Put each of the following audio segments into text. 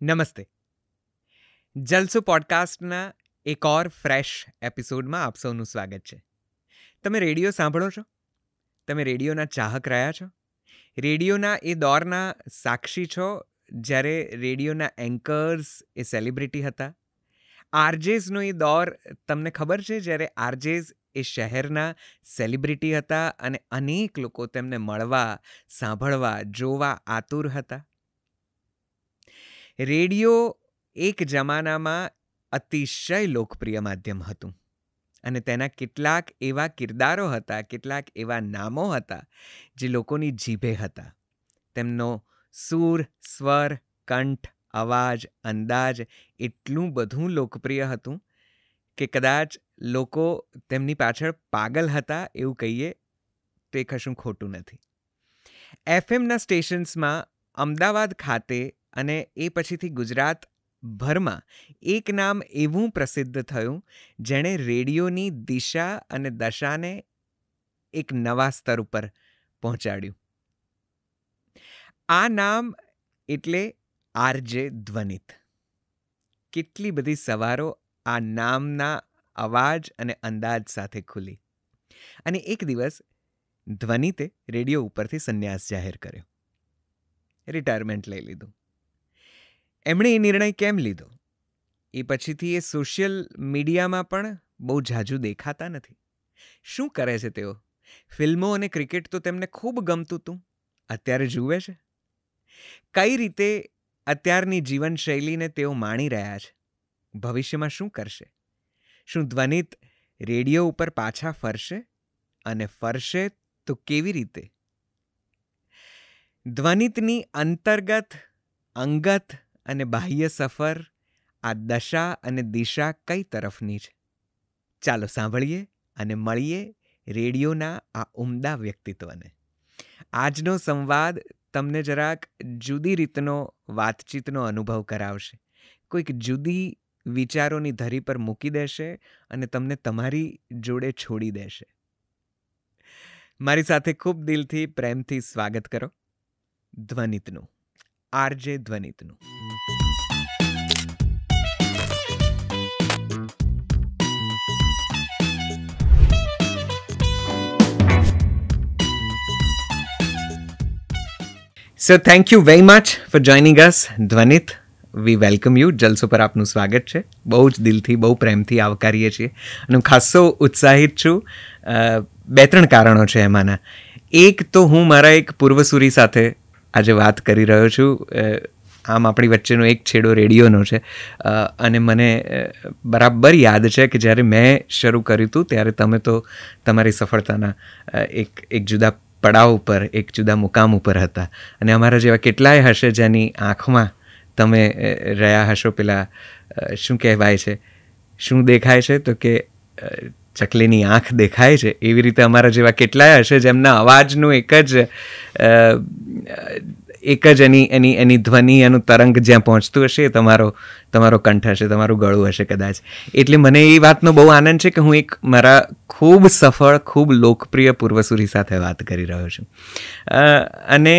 નમસ્તે. જલસો પોડકાસ્ટના એક ઓર ફ્રેશ એપિસોડમાં આપ સૌનું સ્વાગત છે. તમે રેડિયો સાંભળો છો? તમે રેડિયોના ચાહક રહ્યા છો? રેડિયોના એ દોરના સાક્ષી છો જ્યારે રેડિયોના એન્કર્સ એ સેલિબ્રિટી હતા? આરજેસનો એ દોર તમને ખબર છે જ્યારે આરજેસ એ શહેરના સેલિબ્રિટી હતા અને અનેક લોકો તેમને મળવા, સાંભળવા, જોવા આતુર હતા? રેડિયો એક જમાનામાં અતિશય લોકપ્રિય માધ્યમ હતું અને તેના કેટલાક એવા કિરદારો હતા, કેટલાક એવા નામો હતા જે લોકોની જીભે હતા. તેમનો સૂર, સ્વર, કંઠ, અવાજ, અંદાજ એટલું બધું લોકપ્રિય હતું કે કદાચ લોકો તેમની પાછળ પાગલ હતા એવું કહીએ તો એ કશું ખોટું નથી. એફએમના સ્ટેશન્સમાં અમદાવાદ ખાતે અને એ પછીથી ગુજરાતભરમાં એક નામ એવું પ્રસિદ્ધ થયું જેણે રેડિયોની દિશા અને દશાને એક નવા સ્તર ઉપર પહોંચાડ્યું. આ નામ એટલે આરજે ધ્વનિત. કેટલી બધી સવારો આ નામના અવાજ અને અંદાજ સાથે ખુલી. અને એક દિવસ ધ્વનિતે રેડિયો ઉપરથી સંન્યાસ જાહેર કર્યો, રિટાયરમેન્ટ લઈ લીધું. એમણે એ નિર્ણય કેમ લીધો? એ પછીથી એ સોશિયલ મીડિયામાં પણ બહુ ઝાઝું દેખાતા નથી. શું કરે છે તેઓ? ફિલ્મો અને ક્રિકેટ તો તેમને ખૂબ ગમતું હતું, અત્યારે જુએ છે? કઈ રીતે અત્યારની જીવનશૈલીને તેઓ માણી રહ્યા છે? ભવિષ્યમાં શું કરશે? શું ધ્વનિત રેડિયો ઉપર પાછા ફરશે? અને ફરશે તો કેવી રીતે? ધ્વનિતની અંતર્ગત, અંગત અને બાહ્ય સફર, આ દશા અને દિશા કઈ તરફની છે? ચાલો સાંભળીએ અને મળીએ રેડિયોના આ ઉમદા વ્યક્તિત્વને. આજનો સંવાદ તમને જરાક જુદી રીતનો વાતચીતનો અનુભવ કરાવશે. કોઈક જુદી વિચારોની ધરી પર મૂકી દેશે અને તમને તમારી જોડે છોડી દેશે. મારી સાથે ખૂબ દિલથી, પ્રેમથી સ્વાગત કરો ધ્વનિતનું, આરજે ધ્વનિતનું. So thank you very much for joining us, Dhvanit. We welcome you. જલસો પર આપનું સ્વાગત છે. બહુ જ દિલથી, બહુ પ્રેમથી આવકારીએ છીએ અને હું ખાસો ઉત્સાહિત છું. 2-3 કારણો છે એમાંના. એક તો હું મારા એક પૂર્વસૂરી સાથે આજે વાત કરી રહ્યો છું. આમ આપણી વચ્ચેનો એક છેડો રેડિયોનો છે અને મને બરાબર યાદ છે કે જ્યારે મેં શરૂ કર્યું હતું ત્યારે તમે તો તમારી સફળતાના એક જુદા પડાવ ઉપર, એક જુદા મુકામ ઉપર હતા અને અમારા જેવા કેટલાય હશે જેની આંખમાં તમે રહ્યા હશો. પેલા શું કહેવાય છે, શું દેખાય છે? તો કે ચકલીની આંખ દેખાય છે. એવી રીતે અમારા જેવા કેટલાય હશે જેમના અવાજનું એક જ એની ધ્વનિ, એનું તરંગ જ્યાં પહોંચતું હશે એ તમારો કંઠ હશે, તમારું ગળું હશે કદાચ. એટલે મને એ વાતનો બહુ આનંદ છે કે હું એક મારા ખૂબ સફળ, ખૂબ લોકપ્રિય પૂર્વસૂરી સાથે વાત કરી રહ્યો છું. અને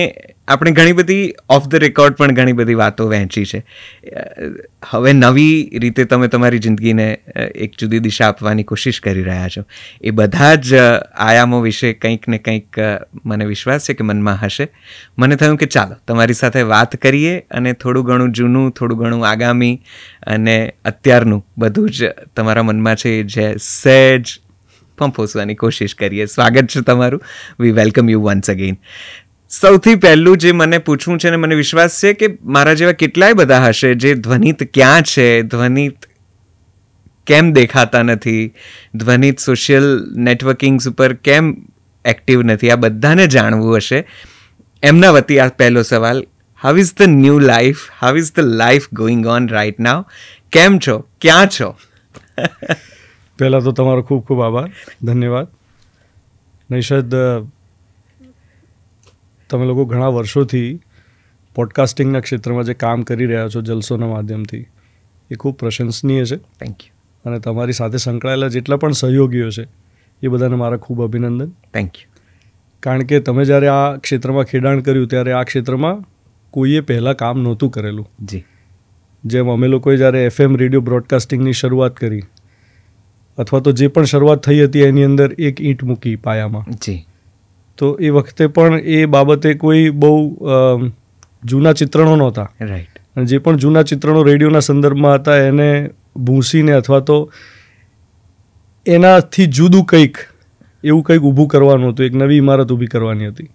આપણે ઘણી બધી ઓફ ધ રેકોર્ડ પણ ઘણી બધી વાતો વહેંચી છે. હવે નવી રીતે તમે તમારી જિંદગીને એક જુદી દિશા આપવાની કોશિશ કરી રહ્યા છો. એ બધા જ આયામો વિશે કંઈક ને કંઈક મને વિશ્વાસ છે કે મનમાં હશે. મને થયું કે ચાલો તમારી સાથે વાત કરીએ અને થોડું ઘણું જૂનું, થોડું ઘણું આગામી અને અત્યારનું બધું જ તમારા મનમાં છે જે સહેજ પંપોસવાની કોશિશ કરીએ. સ્વાગત છે તમારું. વી વેલકમ યુ વન્સ અગેન. સૌથી પહેલું જે મને પૂછવું છે, અને મને વિશ્વાસ છે કે મારા જેવા કેટલાય બધા હશે જે ધ્વનિત ક્યાં છે, ધ્વનિત કેમ દેખાતા નથી, ધ્વનિત સોશિયલ નેટવર્કિંગ્સ ઉપર કેમ એક્ટિવ નથી, આ બધાને જાણવું હશે. એમના વતી આ પહેલો સવાલ: how is the new life? How is the life going on right now? કેમ છો? ક્યાં છો? પહેલાં તો તમારો ખૂબ ખૂબ આભાર, ધન્યવાદ. નૈષદ, તમે લોકો ઘણા વર્ષોથી પોડકાસ્ટિંગના ક્ષેત્રમાં જે કામ કરી રહ્યા છો જલસોના માધ્યમથી, એ ખૂબ પ્રશંસનીય છે. Thank you. અને તમારી સાથે સંકળાયેલા જેટલા પણ સહયોગીઓ છે એ બધાને મારા ખૂબ અભિનંદન. Thank you. કારણ કે તમે જ્યારે આ ક્ષેત્રમાં ખેડાણ કર્યું ત્યારે આ ક્ષેત્રમાં કોઈએ પહેલાં કામ નહોતું કરેલું. જી. જેમ અમે લોકોએ જ્યારે FM રેડિયો બ્રોડકાસ્ટિંગની શરૂઆત કરી, અથવા તો જે પણ શરૂઆત થઈ હતી એની અંદર એક ઈંટ મૂકી પાયામાં, જી, તો એ વખતે પણ એ બાબતે કોઈ બહુ જૂના ચિત્રણો નહોતા. રાઈટ. અને જે પણ જૂના ચિત્રણો રેડિયોના સંદર્ભમાં હતા એને ભૂંસીને અથવા તો એનાથી જુદું કંઈક એવું કંઈક ઊભું કરવાનું હતું, એક નવી ઇમારત ઊભી કરવાની હતી.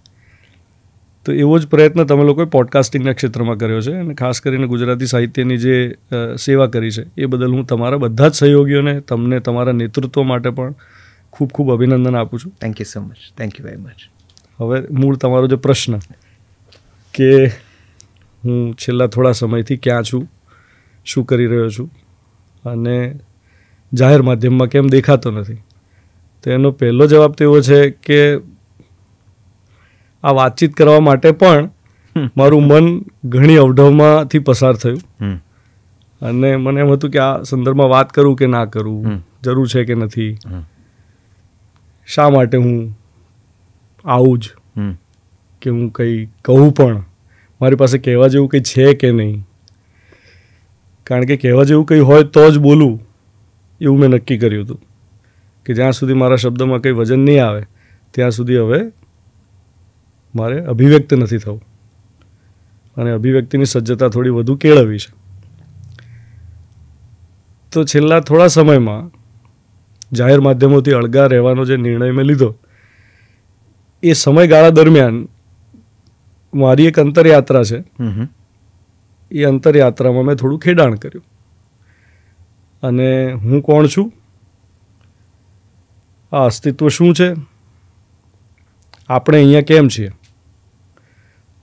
તો એવો જ પ્રયત્ન તમે લોકોએ પોડકાસ્ટિંગના ક્ષેત્રમાં કર્યો છે, અને ખાસ કરીને ગુજરાતી સાહિત્યની જે સેવા કરી છે એ બદલ હું તમારા બધા જ સહયોગીઓને, તમને તમારા નેતૃત્વ માટે પણ ખૂબ ખૂબ અભિનંદન આપું છું. Thank you so much. Thank you very much. હવે મૂળ તમારો જે પ્રશ્ન કે હું છેલ્લા થોડા સમયથી ક્યાં છું, શું કરી રહ્યો છું અને જાહેર માધ્યમમાં કેમ દેખાતો નથી, તો એનો પહેલો જવાબ તો એવો છે કે આ વાતચીત કરવા માટે પણ મારું મન ઘણી અવઢવમાંથી પસાર થયું, અને મને એમ હતું કે આ સંદર્ભમાં વાત કરું કે ના કરું, જરૂર છે કે નથી, શા માટે હું આવું જ, કે હું કંઈ કહું પણ મારી પાસે કહેવા જેવું કંઈ છે કે નહીં. કારણ કે કહેવા જેવું કંઈ હોય તો જ બોલું એવું મેં નક્કી કર્યું હતું, કે જ્યાં સુધી મારા શબ્દમાં કંઈ વજન નહીં આવે ત્યાં સુધી હવે મારે અભિવ્યક્ત નથી થવું, અને અભિવ્યક્તિની સજ્જતા થોડી વધુ કેળવવી છે. તો છેલ્લા થોડા સમયમાં જાહેર માધ્યમોથી અળગા રહેવાનો જે નિર્ણય મેં લીધો, એ સમયગાળા દરમિયાન મારી એક અંતરયાત્રા છે. એ અંતરયાત્રામાં મેં થોડું ખેડાણ કર્યું, અને હું કોણ છું, આ અસ્તિત્વ શું છે, આપણે અહીંયા કેમ છીએ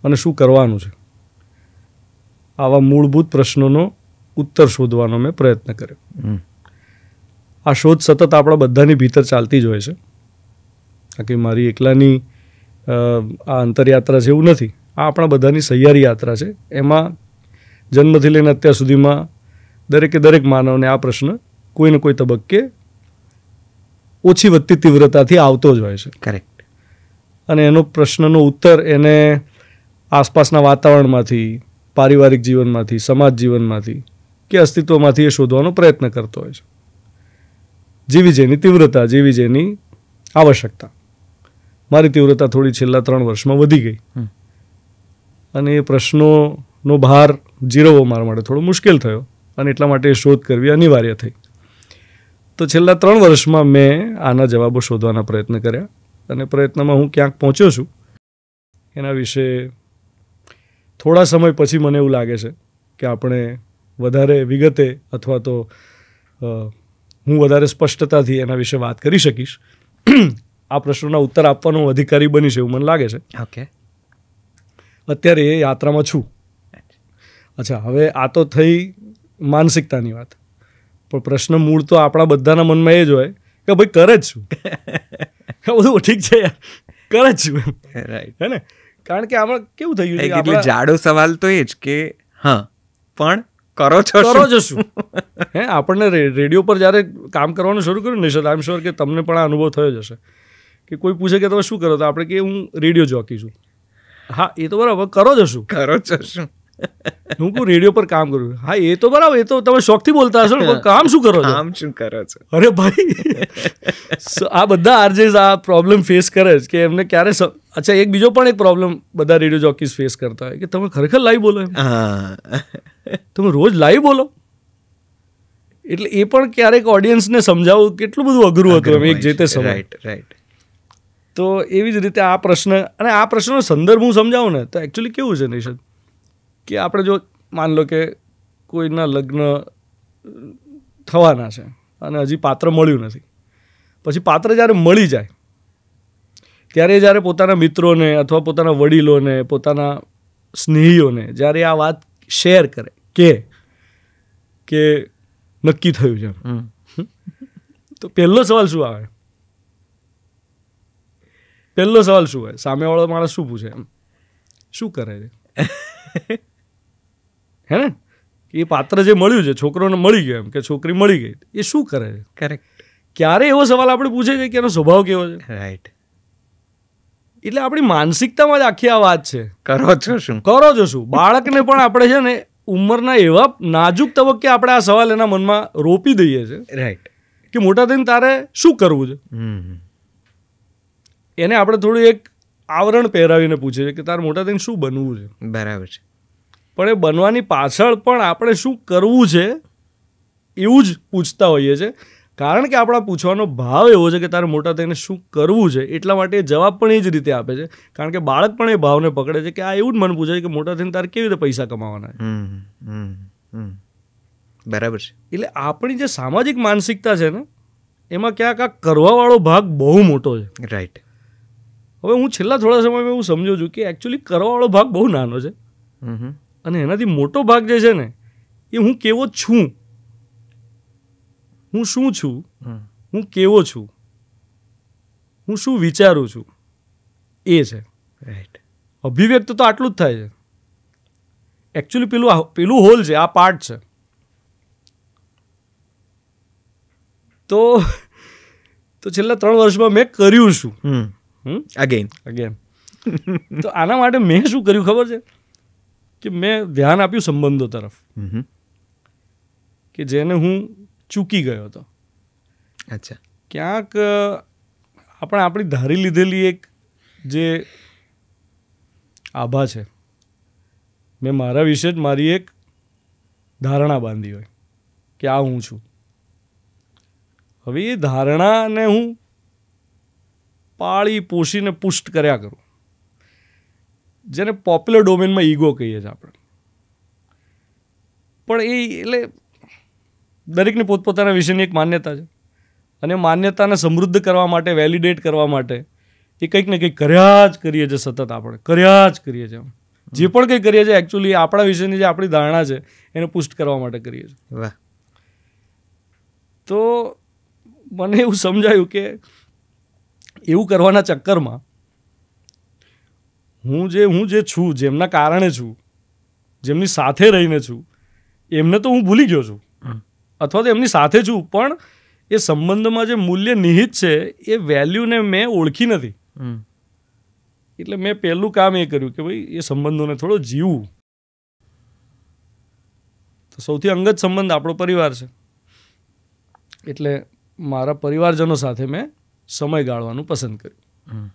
અને શું કરવાનું છે, આવા મૂળભૂત પ્રશ્નોનો ઉત્તર શોધવાનો મેં પ્રયત્ન કર્યો. આ શોધ સતત આપણા બધાની ભીતર ચાલતી જ હોય છે, કારણ કે મારી એકલાની આ અંતરયાત્રા છે એવું નથી, આ આપણા બધાની સહિયારી યાત્રા છે. એમાં જન્મથી લઈને અત્યાર સુધીમાં દરેકે દરેક માનવને આ પ્રશ્ન કોઈને કોઈ તબક્કે ઓછી વધતી તીવ્રતાથી આવતો જ હોય છે. કરેક્ટ. અને એનો પ્રશ્નનો ઉત્તર એને આસપાસના વાતાવરણમાંથી, પારિવારિક જીવનમાંથી, સમાજ જીવનમાંથી કે અસ્તિત્વમાંથી એ શોધવાનો પ્રયત્ન કરતો હોય છે, જેવી જેની તીવ્રતા, જેવી જેની આવશ્યકતા. મારી તીવ્રતા થોડી છેલ્લા 3 વર્ષમાં વધી ગઈ, અને એ પ્રશ્નોનો ભાર જીરવવો મારા માટે થોડો મુશ્કેલ થયો, અને એટલા માટે એ શોધ કરવી અનિવાર્ય થઈ. તો છેલ્લા 3 વર્ષમાં મેં આના જવાબો શોધવાના પ્રયત્ન કર્યા, અને પ્રયત્નમાં હું ક્યાંક પહોંચ્યો છું એના વિશે થોડા સમય પછી મને એવું લાગે છે કે આપણે વધારે વિગતે અથવા તો હું વધારે સ્પષ્ટતાથી એના વિશે વાત કરી શકીશ. આ પ્રશ્નોના ઉત્તર આપવાનો હું અધિકારી બનીશ એવું મને લાગે છે. ઓકે. અત્યારે એ યાત્રામાં છું. અચ્છા, હવે આ તો થઈ માનસિકતાની વાત, પણ પ્રશ્ન મૂળ તો આપણા બધાના મનમાં એ જ હોય કે ભાઈ કરે જ છું, બધું ઠીક છે યાર, કરે જ છું, રાઈટ. હે ને? કારણ કે આમાં કેવું થયું છે, એટલે જાડો સવાલ તો એ જ કે હા પણ કરો છો શું. હે, આપણને રેડિયો પર જ્યારે કામ કરવાનું શરૂ કર્યું નિશદ, આઈ એમ શ્યોર કે તમને પણ આ અનુભવ થયો જ હશે કે કોઈ પૂછે કે તમે શું કરો, તો આપણે કે હું રેડિયો જોકી છું. હા, એ તો બરાબર, કરો છો શું. હું કોઈ રેડિયો પર કામ કરું. હા, એ તો બરાબર, એ તો તમે શોખથી બોલતા હશો ને, કામ શું કરો છો, કામ શું કરો છો. અરે ભાઈ, આ બધા આરજેસ આ પ્રોબ્લેમ ફેસ કરે છે કે એમને ક્યારે. અચ્છા, એક બીજો પણ એક પ્રોબ્લેમ બધા રેડિયો જોકીઝ ફેસ કરતા હોય કે તમે ખરેખર લાઈવ બોલો, તમે રોજ લાઈવ બોલો. એટલે એ પણ ક્યારેક ઓડિયન્સને સમજાવવું કેટલું બધું અઘરું હતું એક જે તે સમય. રાઈટ. તો એવી જ રીતે આ પ્રશ્ન, અને આ પ્રશ્નનો સંદર્ભ હું સમજાવું ને તો એકચ્યુઅલી કેવું છે નિશદ, કે આપણે જો માન લો કે કોઈના લગ્ન થવાના છે અને હજી પાત્ર મળ્યું નથી, પછી પાત્ર જ્યારે મળી જાય ત્યારે જ્યારે પોતાના મિત્રોને અથવા પોતાના વડીલોને, પોતાના સ્નેહીઓને જ્યારે આ વાત શેર કરે કે નક્કી થયું છે, તો પહેલો સવાલ શું આવે? પહેલો સવાલ શું હોય? સામેવાળો માણસ શું પૂછે? એમ શું કરે છે, હે ને? એ પાત્ર જે મળ્યું છે, છોકરોને મળી ગયો એમ કે છોકરી મળી ગઈ, એ શું કરે છે? કરેક્ટ. ક્યારે એવો સવાલ આપણે પૂછે છે કે એનો સ્વભાવ કેવો છે? રાઈટ. એટલે આપણી માનસિકતામાં જ આખી આ વાત છે. કરો છો શું. બાળકને પણ આપણે છે ને ઉંમરના એવા નાજુક તબક્કે આપણે આ સવાલ એના મનમાં રોપી દઈએ છીએ રાઈટ કે મોટા થઈને તારે શું કરવું છે. એને આપણે થોડું એક આવરણ પહેરાવીને પૂછે છે કે તારે મોટા થઈને શું બનવું છે. બરાબર છે. પણ એ બનવાની પાછળ પણ આપણે શું કરવું છે એવું જ પૂછતા હોઈએ છીએ, કારણ કે આપણા પૂછવાનો ભાવ એવો છે કે તારે મોટા થઈને શું કરવું છે. એટલા માટે એ જવાબ પણ એ જ રીતે આપે છે, કારણ કે બાળક પણ એ ભાવને પકડે છે કે આ એવું જ મને પૂછે છે કે મોટા થઈને તારે કેવી રીતે પૈસા કમાવાના છે. બરાબર છે. એટલે આપણી જે સામાજિક માનસિકતા છે ને એમાં ક્યાંક આ કરવાવાળો ભાગ બહુ મોટો છે. રાઈટ. હવે હું છેલ્લા થોડા સમયમાં એવું સમજુ છું કે એકચ્યુઅલી કરવાવાળો ભાગ બહુ નાનો છે અને એનાથી મોટો ભાગ જે છે ને એ હું કેવો છું, હું શું છું, હું કેવો છું, હું શું વિચારું છું એ છે. રાઈટ. અભિવ્યક્ત તો આટલું જ થાય છે. એકચ્યુઅલી પેલું હોલ છે, આ પાર્ટ છે. તો છેલ્લા 3 વર્ષમાં મેં કર્યું શું અગેન તો આના માટે મેં શું કર્યું ખબર છે કે મેં ધ્યાન આપ્યું સંબંધો તરફ, કે જેને હું ચૂકી ગયો હતો. અચ્છા. ક્યાંક આપણે આપણી ધારી લીધેલી એક જે આભા છે, મેં મારા વિશે જ મારી એક ધારણા બાંધી હોય કે આ હું છું. હવે એ ધારણાને હું પાળી પોષીને પુષ્ટ કર્યા કરું, જેને પોપ્યુલર ડોમેનમાં ઈગો કહીએ છીએ આપણે. પણ એ એટલે દરેકની પોતપોતાના વિશેની એક માન્યતા છે અને માન્યતાને સમૃદ્ધ કરવા માટે, વેલિડેટ કરવા માટે એ કંઈક ને કંઈક કર્યા જ કરીએ છીએ. સતત આપણે કર્યા જ કરીએ છીએ. જે પણ કંઈ કરીએ છીએ એકચ્યુઅલી આપણા વિશેની જે આપણી ધારણા છે એને પુષ્ટ કરવા માટે કરીએ છીએ. વાહ. તો મને એવું સમજાયું કે એવું કરવાના ચક્કરમાં હું જે છું, જેમના કારણે છું, જેમની સાથે રહીને છું, એમને તો હું ભૂલી ગયો છું, અથવા તો એમની સાથે છું, પણ એ સંબંધમાં જે મૂલ્ય નિહિત છે એ વેલ્યુને મેં ઓળખી નથી. એટલે મેં પહેલું કામ એ કર્યું કે ભાઈ એ સંબંધોને થોડો જીવવું. તો સૌથી અંગત સંબંધ આપણો પરિવાર છે, એટલે મારા પરિવારજનો સાથે મેં સમય ગાળવાનું પસંદ કર્યું.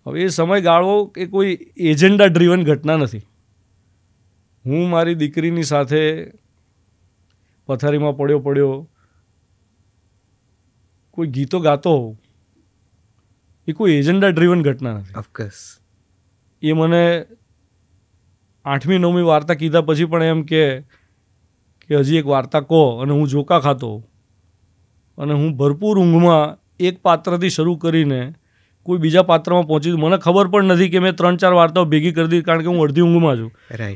હવે એ સમય ગાળવો એ કોઈ એજન્ડા ડ્રીવન ઘટના નથી. હું મારી દીકરીની સાથે પથારીમાં પડ્યો કોઈ ગીતો ગાતો હોઉં, એ કોઈ એજન્ડા ડ્રીવન ઘટના નથી. ઓફકોર્સ. એ મને 8મી 9મી વાર્તા કીધા પછી પણ એમ કે હજી એક વાર્તા કહો, અને હું જોકા ખાતો હોઉં અને હું ભરપૂર ઊંઘમાં એક પાત્રથી શરૂ કરીને કોઈ બીજા પાત્રમાં પહોંચી, મને ખબર પણ નથી કે મેં 3-4 વાર્તાઓ ભેગી કરી દીધી, કારણ કે હું અડધી ઊંઘમાં છું.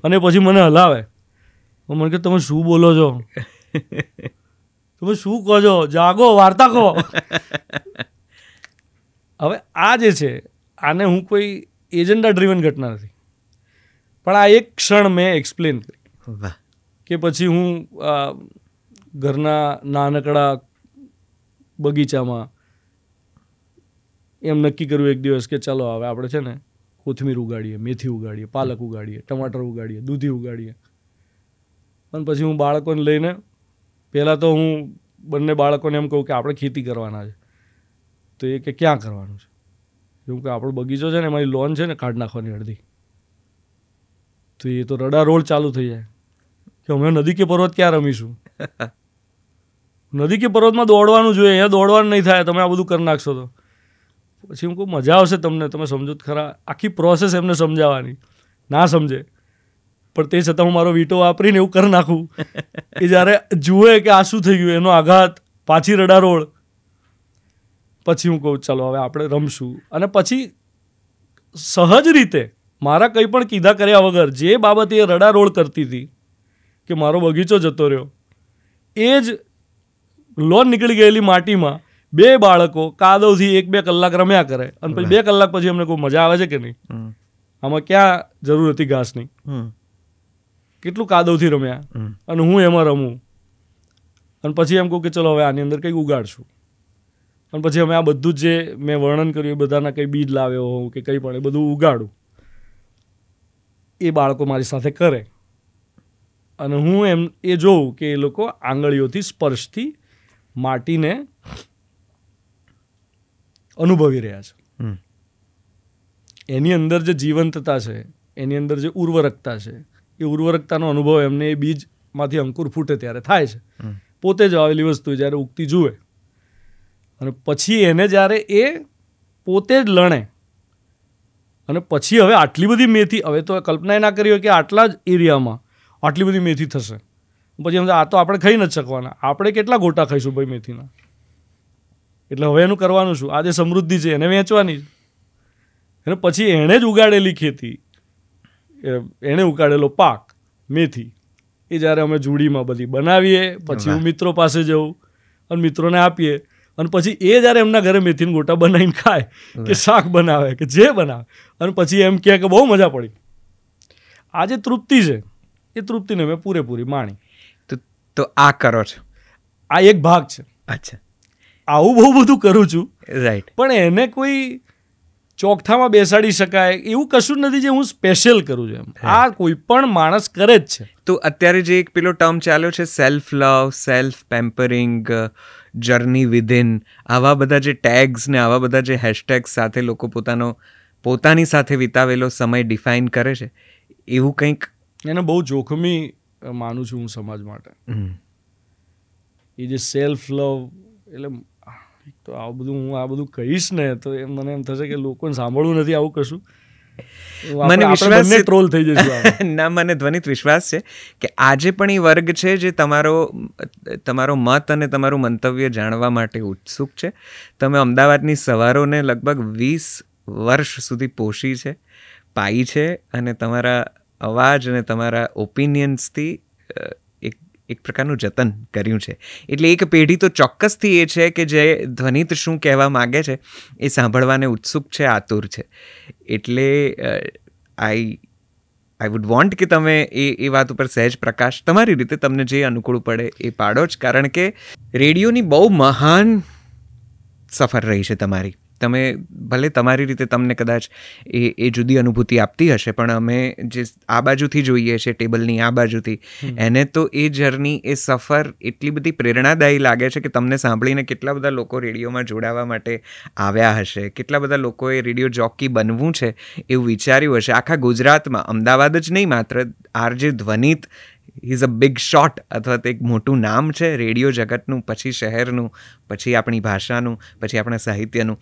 અને પછી મને હલાવે, મને કે તમે શું બોલો છો, તમે શું કહો છો, જાગો, વાર્તા કહો. હવે આ જે છે આને હું કોઈ એજન્ડા ડ્રીવન ઘટના નથી, પણ આ એક ક્ષણ મેં એક્સપ્લેન કરી. કે પછી હું ઘરના નાનકડા બગીચામાં એમ નક્કી કર્યું એક દિવસ કે ચાલો હવે આપણે છે ને કોથમીર ઉગાડીએ, મેથી ઉગાડીએ, પાલક ઉગાડીએ, ટમાટર ઉગાડીએ, દૂધી ઉગાડીએ. અને પછી હું બાળકોને લઈને, પહેલાં તો હું બંને બાળકોને એમ કહું કે આપણે ખેતી કરવાના છે. તો એ કે ક્યાં કરવાનું છે? એવું કે આપણો બગીચો છે ને એમાંની લોન છે ને કાઢ નાખવાની અડધી. તો એ તો રડારોળ ચાલુ થઈ જાય કે અમે નદી કે પર્વત ક્યાં રમીશું. નદી કે પર્વતમાં દોડવાનું જોઈએ, અહીંયા દોડવાનું નહીં થાય, તમે આ બધું કરી નાખશો તો. પછી હું કહું મજા આવશે તમને, તમે સમજો તો ખરા. આખી પ્રોસેસ એમને સમજાવવાની, ના સમજે પણ તે છતાં હું મારો વીંટો વાપરીને એવું કરી નાખું. એ જ્યારે જુએ કે આ શું થઈ ગયું, એનો આઘાત, પાછી રડારોળ. પછી હું કહું ચાલો હવે આપણે રમશું. અને પછી સહજ રીતે મારા કંઈ પણ કીધા કર્યા વગર જે બાબતે એ રડારોળ કરતી હતી કે મારો બગીચો જતો રહ્યો, એ જ લોન નીકળી ગયેલી માટીમાં 2 બાળકો કાદવથી 1-2 કલાક રમ્યા કરે. અને પછી 2 કલાક પછી અમને કોઈ મજા આવે છે કે નહીં? આમાં ક્યાં જરૂર હતી ઘાસની? કેટલું કાદવથી રમ્યા અને હું એમાં રમું. અને પછી એમ કહું કે ચલો હવે આની અંદર કંઈક ઉગાડશું. અને પછી અમે આ બધું જ જે મેં વર્ણન કર્યું એ બધાના કંઈ બીજ લાવ્યો હોઉં કે કંઈ પણ, એ બધું ઉગાડું. એ બાળકો મારી સાથે કરે. અને હું એ જોઉં કે એ લોકો આંગળીઓથી સ્પર્શથી માટીને અનુભવી રહ્યા છે. એની અંદર જે જીવંતતા છે, એની અંદર જે ઉર્વરકતા છે, એ ઉર્વરકતાનો અનુભવ એમને એ બીજમાંથી અંકુર ફૂટે ત્યારે થાય છે. પોતે જ આવેલી વસ્તુ જ્યારે ઉગતી જુએ અને પછી એને જ્યારે એ પોતે જ લણે અને પછી હવે આટલી બધી મેથી, હવે તો કલ્પના ના કરી હોય કે આટલા જ એરિયામાં આટલી બધી મેથી થશે. પછી એમ આ તો આપણે ખાઈ નથી શકવાના, આપણે કેટલા ગોટા ખાઈશું ભાઈ મેથીના. એટલે હવે એનું કરવાનું શું? આ જે સમૃદ્ધિ છે એને વેચવાની છે. અને પછી એણે જ ઉગાડેલી ખેતી, એણે ઉગાડેલો પાક મેથી, એ જ્યારે અમે જુડીમાં બધી બનાવીએ, પછી હું મિત્રો પાસે જઉં અને મિત્રોને આપીએ, અને પછી એ જ્યારે એમના ઘરે મેથીના ગોટા બનાવીને ખાય કે શાક બનાવે કે જે બનાવે, અને પછી એમ કહે કે બહુ મજા પડી. આ જે તૃપ્તિ છે એ તૃપ્તિને મેં પૂરેપૂરી માણી. તો આ કરો છો? આ એક ભાગ છે. અચ્છા, આવું બહુ બધું કરું છું. રાઈટ. પણ એને કોઈ ચોકઠામાં બેસાડી શકાય એવું કશું જ નથી જે હું સ્પેશિયલ કરું છું. આ કોઈ પણ માણસ કરે જ છે. તો અત્યારે જે એક પેલો ટર્મ ચાલ્યો છે self love, self pampering, journey within, આવા બધા જે ટેગ્સ ને આવા બધા જે હેશટેગ્સ સાથે લોકો પોતાની સાથે વિતાવેલો સમય ડિફાઇન કરે છે, એવું કંઈક એને બહુ જોખમી માનું છું હું સમાજ માટે. એ જે સેલ્ફ લવ, એટલે તો આ બધું કહીશ ને તો મને એમ થશે કે લોકોને સાંભળવું નથી આવું કશું. મને વિશ્વાસ છે, ટ્રોલ થઈ જશે. ના, મને ધ્વનિત વિશ્વાસ છે કે આજે પણ એ વર્ગ છે જે તમારો મત અને તમારું મંતવ્ય જાણવા માટે ઉત્સુક છે. તમે અમદાવાદની સવારોને લગભગ 20 વર્ષ સુધી પોષી છે, પાઈ છે, અને તમારા અવાજ અને તમારા ઓપિનિયન્સથી એક પ્રકારનું જતન કર્યું છે. એટલે એક પેઢી તો ચોક્કસથી એ છે કે જે ધ્વનિત શું કહેવા માગે છે એ સાંભળવાને ઉત્સુક છે, આતુર છે. એટલે આઈ વુડ વોન્ટ કે તમે એ વાત ઉપર સહેજ પ્રકાશ તમારી રીતે તમને જે અનુકૂળ પડે એ પાડો જ. કારણ કે રેડિયોની બહુ મહાન સફર રહી છે તમારી. તમે ભલે તમારી રીતે તમને કદાચ એ જુદી અનુભૂતિ આપતી હશે, પણ અમે જે આ બાજુથી જોઈએ છે, ટેબલની આ બાજુથી, એને તો એ જર્ની, એ સફર એટલી બધી પ્રેરણાદાયી લાગે છે કે તમને સાંભળીને કેટલા બધા લોકો રેડિયોમાં જોડાવા માટે આવ્યા હશે, કેટલા બધા લોકોએ રેડિયો જોકી બનવું છે એવું વિચાર્યું હશે. આખા ગુજરાતમાં, અમદાવાદ જ નહીં, માત્ર RJ Dhvanit is a big shot, અથવા તો એક મોટું નામ છે રેડિયો જગતનું, પછી શહેરનું, પછી આપણી ભાષાનું, પછી આપણા સાહિત્યનું.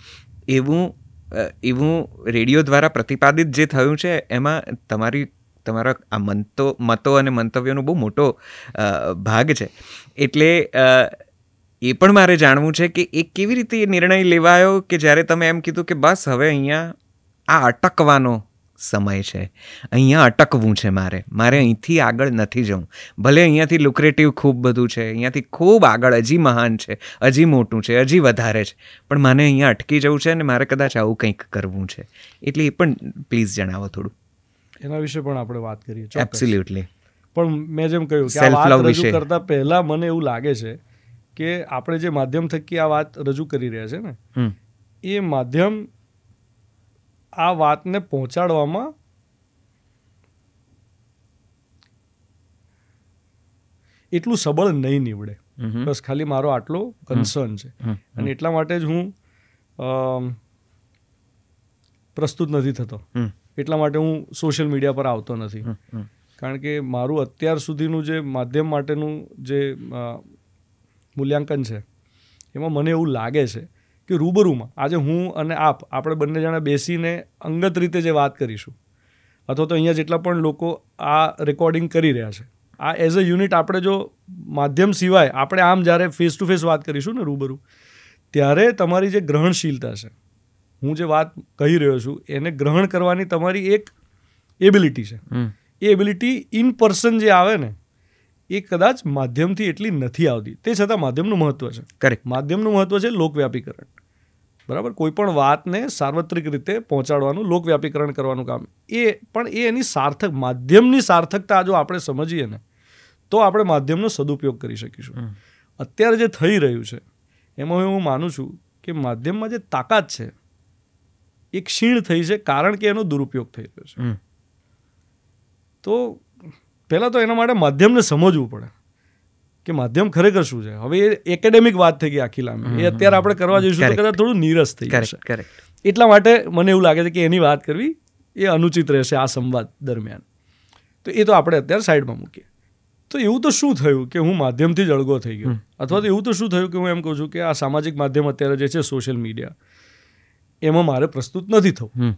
એવું રેડિયો દ્વારા પ્રતિપાદિત જે થયું છે એમાં તમારા આ મતો અને મંતવ્યોનો બહુ મોટો ભાગ છે. એટલે એ પણ મારે જાણવું છે કે એ કેવી રીતે નિર્ણય લેવાયો કે જ્યારે તમે એમ કીધું કે બસ હવે અહીંયા આ અટકવાનો સમય છે, અહીંયા અટકવું છે, મારે અહીંથી આગળ નથી જવું. ભલે અહીંયાથી લુક્રેટિવ ખૂબ બધું છે, અહીંયાથી ખૂબ આગળ હજી મહાન છે, હજી મોટું છે, હજી વધારે છે, પણ મને અહીંયા અટકી જવું છે અને મારે કદાચ આવું કંઈક કરવું છે. એટલે એ પણ પ્લીઝ જણાવો થોડું. એના વિશે પણ આપણે વાત કરીએ. એબ્સોલ્યુટલી. પણ મેં જેમ કહ્યું કે આ વાત રજૂ કરતા પહેલા મને એવું લાગે છે કે આપણે જે માધ્યમ થકી આ વાત રજૂ કરી રહ્યા છે ને, એ માધ્યમ આ વાતને પહોંચાડવામાં એટલું સબળ નહીં નીવડે. બસ ખાલી મારો આટલો કન્સર્ન છે. અને એટલા માટે જ હું પ્રસ્તુત નથી થતો, એટલા માટે હું સોશિયલ મીડિયા પર આવતો નથી. કારણ કે મારું અત્યાર સુધીનું જે માધ્યમ માટેનું જે મૂલ્યાંકન છે એમાં મને એવું લાગે છે કે રૂબરૂમાં આજે હું અને આપણે બંને જણા બેસીને અંગત રીતે જે વાત કરીશું, અથવા તો અહીંયા જેટલા પણ લોકો આ રેકોર્ડિંગ કરી રહ્યા છે, આ એઝ અ યુનિટ આપણે જો માધ્યમ સિવાય આપણે આમ જ્યારે ફેસ ટુ ફેસ વાત કરીશું ને રૂબરૂ, ત્યારે તમારી જે ગ્રહણશીલતા છે, હું જે વાત કહી રહ્યો છું એને ગ્રહણ કરવાની તમારી એક એબિલિટી છે. એ એબિલિટી ઇન પર્સન જે આવે ને એ કદાચ માધ્યમથી એટલી નથી આવતી. તે છતાં માધ્યમનું મહત્વ છે. કરેક્ટ. માધ્યમનું મહત્વ છે લોકવ્યાપીકરણ. બરાબર, કોઈ પણ વાતને સાર્વત્રિક રીતે પહોંચાડવાનું, લોકવ્યાપીકરણ કરવાનું કામ. પણ એની માધ્યમની સાર્થકતા જો આપણે સમજીએ ને તો આપણે માધ્યમનો સદુપયોગ કરી શકીશું. અત્યારે જે થઈ રહ્યું છે એમાં હું માનું છું કે માધ્યમમાં જે તાકાત છે એ ક્ષીણ થઈ છે, કારણ કે એનો દુરુપયોગ થઈ રહ્યો છે. તો પહેલાં તો એના માટે માધ્યમને સમજવું પડે કે માધ્યમ ખરેખર શું છે. હવે એ એકેડેમિક વાત થઈ ગઈ આખી લાંબી, એ અત્યારે આપણે કરવા જઈશું તો કદાચ થોડું નીરસ થઈ જશે. એટલા માટે મને એવું લાગે છે કે એની વાત કરવી એ અનુચિત રહેશે આ સંવાદ દરમિયાન. તો એ તો આપણે અત્યારે સાઈડમાં મૂકીએ. તો એવું તો શું થયું કે હું માધ્યમથી જ અળગો થઈ ગયો, અથવા તો એવું તો શું થયું કે હું એમ કહું છું કે આ સામાજિક માધ્યમ અત્યારે જે છે સોશિયલ મીડિયા, એમાં મારે પ્રસ્તુત નથી થવું.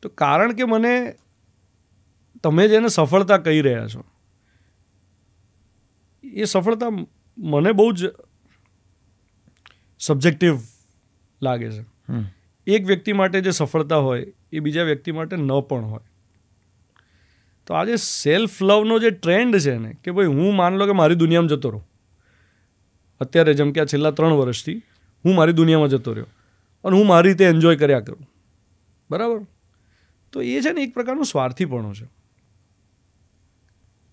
તો કારણ કે મને તમે જેને સફળતા કહી રહ્યા છો એ સફળતા મને બહુ જ સબ્જેક્ટિવ લાગે છે. એક વ્યક્તિ માટે જે સફળતા હોય એ બીજા વ્યક્તિ માટે ન પણ હોય. તો આજે સેલ્ફ લવનો જે ટ્રેન્ડ છે ને કે ભાઈ હું માન લો કે મારી દુનિયામાં જતો રહું, અત્યારે જેમ કે આ છેલ્લા 3 વર્ષથી હું મારી દુનિયામાં જતો રહ્યો અને હું મારી રીતે એન્જોય કર્યા કરું, બરાબર. તો એ છે ને એક પ્રકારનું સ્વાર્થીપણું છે.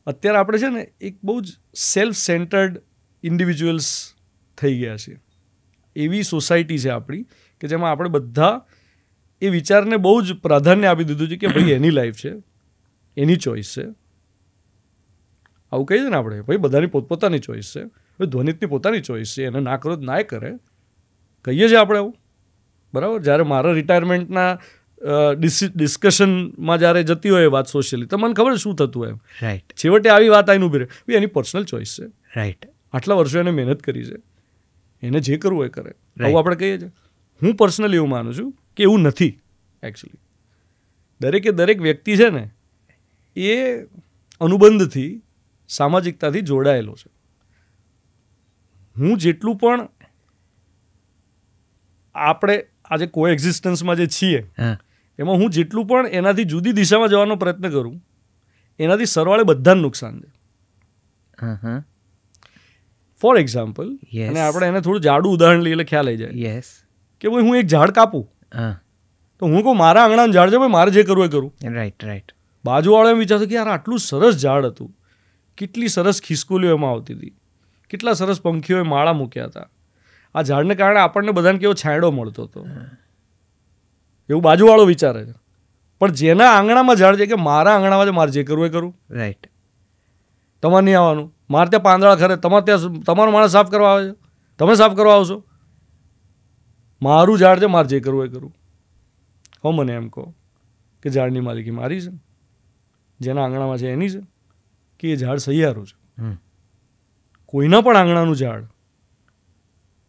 અત્યારે આપણે છે ને એક બહુ જ સેલ્ફ સેન્ટર્ડ ઇન્ડિવિજ્યુઅલ્સ થઈ ગયા છીએ. એવી સોસાયટી છે આપણી કે જેમાં આપણે બધા એ વિચારને બહુ જ પ્રાધાન્ય આપી દીધું છે કે ભાઈ એની લાઈફ છે, એની ચોઈસ છે. આવું કહીએ ને આપણે, ભાઈ બધાની પોતપોતાની ચોઈસ છે. ભાઈ ધ્વનિતની પોતાની ચોઈસ છે, એને ના કરો તો ના કરે, કહીએ છીએ આપણે આવું, બરાબર. જ્યારે મારા રિટાયરમેન્ટના ડિસ્કશનમાં જ્યારે જતી હોય વાત સોશિયલી, તો મને ખબર શું થતું એમ. રાઈટ. છેવટે આવી વાત આવીને ઉભી રહે, ભાઈ એની પર્સનલ ચોઈસ છે. રાઈટ. આટલા વર્ષો એને મહેનત કરી છે, એને જે કરવું હોય કરે. આવું આપણે કહીએ છીએ. હું પર્સનલી એવું માનું છું કે એવું નથી. એકચ્યુઅલી દરેકે દરેક વ્યક્તિ છે ને એ અનુબંધથી, સામાજિકતાથી જોડાયેલો છે. હું જેટલું પણ આપણે આજે કો એક્ઝિસ્ટન્સમાં જે છીએ એમાં હું જેટલું પણ એનાથી જુદી દિશામાં જવાનો પ્રયત્ન કરું, એનાથી સરવાળે બધાને નુકસાન છે. ફોર એક્ઝામ્પલ, અને આપણે એને થોડું જાડું ઉદાહરણ લઈએ એટલે ખ્યાલ આવી જાય. યસ. કે ભાઈ હું એક ઝાડ કાપું તો હું કહું મારા આંગણાનું ઝાડ છે, ભાઈ મારે જે કરવું એ કરું. રાઈટ. રાઈટ. બાજુવાળો એમ વિચારતો કે યાર આટલું સરસ ઝાડ હતું, કેટલી સરસ ખિસકોલીઓ એમાં આવતી હતી, કેટલા સરસ પંખીઓએ માળા મૂક્યા હતા, આ ઝાડને કારણે આપણને બધાને કેવો છાંયડો મળતો હતો, એવું બાજુવાળો વિચારે છે. પણ જેના આંગણામાં ઝાડ છે કે મારા આંગણામાં છે, મારે જે કરવું એ કરું. રાઈટ. તમારે નહીં આવવાનું, મારે ત્યાં પાંદડા ખરે, તમારે ત્યાં તમારો માણસ સાફ કરવા આવે છે, તમે સાફ કરવા આવશો. મારું ઝાડ છે, મારે જે કરવું એ કરું. હો મને એમ કહો કે ઝાડની માલિકી મારી છે, જેના આંગણામાં છે એની છે, કે એ ઝાડ સહિયારું છે. કોઈના પણ આંગણાનું ઝાડ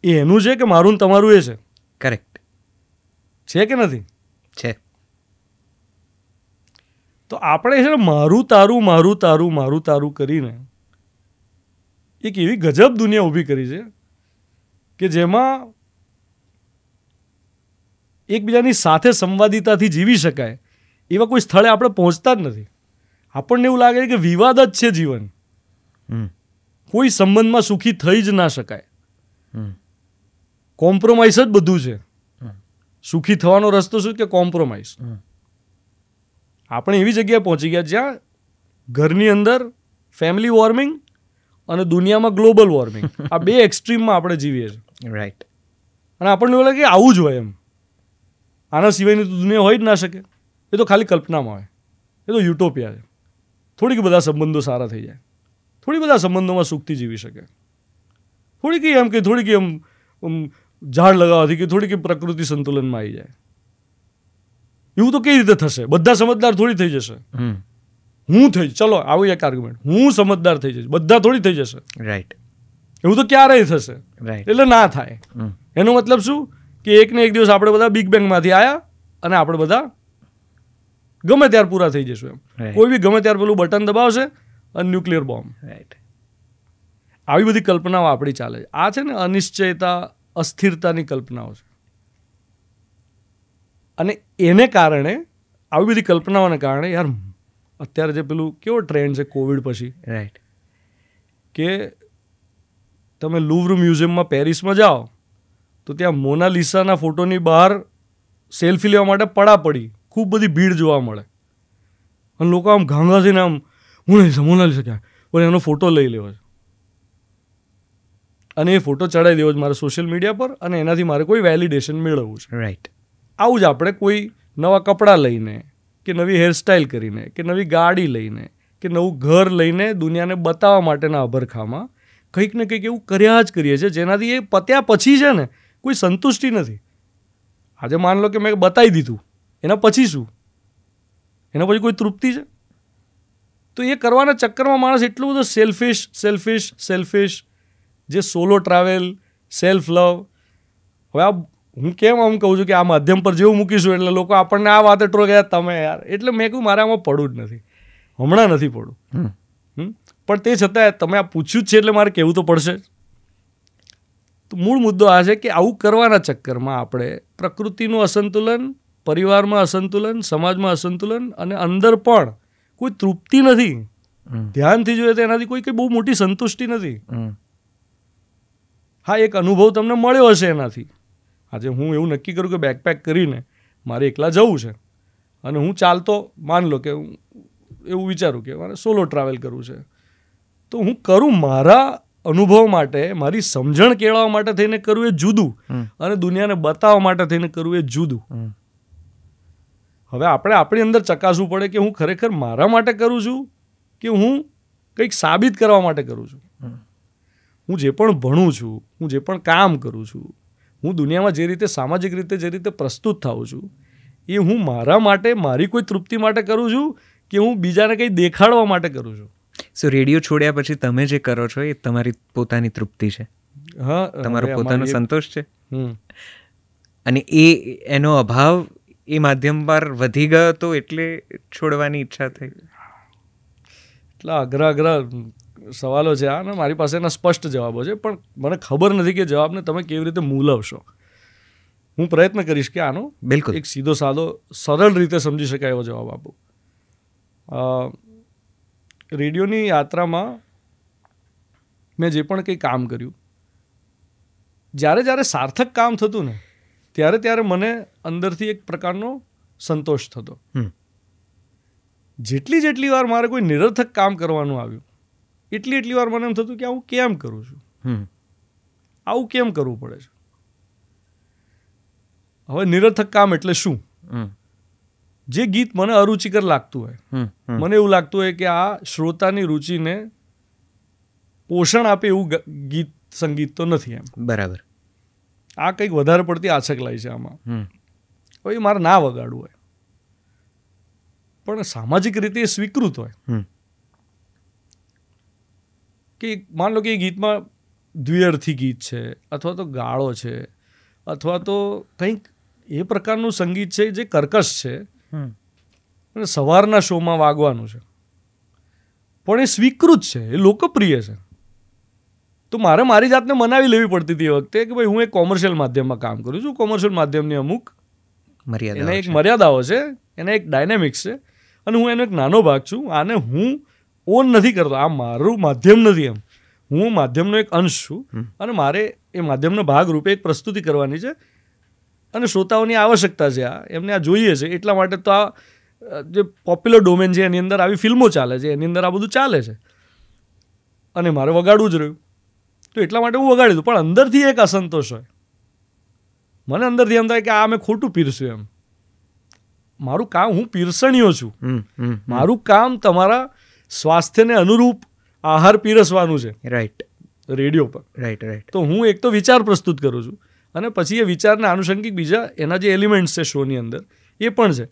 એ એનું છે કે મારું ને તમારું એ છે. કરેક્ટ છે કે નથી? છે. તો આપણે છે ને મારું તારું મારું તારું મારું તારું કરીને એક એવી ગજબ દુનિયા ઊભી કરી છે કે જેમાં એકબીજાની સાથે સંવાદિતાથી જીવી શકાય એવા કોઈ સ્થળે આપણે પહોંચતા જ નથી. આપણને એવું લાગે છે કે વિવાદ જ છે જીવન, કોઈ સંબંધમાં સુખી થઈ જ ના શકાય, કોમ્પ્રોમાઇઝ જ બધું છે. સુખી થવાનો રસ્તો શું કે કોમ્પ્રોમાઇઝ. આપણે એવી જગ્યાએ પહોંચી ગયા જ્યાં ઘરની અંદર ફેમિલી વોર્મિંગ અને દુનિયામાં ગ્લોબલ વોર્મિંગ, આ બે એક્સ્ટ્રીમમાં આપણે જીવીએ છીએ. રાઈટ. અને આપણને એવું લાગે કે આવું જ હોય એમ, આના સિવાયની તો દુનિયા હોય જ ના શકે. એ તો ખાલી કલ્પનામાં હોય, એ તો યુટોપિયા છે. થોડીક બધા સંબંધો સારા થઈ જાય, થોડી બધા સંબંધોમાં સુખથી જીવી શકે, થોડીક એમ કે થોડીક એમ ઝાડ લગાવવાથી કે થોડીક પ્રકૃતિ સંતુલનમાં આવી જાય. એવું તો કઈ રીતે થશે? બધા સમજદાર થોડી થઈ જશે. હું થઈ, ચલો આવું એક આર્ગ્યુમેન્ટ, હું સમજદાર થઈ જઈશ, બધા થોડી થઈ જશે. રાઈટ. એવું તો ક્યારેય થશે. રાઈટ. એટલે ના થાય. એનો મતલબ શું કે એક ને એક દિવસ આપણે બધા બિગ બેંગમાંથી આવ્યા અને આપણે બધા ગમે ત્યારે પૂરા થઈ જશું એમ. કોઈ બી ગમે ત્યારે પેલું બટન દબાવશે અને ન્યુક્લિયર બોમ્બ. રાઈટ. આવી બધી કલ્પનાઓ આપણી ચાલે છે. આ છે ને અનિશ્ચયતા, અસ્થિરતાની કલ્પનાઓ છે. અને એને કારણે, આવી બધી કલ્પનાઓને કારણે યાર અત્યારે જે પેલું કેવો ટ્રેન્ડ છે કોવિડ પછી, રાઈટ, કે તમે લુવ્ર મ્યુઝિયમમાં પેરિસમાં જાઓ તો ત્યાં મોનાલિસાના ફોટોની બહાર સેલ્ફી લેવા માટે પડાપડી ખૂબ બધી ભીડ જોવા મળે. અને લોકો આમ ઘાંઘા થઈને આમ મોનાલિસા ક્યાં, પણ એનો ફોટો લઈ લેવો છે અને એ ફોટો ચડાવી દેવો છે મારે સોશિયલ મીડિયા પર, અને એનાથી મારે કોઈ વેલિડેશન મેળવવું છે. રાઈટ. આવું જ આપણે કોઈ નવા કપડાં લઈને કે નવી હેરસ્ટાઇલ કરીને, કે નવી ગાડી લઈને, કે નવું ઘર લઈને દુનિયાને બતાવવા માટેના અભરખામાં કંઈક ને કંઈક એવું કર્યા જ કરીએ છીએ જેનાથી એ પત્યા પછી છે ને કોઈ સંતુષ્ટિ નથી. આજે માન લો કે મેં બતાવી દીધું, એના પછી શું? એના પછી કોઈ તૃપ્તિ છે? તો એ કરવાના ચક્કરમાં માણસ એટલું બધો સેલ્ફિશ, જે સોલો ટ્રાવેલ, સેલ્ફ લવ. હવે આ હું કેમ આમ કહું છું કે આ માધ્યમ પર જેવું મૂકીશું એટલે લોકો આપણને આ વાતે ટ્રો ગયા તમે યાર, એટલે મેં કહ્યું મારે આમાં પડવું જ નથી, હમણાં નથી પડવું. પણ તે છતાં તમે આ પૂછ્યું જ છે એટલે મારે કહેવું તો પડશે. તો મૂળ મુદ્દો આ છે કે આવું કરવાના ચક્કરમાં આપણે પ્રકૃતિનું અસંતુલન, પરિવારમાં અસંતુલન, સમાજમાં અસંતુલન અને અંદર પણ કોઈ તૃપ્તિ નથી. ધ્યાનથી જોઈએ તો એનાથી કોઈ બહુ મોટી સંતુષ્ટિ નથી. હા, એક અનુભવ તમને મળ્યો હશે એનાથી. આજે હું એવું નક્કી કરું કે બેકપેક કરીને મારે એકલા જવું છે અને હું ચાલતો માન લો કે હું એવું વિચારું કે મારે સોલો ટ્રાવેલ કરવું છે, તો હું કરું મારા અનુભવ માટે, મારી સમજણ કેળવવા માટે થઈને કરવું એ જુદું, અને દુનિયાને બતાવવા માટે થઈને કરવું એ જુદું. હવે આપણે આપણી અંદર ચકાસવું પડે કે હું ખરેખર મારા માટે કરું છું કે હું કંઈક સાબિત કરવા માટે કરું છું. હું જે પણ ભણું છું, હું જે પણ કામ કરું છું, હું દુનિયામાં જે રીતે સામાજિક રીતે જે રીતે પ્રસ્તુત થાઉં છું, એ હું મારા માટે, મારી કોઈ તૃપ્તિ માટે કરું છું કે હું બીજાને કંઈ દેખાડવા માટે કરું છું. સો રેડિયો છોડ્યા પછી તમે જે કરો છો એ તમારી પોતાની તૃપ્તિ છે? હા, તમારો પોતાનો સંતોષ છે? અને એનો અભાવ એ માધ્યમ પર વધી ગયો તો એટલે છોડવાની ઈચ્છા થઈ? એટલા અઘરા સવાલો છે આ, ને મારી પાસે એના સ્પષ્ટ જવાબો છે, પણ મને ખબર નથી કે જવાબને તમે કેવી રીતે મૂલવશો. હું પ્રયત્ન કરીશ કે આનો બિલકુલ એક સીધો સાદો સરળ રીતે સમજી શકાય એવો જવાબ આપું. રેડિયોની યાત્રામાં મેં જે પણ કંઈ કામ કર્યું, જ્યારે સાર્થક કામ થતું ને ત્યારે મને અંદરથી એક પ્રકારનો સંતોષ થતો. જેટલી વાર મારે કોઈ નિરર્થક કામ કરવાનું આવ્યું એટલી વાર મને એમ થતું કે આવું કેમ કરું છું, આવું કેમ કરવું પડે છે. હવે નિરર્થક કામ એટલે શું? જે ગીત મને અરુચિકર લાગતું હોય, મને એવું લાગતું હોય કે આ શ્રોતાની રુચિને પોષણ આપે એવું ગીત સંગીત તો નથી એમ. બરાબર. આ કંઈક વધારે પડતી આછક લાય છે આમાં. હવે મારે ના વગાડવું હોય પણ સામાજિક રીતે એ સ્વીકૃત હોય કે માન લો કે એ ગીતમાં દ્વિઅર્થી ગીત છે, અથવા તો ગાળો છે, અથવા તો કંઈક એ પ્રકારનું સંગીત છે જે કર્કશ છે અને સવારના શોમાં વાગવાનું છે, પણ એ સ્વીકૃત છે, એ લોકપ્રિય છે. તો મારે મારી જાતને મનાવી લેવી પડતી હતી એ વખતે કે ભાઈ હું એક કોમર્શિયલ માધ્યમમાં કામ કરું છું. કોમર્શિયલ માધ્યમની અમુક એના એક મર્યાદાઓ છે, એના એક ડાયનેમિક્સ છે, અને હું એનો એક નાનો ભાગ છું. આને હું ઓન નથી કરતો, આ મારું માધ્યમ નથી એમ. હું માધ્યમનો એક અંશ છું અને મારે એ માધ્યમનો ભાગ રૂપે એક પ્રસ્તુતિ કરવાની છે, અને શ્રોતાઓની આવશ્યકતા છે, આ એમને આ જોઈએ છે. એટલા માટે તો આ જે પોપ્યુલર ડોમેન છે એની અંદર આવી ફિલ્મો ચાલે છે, એની અંદર આ બધું ચાલે છે, અને મારે વગાડવું જ રહ્યું. તો એટલા માટે હું વગાડી દઉં. પણ અંદરથી એક અસંતોષ હોય, મને અંદરથી એમ થાય કે આ મેં ખોટું પીરસ્યું એમ. મારું કામ, હું પીરસણીયો છું, મારું કામ તમારા સ્વાસ્થ્યને અનુરૂપ આહાર પીરસવાનું છે. રાઈટ. રેડિયો પર. રાઈટ. તો હું એક તો વિચાર પ્રસ્તુત કરું છું, અને પછી એ વિચારના આનુષંગિક બીજા એના જે એલિમેન્ટ્સ છે શોની અંદર એ પણ છે.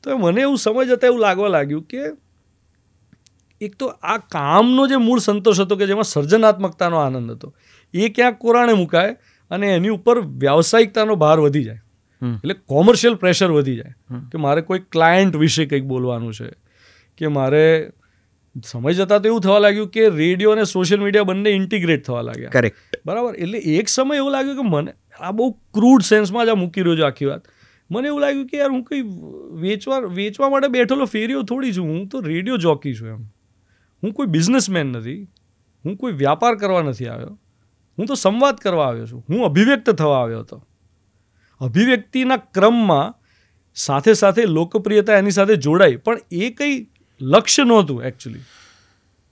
તો મને એવું સમય જતાં એવું લાગવા લાગ્યું કે એક તો આ કામનો જે મૂળ સંતોષ હતો કે જેમાં સર્જનાત્મકતાનો આનંદ હતો, એ ક્યાંક કોરાણે મુકાય અને એની ઉપર વ્યાવસાયિકતાનો ભાર વધી જાય, એટલે કોમર્શિયલ પ્રેશર વધી જાય કે મારે કોઈ ક્લાયન્ટ વિશે કંઈક બોલવાનું છે, કે મારે સમય જતાં તો એવું થવા લાગ્યું કે રેડિયો અને સોશિયલ મીડિયા બંને ઇન્ટિગ્રેટ થવા લાગ્યા. કરેક્ટ. બરાબર. એટલે એક સમય એવું લાગ્યું કે મને આ બહુ ક્રૂડ સેન્સમાં જ આ મૂકી રહ્યો છું આખી વાત. મને એવું લાગ્યું કે યાર હું કંઈ વેચવા માટે બેઠેલો ફેરીઓ થોડી છું, હું તો રેડિયો જોકી છું એમ. હું કોઈ બિઝનેસમેન નથી, હું કોઈ વ્યાપાર કરવા નથી આવ્યો, હું તો સંવાદ કરવા આવ્યો છું, હું અભિવ્યક્ત થવા આવ્યો હતો. અભિવ્યક્તિના ક્રમમાં સાથે સાથે લોકપ્રિયતા એની સાથે જોડાઈ, પણ એ કંઈ લક્ષ્ય નહોતું એકચ્યુઅલી.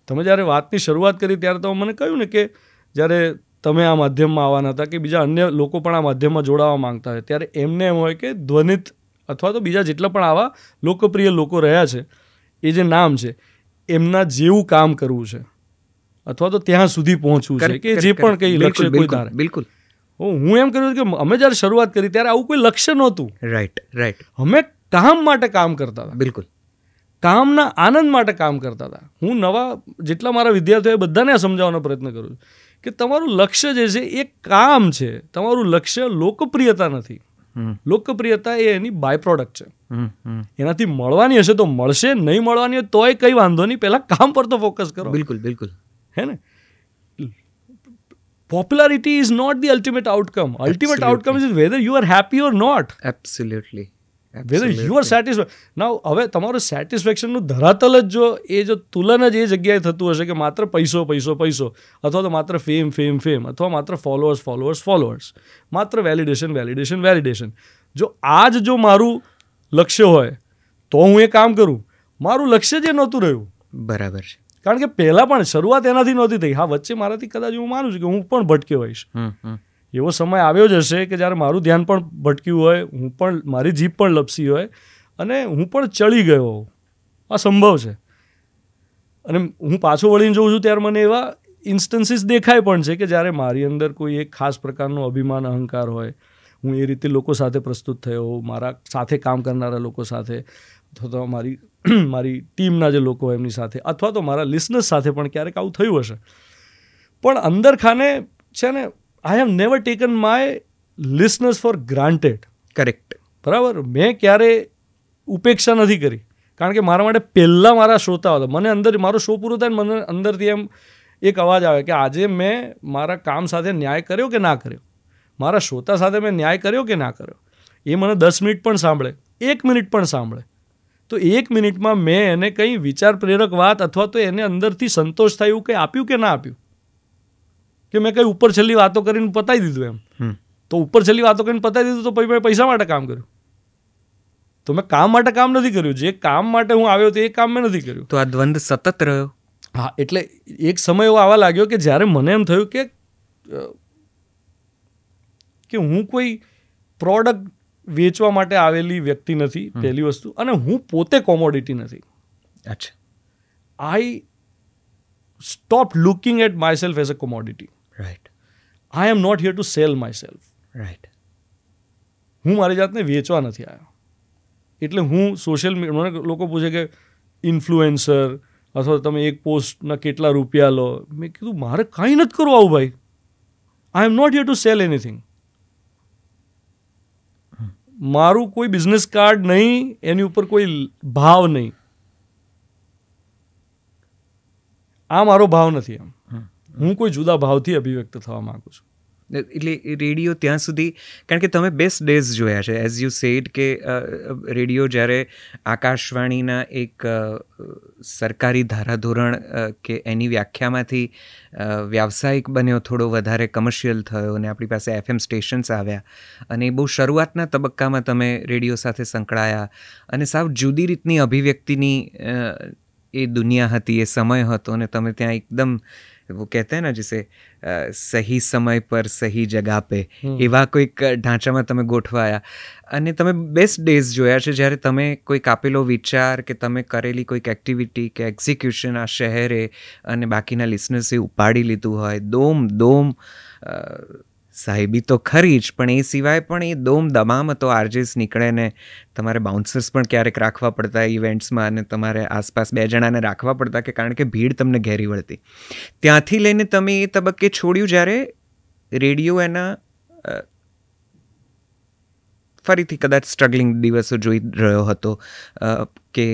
તમે જ્યારે વાતની શરૂઆત કરી ત્યારે તમે મને કહ્યું ને કે જ્યારે તમે આ માધ્યમમાં આવવાના હતા કે બીજા અન્ય લોકો પણ આ માધ્યમમાં જોડાવા માંગતા હોય, ત્યારે એમને એમ હોય કે ધ્વનિત અથવા તો બીજા જેટલા પણ આવા લોકપ્રિય લોકો રહ્યા છે એ જે નામ છે એમના જેવું કામ કરવું છે અથવા તો ત્યાં સુધી પહોંચવું છે કે જે પણ કંઈ લક્ષ્ય કોઈ ધારે. બિલકુલ. હું એમ કહ્યું કે અમે જ્યારે શરૂઆત કરી ત્યારે આવું કોઈ લક્ષ્ય નહોતું. રાઈટ. અમે કામ માટે કામ કરતા હતા. બિલકુલ. કામના આનંદ માટે કામ કરતા હતા. હું નવા જેટલા મારા વિદ્યાર્થીઓ બધાને સમજાવવાનો પ્રયત્ન કરું છું કે તમારું લક્ષ્ય જે છે એ કામ છે. તમારું લક્ષ્ય લોકપ્રિયતા નથી. લોકપ્રિયતા એ એની બાય પ્રોડક્ટ છે. એનાથી મળવાની હશે તો મળશે, નહીં મળવાની હોય તોય કંઈ વાંધો નહીં, પહેલા કામ પર તો ફોકસ કરો. બિલકુલ. હે ને? Popularity is not the ultimate outcome. Ultimate outcome is whether you are happy or not. Absolutely. Whether you are satisfied. Now, હવે તમારું સેટિસ્ફેક્શનનું ધરાતલ જ જો તુલન જ એ જગ્યાએ થતું હશે કે માત્ર પૈસો અથવા તો માત્ર ફેમ અથવા માત્ર ફોલોઅર્સ, માત્ર વેલિડેશન. જો જો મારું લક્ષ્ય હોય તો હું એ કામ કરું. મારું લક્ષ્ય જે નહોતું રહ્યું. બરાબર છે. કારણ કે પહેલાં પણ શરૂઆત એનાથી નહોતી થઈ. હા, વચ્ચે મારાથી કદાચ હું માનું છું કે હું પણ ભટક્યો હોઈશ. એવો સમય આવ્યો જ હશે કે જ્યારે મારું ધ્યાન પણ ભટક્યું હોય, મારી જીભ પણ લપસી હોય અને હું પણ ચડી ગયો હોઉં. આ સંભવ છે. અને હું પાછો વળીને જોઉં છું ત્યારે મને એવા ઇન્સ્ટન્સીસ દેખાય પણ છે કે જ્યારે મારી અંદર કોઈ એક ખાસ પ્રકારનો અભિમાન, અહંકાર હોય, હું એ રીતે લોકો સાથે પ્રસ્તુત થયો હોઉં, મારા સાથે કામ કરનારા લોકો સાથે અથવા તો મારી ટીમના જે લોકો હોય એમની સાથે અથવા તો મારા લિસનર્સ સાથે પણ ક્યારેક આવું થયું હશે. પણ અંદર ખાને છે ને, I have never taken my listeners four granted. Correct. બરાબર. મેં ક્યારે ઉપેક્ષા નથી કરી. કારણ કે મારા માટે પહેલાં મારા શ્રોતા હતા. મને અંદર મારો શો પૂરો થાય ને મને અંદરથી એમ એક અવાજ આવે કે આજે મેં મારા કામ સાથે ન્યાય કર્યો કે ના કર્યો, મારા શ્રોતા સાથે મેં ન્યાય કર્યો કે ના કર્યો. એ મને 10 મિનિટ પણ સાંભળે, 1 મિનિટ પણ સાંભળે, તો 1 મિનિટમાં મેં એને કંઈ વિચાર પ્રેરક વાત અથવા તો એને અંદરથી સંતોષ થાય એવું કંઈ આપ્યું કે ના આપ્યું, કે મેં કંઈ ઉપર છેલ્લી વાતો કરીને પતાવી દીધું એમ. તો ઉપર છેલ્લી વાતો કરીને પતાવી દીધું તો પછી મેં પૈસા માટે કામ કર્યું. તો મેં કામ માટે કામ નથી કર્યું. જે કામ માટે હું આવ્યો તો એ કામ મેં નથી કર્યું. તો આ દ્વંદ સતત રહ્યો. હા, એટલે એક સમય એવો આવવા લાગ્યો કે જ્યારે મને એમ થયું કે હું કોઈ પ્રોડક્ટ વેચવા માટે આવેલી વ્યક્તિ નથી, પહેલી વસ્તુ, અને હું પોતે કોમોડિટી નથી. અચ્છા. I stop looking at myself as a commodity. Right. I am not here to sell myself. Right. હું મારી જાતને વેચવા નથી આવ્યો. એટલે હું સોશિયલ મીડિયા, મને લોકો પૂછે કે ઇન્ફ્લુએન્સર અથવા તમે એક પોસ્ટના કેટલા રૂપિયા લો. મેં કીધું મારે કાંઈ નથી કરવું આવું ભાઈ. I am not here to sell anything. મારું કોઈ બિઝનેસ કાર્ડ નહીં, એની ઉપર કોઈ ભાવ નહીં. આ મારો ભાવ નથી. એમ હું કોઈ જુદા ભાવથી અભિવ્યક્ત થવા માંગુ છું. એટલે રેડિયો ત્યાં સુધી, કારણ કે તમે બેસ્ટ ડેઝ જોયા છે, એઝ યુ સેડ, કે રેડિયો જ્યારે આકાશવાણીના એક સરકારી ધારાધોરણ કે એની વ્યાખ્યામાંથી વ્યાવસાયિક બન્યો, થોડો વધારે કમર્શિયલ થયો અને આપણી પાસે FM સ્ટેશન્સ આવ્યા અને બહુ શરૂઆતના તબક્કામાં તમે રેડિયો સાથે સંકળાયા અને સાવ જુદી રીતની અભિવ્યક્તિની એ દુનિયા હતી, એ સમય હતો અને તમે ત્યાં એકદમ वो कहते हैं ना जिसे सही समय पर सही जगह पे, એવા કોઈક ઢાંચામાં તમે ગોઠવાયા અને તમે બેસ્ટ ડેઝ જોયા છે જ્યારે તમે કોઈક આપેલો વિચાર કે તમે કરેલી કોઈક એક્ટિવિટી કે એક્ઝિક્યુશન આ શહેરે અને બાકીના લિસનર્સે ઉપાડી લીધું હોય. દોમ સાહેબી તો ખરી જ, પણ એ સિવાય પણ એ દમામ તો આરજેસ નીકળે ને તમારે બાઉન્સર્સ પણ ક્યારેક રાખવા પડતા ઇવેન્ટ્સમાં અને તમારે આસપાસ 2 જણાને રાખવા પડતા કે કારણ કે ભીડ તમને ઘેરી વળતી. ત્યાંથી લઈને તમે એ તબક્કે છોડ્યું જ્યારે રેડિયો એના ફરીથી કદાચ સ્ટ્રગલિંગ દિવસો જોઈ રહ્યો હતો કે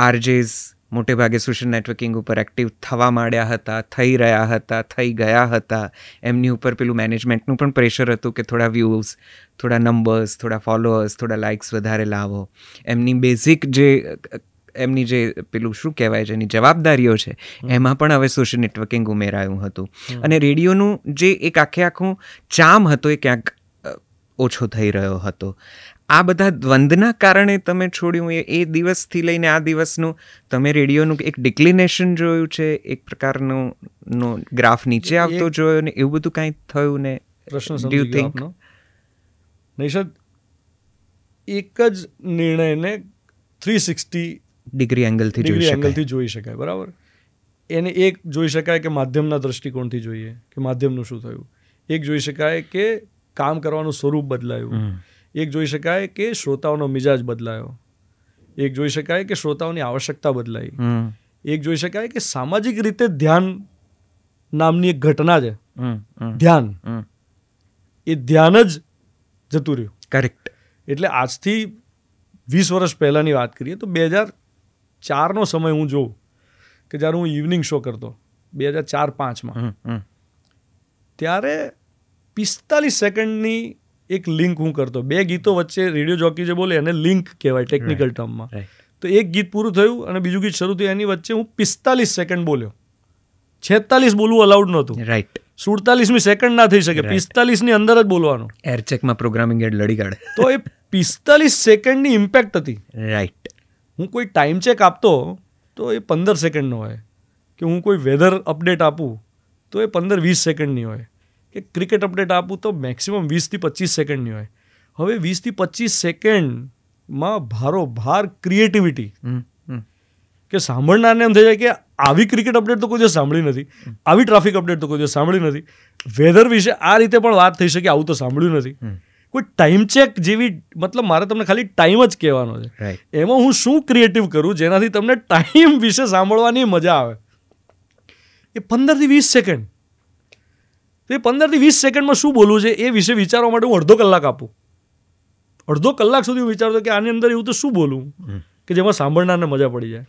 આરજેસ મોટે ભાગે સોશિયલ નેટવર્કિંગ ઉપર એક્ટિવ થવા માંડ્યા હતા, થઈ રહ્યા હતા, થઈ ગયા હતા. એમની ઉપર પેલું મેનેજમેન્ટનું પણ પ્રેશર હતું કે થોડા વ્યૂઝ, થોડા નંબર્સ, થોડા ફોલોઅર્સ, થોડા લાઇક્સ વધારે લાવો. એમની બેઝિક એમની જે પેલું શું કહેવાય છે, એની જવાબદારીઓ છે, એમાં પણ હવે સોશિયલ નેટવર્કિંગ ઉમેરાયું હતું અને રેડિયોનું જે એક આખું ચામ હતો એ ક્યાંક ઓછો થઈ રહ્યો હતો. આ બધા દ્વંદના કારણે તમે છોડ્યું એ દિવસથી લઈને આ દિવસનું તમે રેડિયોનું એક ડિક્લિનેશન જોયું છે, એક પ્રકારનો ગ્રાફ નીચે આવતો જોયો ને એવું બધું કાંઈ થયું ને? પ્રશ્ન સમજી ગયો આપનો. નૈષદ, એક જ નિર્ણયને 360 ડિગ્રી એંગલથી જોઈ શકાય. બરાબર. એને એક જોઈ શકાય કે માધ્યમના દૃષ્ટિકોણથી જોઈએ કે માધ્યમનું શું થયું. એક જોઈ શકાય કે કામ કરવાનું સ્વરૂપ બદલાયું. એક જોઈ શકાય કે શ્રોતાઓનો મિજાજ બદલાયો. એક જોઈ શકાય કે શ્રોતાઓની આવશ્યકતા બદલાઈ. એક જોઈ શકાય કે સામાજિક રીતે ધ્યાન નામની એક ઘટના છે, ધ્યાન, એ ધ્યાન જ જતું રહ્યું. કરેક્ટ. એટલે આજથી 20 વર્ષ પહેલાંની વાત કરીએ તો 2004નો સમય હું જોઉં કે જ્યારે હું ઇવનિંગ શો કરતો 2004-05માં, ત્યારે 45 સેકન્ડની એક લિંક હું કરતો. 2 ગીતો વચ્ચે રેડિયો જોકી જે બોલે એને લિંક કહેવાય ટેકનિકલ ટર્મમાં. તો એક ગીત પૂરું થયું અને બીજું ગીત શરૂ થયું, એની વચ્ચે હું 45 સેકન્ડ બોલ્યો. 46 બોલવું અલાઉડ નહોતું. રાઈટ. 47મી સેકન્ડ ના થઈ શકે, 45ની અંદર જ બોલવાનું. એરચેકમાં પ્રોગ્રામિંગ એડ લડી કાઢે. તો એ 45 સેકન્ડની ઇમ્પેક્ટ હતી. રાઈટ. હું કોઈ ટાઈમ ચેક આપતો તો એ 15 સેકન્ડનો હોય, કે હું કોઈ વેધર અપડેટ આપું તો એ 15-20 સેકન્ડની હોય, કે ક્રિકેટ અપડેટ આપું તો મેક્સિમમ 20 થી 25 સેકન્ડની હોય. હવે 20 થી 25 સેકન્ડમાં ભારોભાર ક્રિએટિવિટી, કે સાંભળનારને એમ થઈ જાય કે આવી ક્રિકેટ અપડેટ તો કોઈ દિવસ સાંભળી નથી, આવી ટ્રાફિક અપડેટ તો કોઈ દિવસ સાંભળી નથી, વેધર વિશે આ રીતે પણ વાત થઈ શકે, આવું તો સાંભળ્યું નથી. કોઈ ટાઈમ ચેક જેવી, મતલબ મારે તમને ખાલી ટાઈમ જ કહેવાનો છે. એમાં હું શું ક્રિએટિવ કરું જેનાથી તમને ટાઈમ વિશે સાંભળવાની મજા આવે. એ 15 થી 20 સેકન્ડ. તો એ 15 થી 20 સેકન્ડમાં શું બોલવું છે એ વિશે વિચારવા માટે હું અડધો કલાક આપું. અડધો કલાક સુધી હું વિચારતો કે આની અંદર એવું તો શું બોલવું કે જેમાં સાંભળનારને મજા પડી જાય.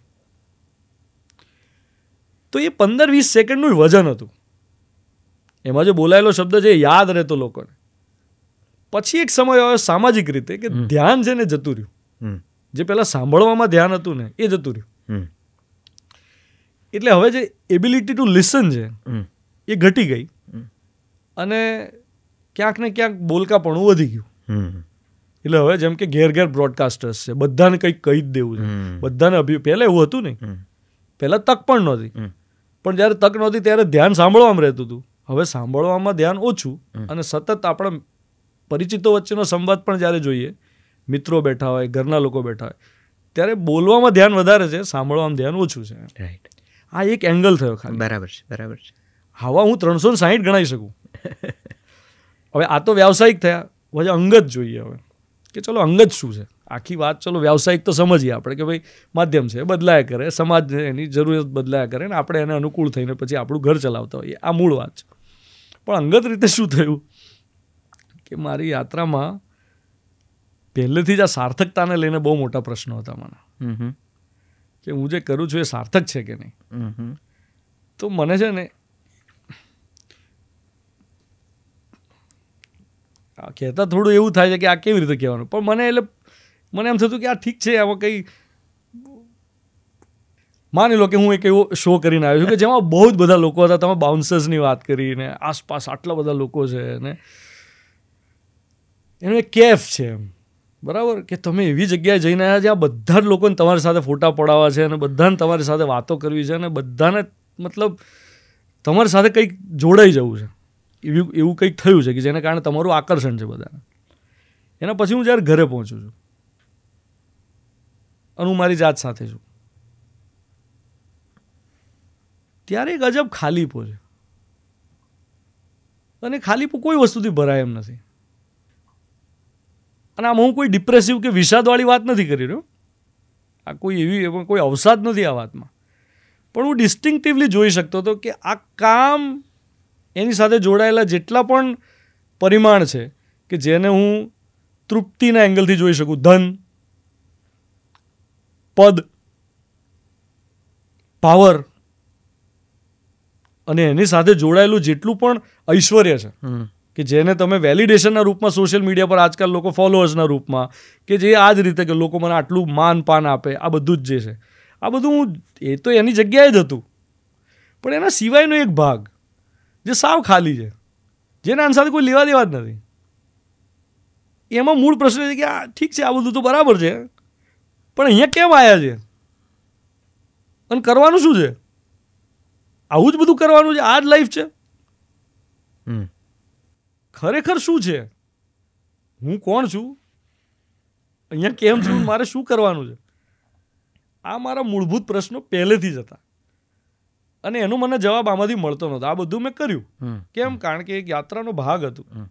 તો એ 15-20 સેકન્ડનું વજન હતું. એમાં જે બોલાયેલો શબ્દ છે એ યાદ રહેતો લોકોને. પછી એક સમય આવ્યો સામાજિક રીતે કે ધ્યાન છે ને જતું રહ્યું. જે પહેલાં સાંભળવામાં ધ્યાન હતું ને એ જતું રહ્યું. એટલે હવે જે એબિલિટી ટુ લિસન છે એ ઘટી ગઈ અને ક્યાંક ને ક્યાંક બોલકાપણું વધી ગયું. એટલે હવે જેમ કે ઘેર ઘેર બ્રોડકાસ્ટર્સ છે, બધાને કંઈક કહી જ દેવું છે, બધાને પહેલાં એવું હતું નહીં. પહેલાં તક પણ નહોતી, પણ જ્યારે તક નહોતી ત્યારે ધ્યાન સાંભળવામાં રહેતું હતું. હવે સાંભળવામાં ધ્યાન ઓછું અને સતત આપણા પરિચિતો વચ્ચેનો સંવાદ પણ જ્યારે જોઈએ, મિત્રો બેઠા હોય, ઘરના લોકો બેઠા હોય, ત્યારે બોલવામાં ધ્યાન વધારે છે, સાંભળવામાં ધ્યાન ઓછું છે. રાઈટ. આ એક એંગલ થયો ખાલી. બરાબર છે, બરાબર છે. હવા હું 360 ગણાવી શકું. હવે આ તો વ્યાવસાયિક થયા, હવે અંગત જોઈએ. હવે કે ચલો અંગત શું છે, આખી વાત ચલો વ્યાવસાયિક તો સમજીએ આપણે કે ભાઈ માધ્યમ છે, બદલાયા કરે, સમાજ એની જરૂરિયાત બદલાયા કરે ને આપણે એને અનુકૂળ થઈને પછી આપણું ઘર ચલાવતા હોઈએ, આ મૂળ વાત છે. પણ અંગત રીતે શું થયું કે મારી યાત્રામાં પહેલેથી જ આ સાર્થકતાને લઈને બહુ મોટા પ્રશ્નો હતા મને, કે હું જે કરું છું એ સાર્થક છે કે નહીં. તો મને છે ને કહેતા થોડું એવું થાય છે કે આ કેવી રીતે કહેવાનું, પણ મને એમ થતું કે આ ઠીક છે, આમાં કંઈ માની લો કે હું એક એવો શો કરીને આવ્યો છું કે જેમાં બહુ જ બધા લોકો હતા. તમે બાઉન્સર્સની વાત કરીને આસપાસ આટલા બધા લોકો છે ને એનું એક કેફ છે એમ, બરાબર, કે તમે એવી જગ્યાએ જઈને આવ્યા જ્યાં બધા જ લોકોને તમારી સાથે ફોટા પડાવવા છે અને બધાને તમારી સાથે વાતો કરવી છે અને બધાને મતલબ તમારી સાથે કંઈક જોડાઈ જવું છે, એવું કંઈક થયું છે કે જેને કારણે તમારું આકર્ષણ છે બધાને. એના પછી હું જ્યારે ઘરે પહોંચું છું અને હું મારી જાત સાથે છું, ત્યારે એક અજબ ખાલીપો છે. અને ખાલીપો કોઈ વસ્તુથી ભરાય એમ નથી. અને આમાં હું કોઈ ડિપ્રેસિવ કે વિષાદવાળી વાત નથી કરી રહ્યો, આ કોઈ અવસાદ નથી આ વાતમાં, પણ હું ડિસ્ટિંક્ટિવલી જોઈ શકતો હતો કે આ કામ, એની સાથે જોડાયેલા જેટલા પણ પરિમાણ છે કે જેને હું તૃપ્તિના એંગલથી જોઈ શકું, ધન, પદ, પાવર, અને એની સાથે જોડાયેલું જેટલું પણ ઐશ્વર્ય છે કે જેને તમે વેલિડેશનના રૂપમાં સોશિયલ મીડિયા પર આજકાલ લોકો ફોલોઅર્સના રૂપમાં, કે જે આ જ રીતે કે લોકો મને આટલું માન પાન આપે, આ બધું જ જે છે, આ બધું એ તો એની જગ્યાએ જ હતું. પણ એના સિવાયનો એક ભાગ જે સાવ ખાલી છે, જેને આની સાથે કોઈ લેવા દેવા જ નથી, એમાં મૂળ પ્રશ્ન છે કે આ ઠીક છે, આ બધું તો બરાબર છે, પણ અહીંયા કેમ આવ્યા છે અને કરવાનું શું છે? આવું જ બધું કરવાનું છે? આ જ લાઈફ છે? ખરેખર શું છે? હું કોણ છું અહીંયા કેમ છું, મારે શું કરવાનું છે, આ મારા મૂળભૂત પ્રશ્નો પહેલેથી જ હતા અને એનો મને જવાબ આમાંથી મળતો નહોતો. આ બધું મેં કર્યું કેમ? કારણ કે એક યાત્રાનો ભાગ હતું.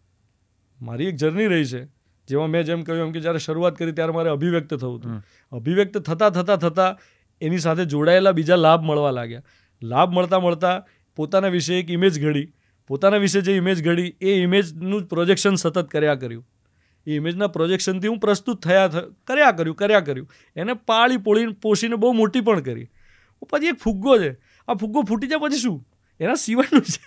મારી એક જર્ની રહી છે જેમાં મેં જેમ કહ્યું એમ કે જ્યારે શરૂઆત કરી ત્યારે મારે અભિવ્યક્ત થવું હતું. અભિવ્યક્ત થતાં એની સાથે જોડાયેલા બીજા લાભ મળવા લાગ્યા. લાભ મળતા પોતાના વિશે એક ઇમેજ ઘડી. પોતાના વિશે જે ઇમેજ ઘડી એ ઇમેજનું પ્રોજેક્શન સતત કર્યું. એ ઇમેજના પ્રોજેક્શનથી હું પ્રસ્તુત કર્યા કર્યું. એને પાળી પોષીને બહુ મોટી પણ કરી. પછી એક ફુગ્ગો છે, આ ફુગ્ગો ફૂટી જાય પછી શું, એના સિવાયનું છે.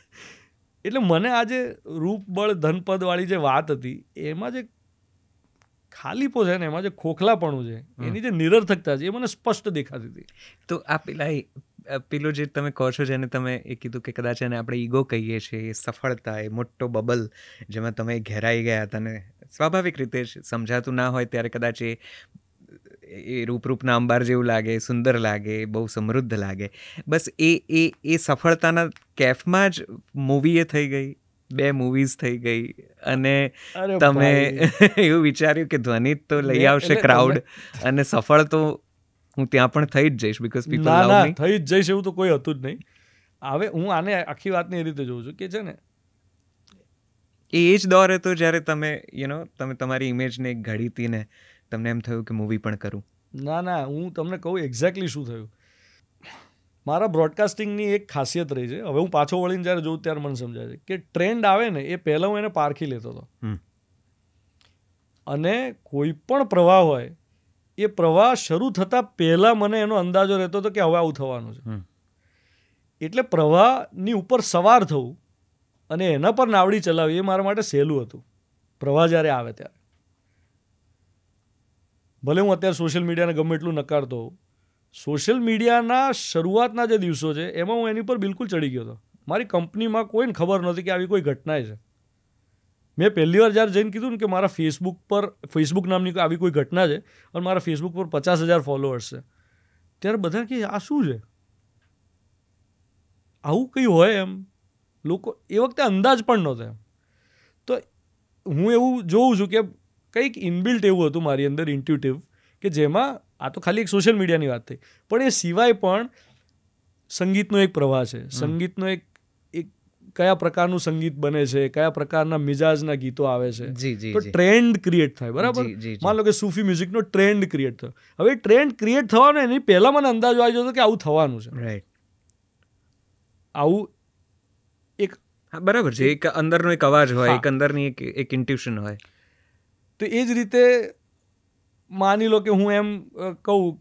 એટલે મને આજે રૂપ બળ ધનપદવાળી જે વાત હતી એમાં જે ખાલીપો છે ને, એમાં જે ખોખલાપણું છે, એની જે નિરર્થકતા છે એ મને સ્પષ્ટ દેખાતી હતી. તો આ પેલો જે તમે કહો છો, જેને તમે એ કીધું કે કદાચ એને આપણે ઈગો કહીએ છીએ, એ સફળતા, એ મોટો બબલ જેમાં તમે ઘેરાઈ ગયા હતા ને સ્વાભાવિક રીતે સમજાતું ના હોય ત્યારે કદાચ એ રૂપના અંબાર જેવું લાગે, સુંદર લાગે, બહુ સમૃદ્ધ લાગે. બસ એ સફળતાના કેફમાં જ મૂવી એ થઈ ગઈ, 2 મૂવીઝ થઈ ગઈ અને તમે એવું વિચાર્યું કે ધ્વનિ તો લઈ આવશે ક્રાઉડ અને સફળ તો હું ત્યાં પણ થઈ જ જઈશ બીકોઝ પીપલ લવ મી. થઈ જ જઈશ એવું તો કોઈ હતું જ નહીં. હવે હું આને આખી વાતને એ રીતે જોઉં છું કે છે ને, એ જ દોર હતો જ્યારે તમે તમે તમારી ઇમેજને ઘડી હતી ને તમને એમ થયું કે મૂવી પણ કરું. ના, હું તમને કહું એક્ઝેક્ટલી શું થયું. મારા બ્રોડકાસ્ટિંગની એક ખાસિયત રહી છે. હવે હું પાછો વળીને જ્યારે જોઉં ત્યારે મને સમજાય છે કે ટ્રેન્ડ આવે ને એ પહેલાં હું એને પારખી લેતો હતો. અને કોઈ પણ પ્રવાહ હોય એ પ્રવાહ શરૂ થતાં પહેલાં મને એનો અંદાજો રહેતો હતો કે હવે આવું થવાનું છે. એટલે પ્રવાહની ઉપર સવાર થવું અને એના પર નાવડી ચલાવવી એ મારા માટે સહેલું હતું પ્રવાહ જ્યારે આવે ત્યારે. ભલે હું અત્યારે સોશિયલ મીડિયાને ગમે એટલું નકારતો હોઉં, સોશિયલ મીડિયાના શરૂઆતના જે દિવસો છે એમાં હું એની પર બિલકુલ ચડી ગયો હતો. મારી કંપનીમાં કોઈને ખબર નહોતી કે આવી કોઈ ઘટના છે. મેં પહેલી વાર જ્યારે જઈને કીધું ને કે મારા ફેસબુક નામની આવી કોઈ ઘટના છે અને મારા ફેસબુક પર 50,000 ફોલોઅર્સ છે, ત્યારે બધા કે આ શું છે, આવું કંઈ હોય એમ. લોકો એ વખતે અંદાજ પણ નહોતો એમ. તો હું એવું જોઉં છું કે કંઈક ઇનબિલ્ટ એવું હતું મારી અંદર, ઇન્ટ્યુટિવ, કે જેમાં આ તો ખાલી એક સોશિયલ મીડિયાની વાત થઈ, પણ એ સિવાય પણ સંગીતનો એક પ્રવાહ છે. સંગીતનો એક કયા પ્રકારનું સંગીત બને છે, કયા પ્રકારના મિજાજના ગીતો આવે છે, તો ટ્રેન્ડ ક્રિએટ થાય. બરાબર, માન લો કે સૂફી મ્યુઝિકનો ટ્રેન્ડ ક્રિએટ થયો. હવે ટ્રેન્ડ ક્રિએટ થવાનો એની પહેલા મને અંદાજો આવી જતો કે આવું થવાનું છે. રાઈટ, આવું એક બરાબર છે. એક અંદરનો એક અવાજ હોય, એક અંદરની એક ઇન્ટ્યુશન હોય. તો એ જ રીતે માની લો કે હું એમ કહું,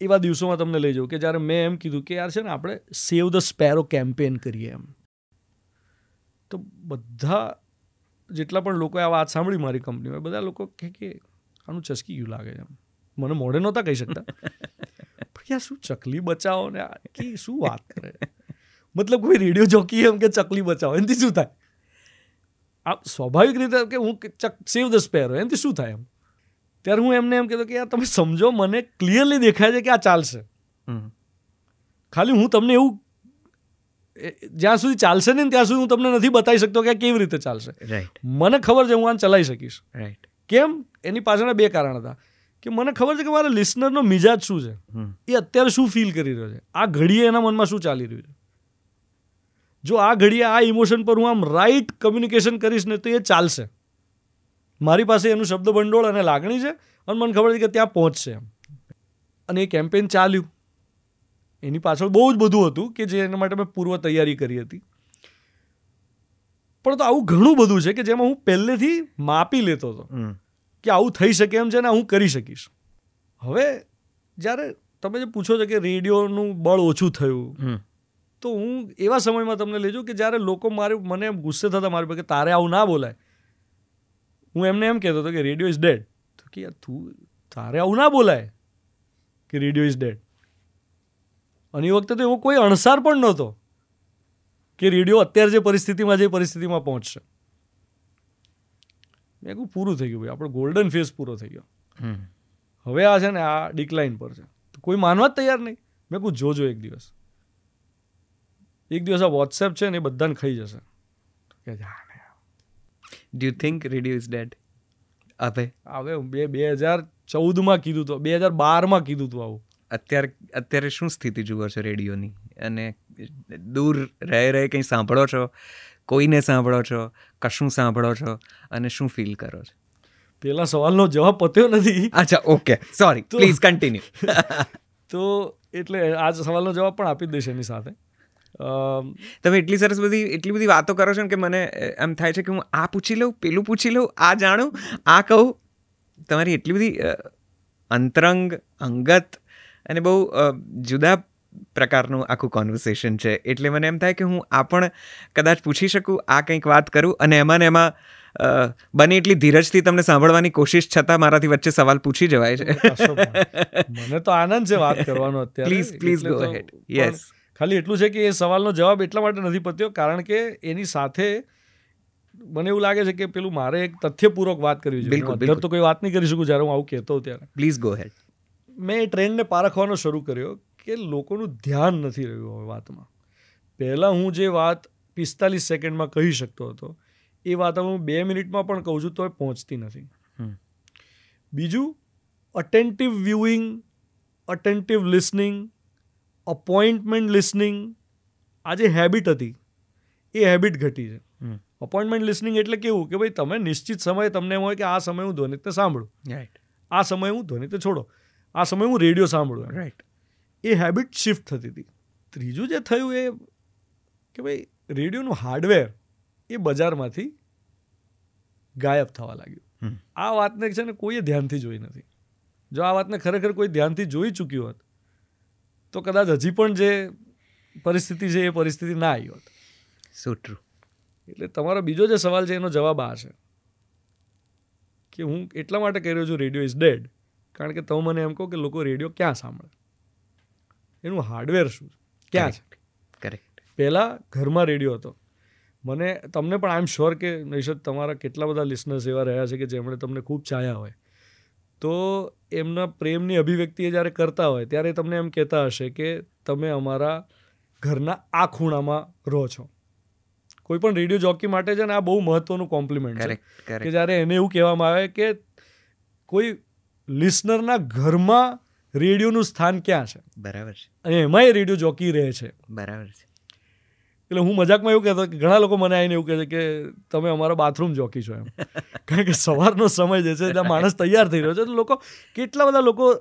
એવા દિવસોમાં તમને લઈ જાઉં કે જ્યારે મેં એમ કીધું કે યાર છે ને આપણે સેવ ધ સ્પેરો કેમ્પેન કરીએ એમ. તો બધા જેટલા પણ લોકોએ આ વાત સાંભળી મારી કંપનીમાં, બધા લોકો કે આનું ચસકી ગયું લાગે છે એમ. મને મોઢે નહોતા કહી શકતા પણ યાર શું ચકલી બચાવો ને કે શું વાત કરે, મતલબ કોઈ રેડિયો જોકી એમ કે ચકલી બચાવો, એનાથી શું થાય? આ સ્વાભાવિક રીતે કે હું સેવ ધ સ્પેરો, એનાથી શું થાય એમ. ત્યારે હું એમને એમ કહેતો કે યાર તમે સમજો, મને ક્લિયરલી દેખાય છે કે આ ચાલશે. ખાલી હું તમને એવું જ્યાં સુધી ચાલશે ને ત્યાં સુધી હું તમને નથી બતાવી શકતો કે આ કેવી રીતે ચાલશે. મને ખબર છે હું આને ચલાવી શકીશ. કેમ? એની પાછળના 2 કારણ હતા કે મને ખબર છે કે મારા લિસનરનો મિજાજ શું છે, એ અત્યારે શું ફીલ કરી રહ્યો છે, આ ઘડીએ એના મનમાં શું ચાલી રહ્યું છે. જો આ ઘડીએ આ ઇમોશન પર હું આમ રાઈટ કમ્યુનિકેશન કરીશ ને તો એ ચાલશે. મારી પાસે એનું શબ્દ ભંડોળ અને લાગણી છે અને મને ખબર છે કે ત્યાં પહોંચશે. અને એ કેમ્પેન ચાલ્યું. એની પાછળ બહુ જ બધું હતું કે જે એના માટે મેં પૂર્વ તૈયારી કરી હતી. પણ તો આવું ઘણું બધું છે કે જેમાં હું પહેલેથી માપી લેતો હતો કે આવું થઈ શકે એમ છે ને હું કરી શકીશ. હવે જ્યારે તમે જે પૂછો છો કે રેડિયોનું બળ ઓછું થયું, તો હું એવા સમયમાં તમને લઈ જાઉં કે જ્યારે લોકો મને એમ ગુસ્સે થતા મારી પર કે તારે આવું ના બોલાય. હું એમને એમ કહેતો હતો કે રેડિયો ઇઝ ડેડ. તો કે યાર તારે આવું ના બોલાય કે રેડિયો ઇઝ ડેડ. અને એ વખતે તો એવો કોઈ અણસાર પણ નહોતો કે રેડિયો અત્યારે જે પરિસ્થિતિમાં પહોંચશે. મેં કહું પૂરું થઈ ગયું ભાઈ, આપણો ગોલ્ડન ફેઝ પૂરો થઈ ગયો. હવે આ છે ને આ ડિક્લાઇન પર છે. તો કોઈ માનવા જ તૈયાર નહીં. મેં કહું જોજો એક દિવસ આ વોટ્સએપ છે ને એ બધાને ખાઈ જશે. Do you think radio is dead? હવે હું 2014માં કીધું હતું, 2012માં કીધું હતું આવું. અત્યારે શું સ્થિતિ જુઓ છો રેડિયોની? અને દૂર રહે કંઈ સાંભળો છો, કોઈને સાંભળો છો, કશું સાંભળો છો, અને શું ફીલ કરો છો? પેલા સવાલનો જવાબ પત્યો નથી. અચ્છા, ઓકે, સોરી, પ્લીઝ કન્ટિન્યુ. તો એટલે આ સવાલનો જવાબ પણ આપી જ દઈશ એની સાથે. તમે એટલી બધી વાતો કરો છો ને કે મને એમ થાય છે કે હું આ પૂછી લઉં, પેલું પૂછી લઉં, આ જાણું, આ કહું. તમારી એટલી બધી અંતરંગ, અંગત અને બહુ જુદા પ્રકારનું આખું કોન્વર્સેશન છે. એટલે મને એમ થાય કે હું આ પણ કદાચ પૂછી શકું, આ કંઈક વાત કરું, અને એમાં ને એમાં બને એટલી ધીરજથી તમને સાંભળવાની કોશિશ છતાં મારાથી વચ્ચે સવાલ પૂછી જવાય છે. મને તો આનંદ છે વાત કરવાનો અત્યારે. Please go ahead. યસ. ખાલી એટલું છે કે એ સવાલનો જવાબ એટલા માટે નથી પત્યો કારણ કે એની સાથે મને એવું લાગે છે કે પેલું મારે એક તથ્યપૂર્વક વાત કરવી જોઈએ. બિલકુલ તો કોઈ વાત નહીં કરી શકું જ્યારે હું આવું કહેતો ત્યારે. Please go ahead. મેં એ ટ્રેન્ડને પારખવાનો શરૂ કર્યો કે લોકોનું ધ્યાન નથી રહ્યું હવે વાતમાં. પહેલાં હું જે વાત 45 સેકન્ડમાં કહી શકતો હતો એ વાત હું 2 મિનિટમાં પણ કહું છું તો એ પહોંચતી નથી. બીજું, attentive viewing, attentive listening, appointment listening, આ જે હેબિટ હતી એ હેબિટ ઘટી છે. અપોઇન્ટમેન્ટ લિસનિંગ એટલે કેવું કે ભાઈ તમે નિશ્ચિત સમયે તમને એમ હોય કે આ સમયે હું ધ્વનિતને સાંભળું, આ સમયે હું ધ્વનિતને છોડો, આ સમયે હું રેડિયો સાંભળું. રાઈટ. એ હેબિટ શિફ્ટ થતી હતી. ત્રીજું જે થયું એ કે ભાઈ રેડિયોનું હાર્ડવેર એ બજારમાંથી ગાયબ થવા લાગ્યું. આ વાતને છે ને કોઈએ ધ્યાનથી જોઈ નથી. જો આ વાતને ખરેખર કોઈ ધ્યાનથી જોઈ ચૂક્યું હોત તો કદાચ હજી પણ જે પરિસ્થિતિ છે એ પરિસ્થિતિ ના આવી હોત. સો ટ્રુ. એટલે તમારો બીજો જે સવાલ છે એનો જવાબ આ છે કે હું એટલા માટે કહી રહ્યો છું રેડિયો ઇઝ ડેડ કારણ કે તમે મને એમ કહો કે લોકો રેડિયો ક્યાં સાંભળે, એનું હાર્ડવેર શું ક્યાં છે? કરેક્ટ. પહેલાં ઘરમાં રેડિયો હતો. તમને પણ આઈ એમ શ્યોર કે નૈષદ તમારા કેટલા બધા લિસનર્સ એવા રહ્યા છે કે જેમણે તમને ખૂબ ચાહ્યા હોય, તો એમના પ્રેમની અભિવ્યક્તિ જ્યારે કરતા હોય ત્યારે તમને એમ કહેતા હશે કે તમે અમારા ઘરના આ ખૂણામાં રહો છો. કોઈ પણ રેડિયો જોકી માટે છે ને આ બહુ મહત્વનું કોમ્પ્લિમેન્ટ છે કે જ્યારે એને એવું કહેવામાં આવે કે કોઈ લિસનરના ઘરમાં રેડિયોનું સ્થાન ક્યાં છે. બરાબર છે. અને એમાં એ રેડિયો જોકી રહે છે. બરાબર છે. એટલે હું મજાકમાં એવું કહેતો કે ઘણા લોકો મને આવીને એવું કહે છે કે તમે અમારા બાથરૂમ જોકી છો એમ. કારણ કે સવારનો સમય જે છે ત્યાં માણસ તૈયાર થઈ રહ્યો છે તો લોકો કેટલા બધા લોકો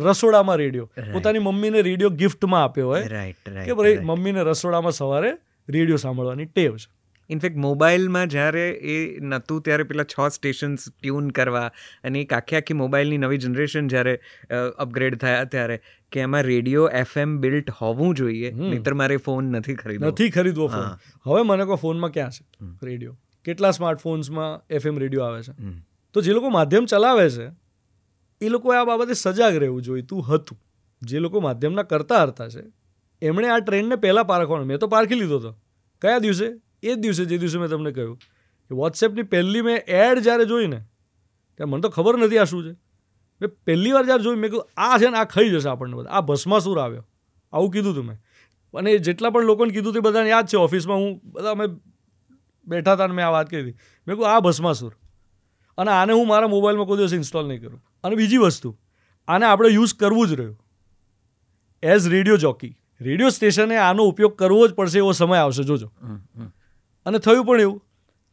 રસોડામાં રેડિયો પોતાની મમ્મીને રેડિયો ગિફ્ટમાં આપ્યો હોય કે ભાઈ મમ્મીને રસોડામાં સવારે રેડિયો સાંભળવાની ટેવ છે. ઇનફેક્ટ મોબાઈલમાં જ્યારે એ નહોતું ત્યારે પેલા 6 સ્ટેશન્સ ટ્યુન કરવા અને એક આખી મોબાઈલની નવી જનરેશન જ્યારે અપગ્રેડ થયા ત્યારે કે એમાં રેડિયો FM બિલ્ટ હોવું જોઈએ, નહીંતર મારે ફોન નથી ખરીદવો ફોન. હવે મને કહો ફોનમાં ક્યાં છે રેડિયો? કેટલા સ્માર્ટફોન્સમાં FM રેડિયો આવે છે? તો જે લોકો માધ્યમ ચલાવે છે એ લોકોએ આ બાબતે સજાગ રહેવું જોઈતું હતું. જે લોકો માધ્યમના કરતા હતા છે એમણે આ ટ્રેન્ડને પહેલાં પારખવાનો. મેં તો પારખી લીધો હતો. કયા દિવસે? એ જ દિવસે જે દિવસે મેં તમને કહ્યું કે વોટ્સએપની પહેલી મેં એડ જ્યારે જોઈને ત્યારે મને તો ખબર નથી આ શું છે. મેં પહેલી વાર જ્યારે જોઈ મેં કહ્યું આ છે ને આ ખાઈ જશે આપણને બધા, આ ભસ્માસુર આવ્યો, આવું કીધું હતું મેં. અને જેટલા પણ લોકોને કીધું તે બધાને યાદ છે. ઓફિસમાં હું બધા અમે બેઠા હતા અને મેં આ વાત કરી હતી. મેં કહ્યું આ ભસ્માસુર, અને આને હું મારા મોબાઈલમાં કોઈ દિવસ ઇન્સ્ટોલ નહીં કરું. અને બીજી વસ્તુ, આને આપણે યુઝ કરવું જ રહ્યું એઝ રેડિયો જોકી. રેડિયો સ્ટેશને આનો ઉપયોગ કરવો જ પડશે એવો સમય આવશે, જોજો. અને થયું પણ એવું.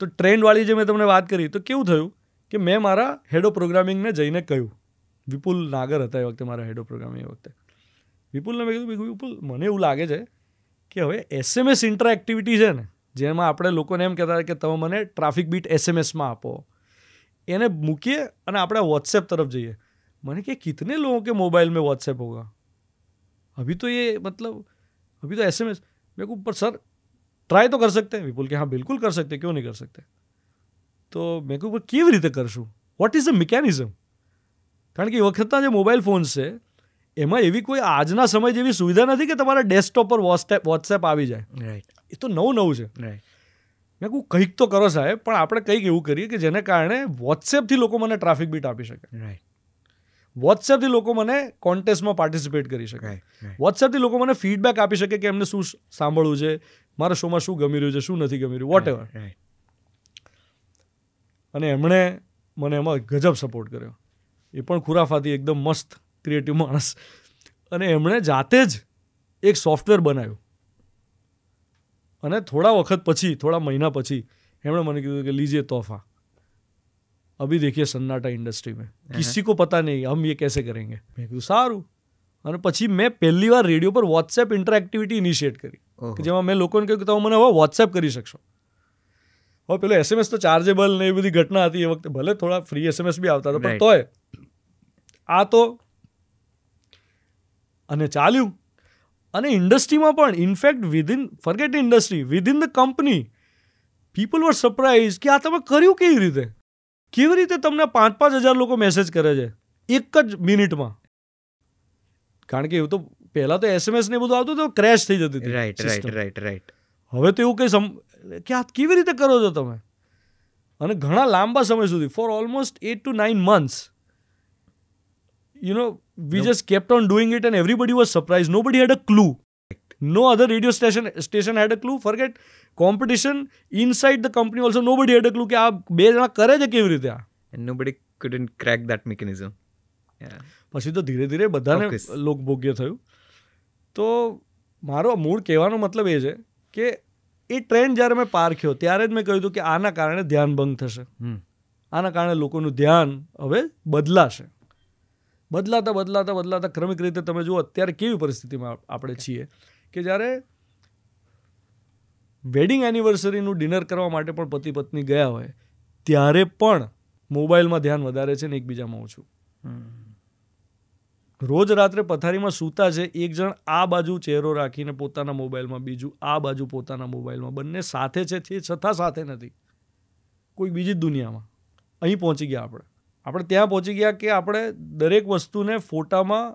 તો ટ્રેન્ડવાળી જે મેં તમને વાત કરી તો કેવું થયું કે મેં મારા હેડ ઓફ પ્રોગ્રામિંગને જઈને કહ્યું, વિપુલ નાગર હતા એ વખતે મારા હેડ ઓફ પ્રોગ્રામિંગ એ વખતે. વિપુલને મેં કીધું વિપુલ મને એવું લાગે છે કે હવે SMS ઇન્ટરેક્ટિવિટી છે ને જેમાં આપણે લોકોને એમ કહેતા કે તમે મને ટ્રાફિક બીટ SMSમાં આપો, એને મૂકીએ અને આપણે વોટ્સએપ તરફ જઈએ. મને કે કિતને લોકો કે મોબાઈલ में व्हाट्सएप होगा अभी तो ये मतलब अभी तो SMS. मेरे को पर सर ट्राई तो कर सकते हैं. विपुल के हाँ बिल्कुल कर सकते, क्यों नहीं कर सकते. તો મેં કહ્યું કેવી રીતે કરશું, વોટ ઇઝ ધ મિકેનિઝમ? કારણ કે એ વખતના જે મોબાઈલ ફોન્સ છે એમાં એવી કોઈ આજના સમય જેવી સુવિધા નથી કે તમારા ડેસ્કટોપ પર વોટ્સએપ આવી જાય. રાઈટ. એ તો નવું છે. રાઈટ. મેં કહું કંઈક તો કરો સાહેબ, પણ આપણે કંઈક એવું કરીએ કે જેને કારણે વોટ્સએપથી લોકો મને ટ્રાફિક બીટ આપી શકે. રાઈટ. વોટ્સએપથી લોકો મને કોન્ટેસ્ટમાં પાર્ટિસિપેટ કરી શકે. વોટ્સએપથી લોકો મને ફીડબેક આપી શકે કે એમને શું સાંભળવું છે, મારા શોમાં શું ગમી રહ્યું છે, શું નથી ગમી રહ્યું, વોટ એવર. અને એમણે મને એમાં ગજબ સપોર્ટ કર્યો. એ પણ ખુરાફાતી એકદમ મસ્ત ક્રિએટિવ માણસ, અને એમણે જાતે જ એક સોફ્ટવેર બનાવ્યું. અને થોડા મહિના પછી એમણે મને કીધું કે લીजिए तोहफा, अभी देखिए सन्नाटा इंडस्ट्री में किसी को पता नहीं हम ये कैसे करेंगे. મેં કીધું સારું. અને પછી મેં પહેલી વાર રેડિયો પર વોટ્સએપ ઇન્ટરેક્ટિવિટી ઇનિશિએટ કરી, કે જેમાં મેં લોકોને કહ્યું કે તમે મને હવે વોટ્સએપ કરી શકશો. હવે પેલો SMS તો ચાર્જેબલ ને એ બધી ઘટના હતી એ વખતે, ભલે થોડા ફ્રી SMS બી આવતા હતા, પણ તોય આ તો, અને ચાલ્યું. અને ઇન્ડસ્ટ્રીમાં પણ in fact forget industry, within the company people were surprise કે આ તમે કર્યું કેવી રીતે તમને 5,000 લોકો મેસેજ કરે છે એક જ મિનિટમાં. કારણ કે એવું તો પહેલા તો SMS ને બધું આવતું તો ક્રેશ થઈ જતી હતી. રાઈટ. હવે તો એવું કંઈ કે આ કેવી રીતે કરો છો તમે? અને ઘણા લાંબા સમય સુધી, four almost 8 to 9 months, we just kept on doing it and everybody was surprised. Nobody had a clue. No other radio station had a clue. Forget competition inside the company also. Nobody had a clue કે આ બે જણા કરે છે કેવી રીતે આ. And nobody couldn't crack that mechanism. Yeah. પછી તો ધીરે ધીરે બધાને લોકભોગ્ય થયું. તો મારો મૂળ કહેવાનો મતલબ એ છે કે એ ટ્રેન્ડ જ્યારે મેં પારખ્યો ત્યારે જ મેં કહ્યું હતું કે આના કારણે ધ્યાન ભંગ થશે. આના કારણે લોકોનું ધ્યાન હવે બદલાશે. બદલાતા ક્રમિક રીતે તમે જુઓ અત્યારે કેવી પરિસ્થિતિમાં આપણે છીએ કે જ્યારે વેડિંગ એનિવર્સરીનું ડિનર કરવા માટે પણ પતિ પત્ની ગયા હોય ત્યારે પણ મોબાઈલમાં ધ્યાન વધારે છે ને એકબીજામાં ઓછું. રોજ રાત્રે પથારીમાં સૂતા છે, એક જણ આ બાજુ ચહેરો રાખીને પોતાના મોબાઈલમાં, બીજું આ બાજુ પોતાના મોબાઈલમાં, બંને સાથે છે તે છતાં સાથે નથી, કોઈ બીજી જ દુનિયામાં. અહીં પહોંચી ગયા આપણે ત્યાં પહોંચી ગયા કે આપણે દરેક વસ્તુને ફોટામાં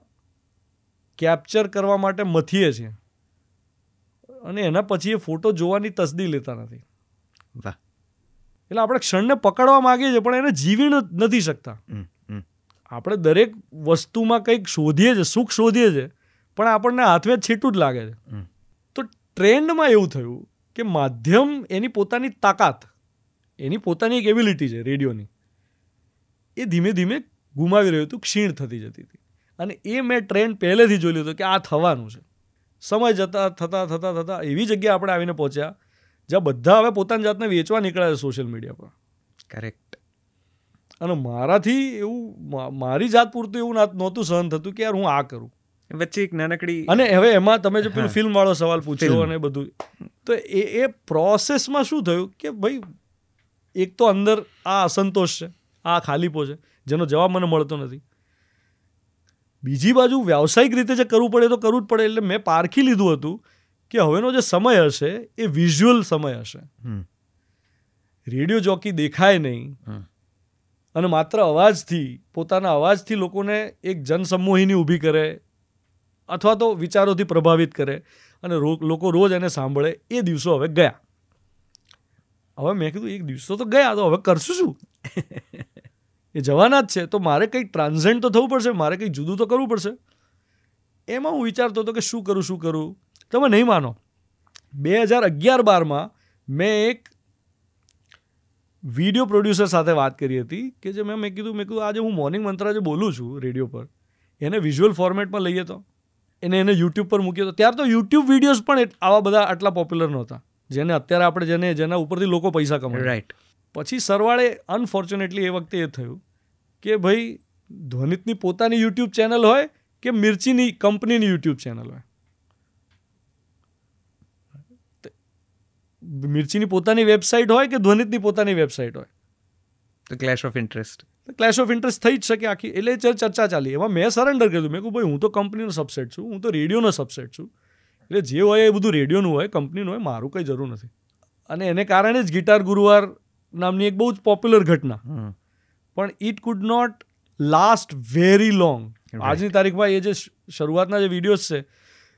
કેપ્ચર કરવા માટે મથીએ છીએ અને એના પછી એ ફોટો જોવાની તસદી લેતા નથી. વાહ. એટલે આપણે ક્ષણને પકડવા માંગીએ છીએ પણ એને જીવી નથી શકતા. આપણે દરેક વસ્તુમાં કંઈક શોધીએ છીએ, સુખ શોધીએ છીએ, પણ આપણને હાથમાં છેટું જ લાગે છે. તો ટ્રેન્ડમાં એવું થયું કે માધ્યમ એની પોતાની તાકાત, એની પોતાની એક એબિલિટી છે રેડિયોની, એ ધીમે ધીમે ગુમાવી રહ્યું હતું, ક્ષીણ થતી જતી હતી. અને એ મેં ટ્રેન્ડ પહેલેથી જોઈ લીધો કે આ થવાનું છે. સમય થતા એવી જગ્યાએ આપણે આવીને પહોંચ્યા જ્યાં બધા હવે પોતાની જાતને વેચવા નીકળ્યા છે સોશિયલ મીડિયા પર. કરેક્ટ. અને મારાથી એવું, મારી જાત પૂરતું એવું નહોતું સહન થતું કે યાર હું આ કરું. વચ્ચે એક નાનકડી, અને હવે એમાં તમે જો પેલું ફિલ્મ વાળો સવાલ પૂછ્યો અને બધું, તો એ પ્રોસેસમાં શું થયું કે ભાઈ એક તો અંદર આ અસંતોષ છે, આ ખાલીપો છે જેનો જવાબ મને મળતો નથી. બીજી બાજુ વ્યાવસાયિક રીતે જે કરવું પડે તો કરવું જ પડે. એટલે મેં પારખી લીધું હતું કે હવેનો જે સમય હશે એ વિઝ્યુઅલ સમય હશે. રેડિયો જોકી દેખાય નહીં અને માત્ર અવાજથી, પોતાના અવાજથી લોકોને એક જનસમૂહીની ઊભી કરે અથવા તો વિચારોથી પ્રભાવિત કરે અને લોકો રોજ એને સાંભળે, એ દિવસો હવે ગયા. હવે મેં કીધું એક દિવસો તો ગયા, તો હવે કરશું શું? એ જવાના જ છે. તો મારે કંઈક ટ્રાન્સેન્ડ તો થવું પડશે, મારે કંઈક જુદું તો કરવું પડશે. એમાં હું વિચારતો હતો કે શું કરું. તમે નહીં માનો, 2011-12 મેં એક વિડીયો પ્રોડ્યુસર સાથે વાત કરી હતી કે જે મેં કીધું આજે હું મોર્નિંગ મંત્ર જે બોલું છું રેડિયો પર, એને વિઝ્યુઅલ ફોર્મેટમાં લઈએ તો એને યુટ્યુબ પર મૂકીએ તો, ત્યાર તો યુટ્યુબ વિડીયોઝ પણ આવા બધા આટલા પોપ્યુલર નહોતા જેને અત્યારે આપણે જેના ઉપરથી લોકો પૈસા કમાય. રાઈટ. પછી સરવાળે અનફોર્ચ્યુનેટલી એ વખતે એ થયું કે ભાઈ ધ્વનિતની પોતાની યુટ્યુબ ચેનલ હોય કે મિર્ચીની કંપનીની યુટ્યુબ ચેનલ હોય. મિર્ચીની પોતાની વેબસાઇટ હોય કે ધ્વનિતની પોતાની વેબસાઇટ હોય, તો ક્લેશ ઓફ ઇન્ટરેસ્ટ થઈ જ શકે આખી. એટલે ચર્ચા ચાલી. એમાં મેં સરેન્ડર કર્યું. મેં કહ્યું ભાઈ હું તો કંપનીનો સબસેટ છું, હું તો રેડિયોનો સબસેટ છું, એટલે જે હોય એ બધું રેડિયોનું હોય, કંપનીનું હોય, મારું કંઈ જરૂર નથી. અને એને કારણે જ ગિટાર ગુરુવાર નામની એક બહુ જ પોપ્યુલર ઘટના, પણ it could not last very long. આજની તારીખમાં એ જે શરૂઆતના જે વિડીયોઝ છે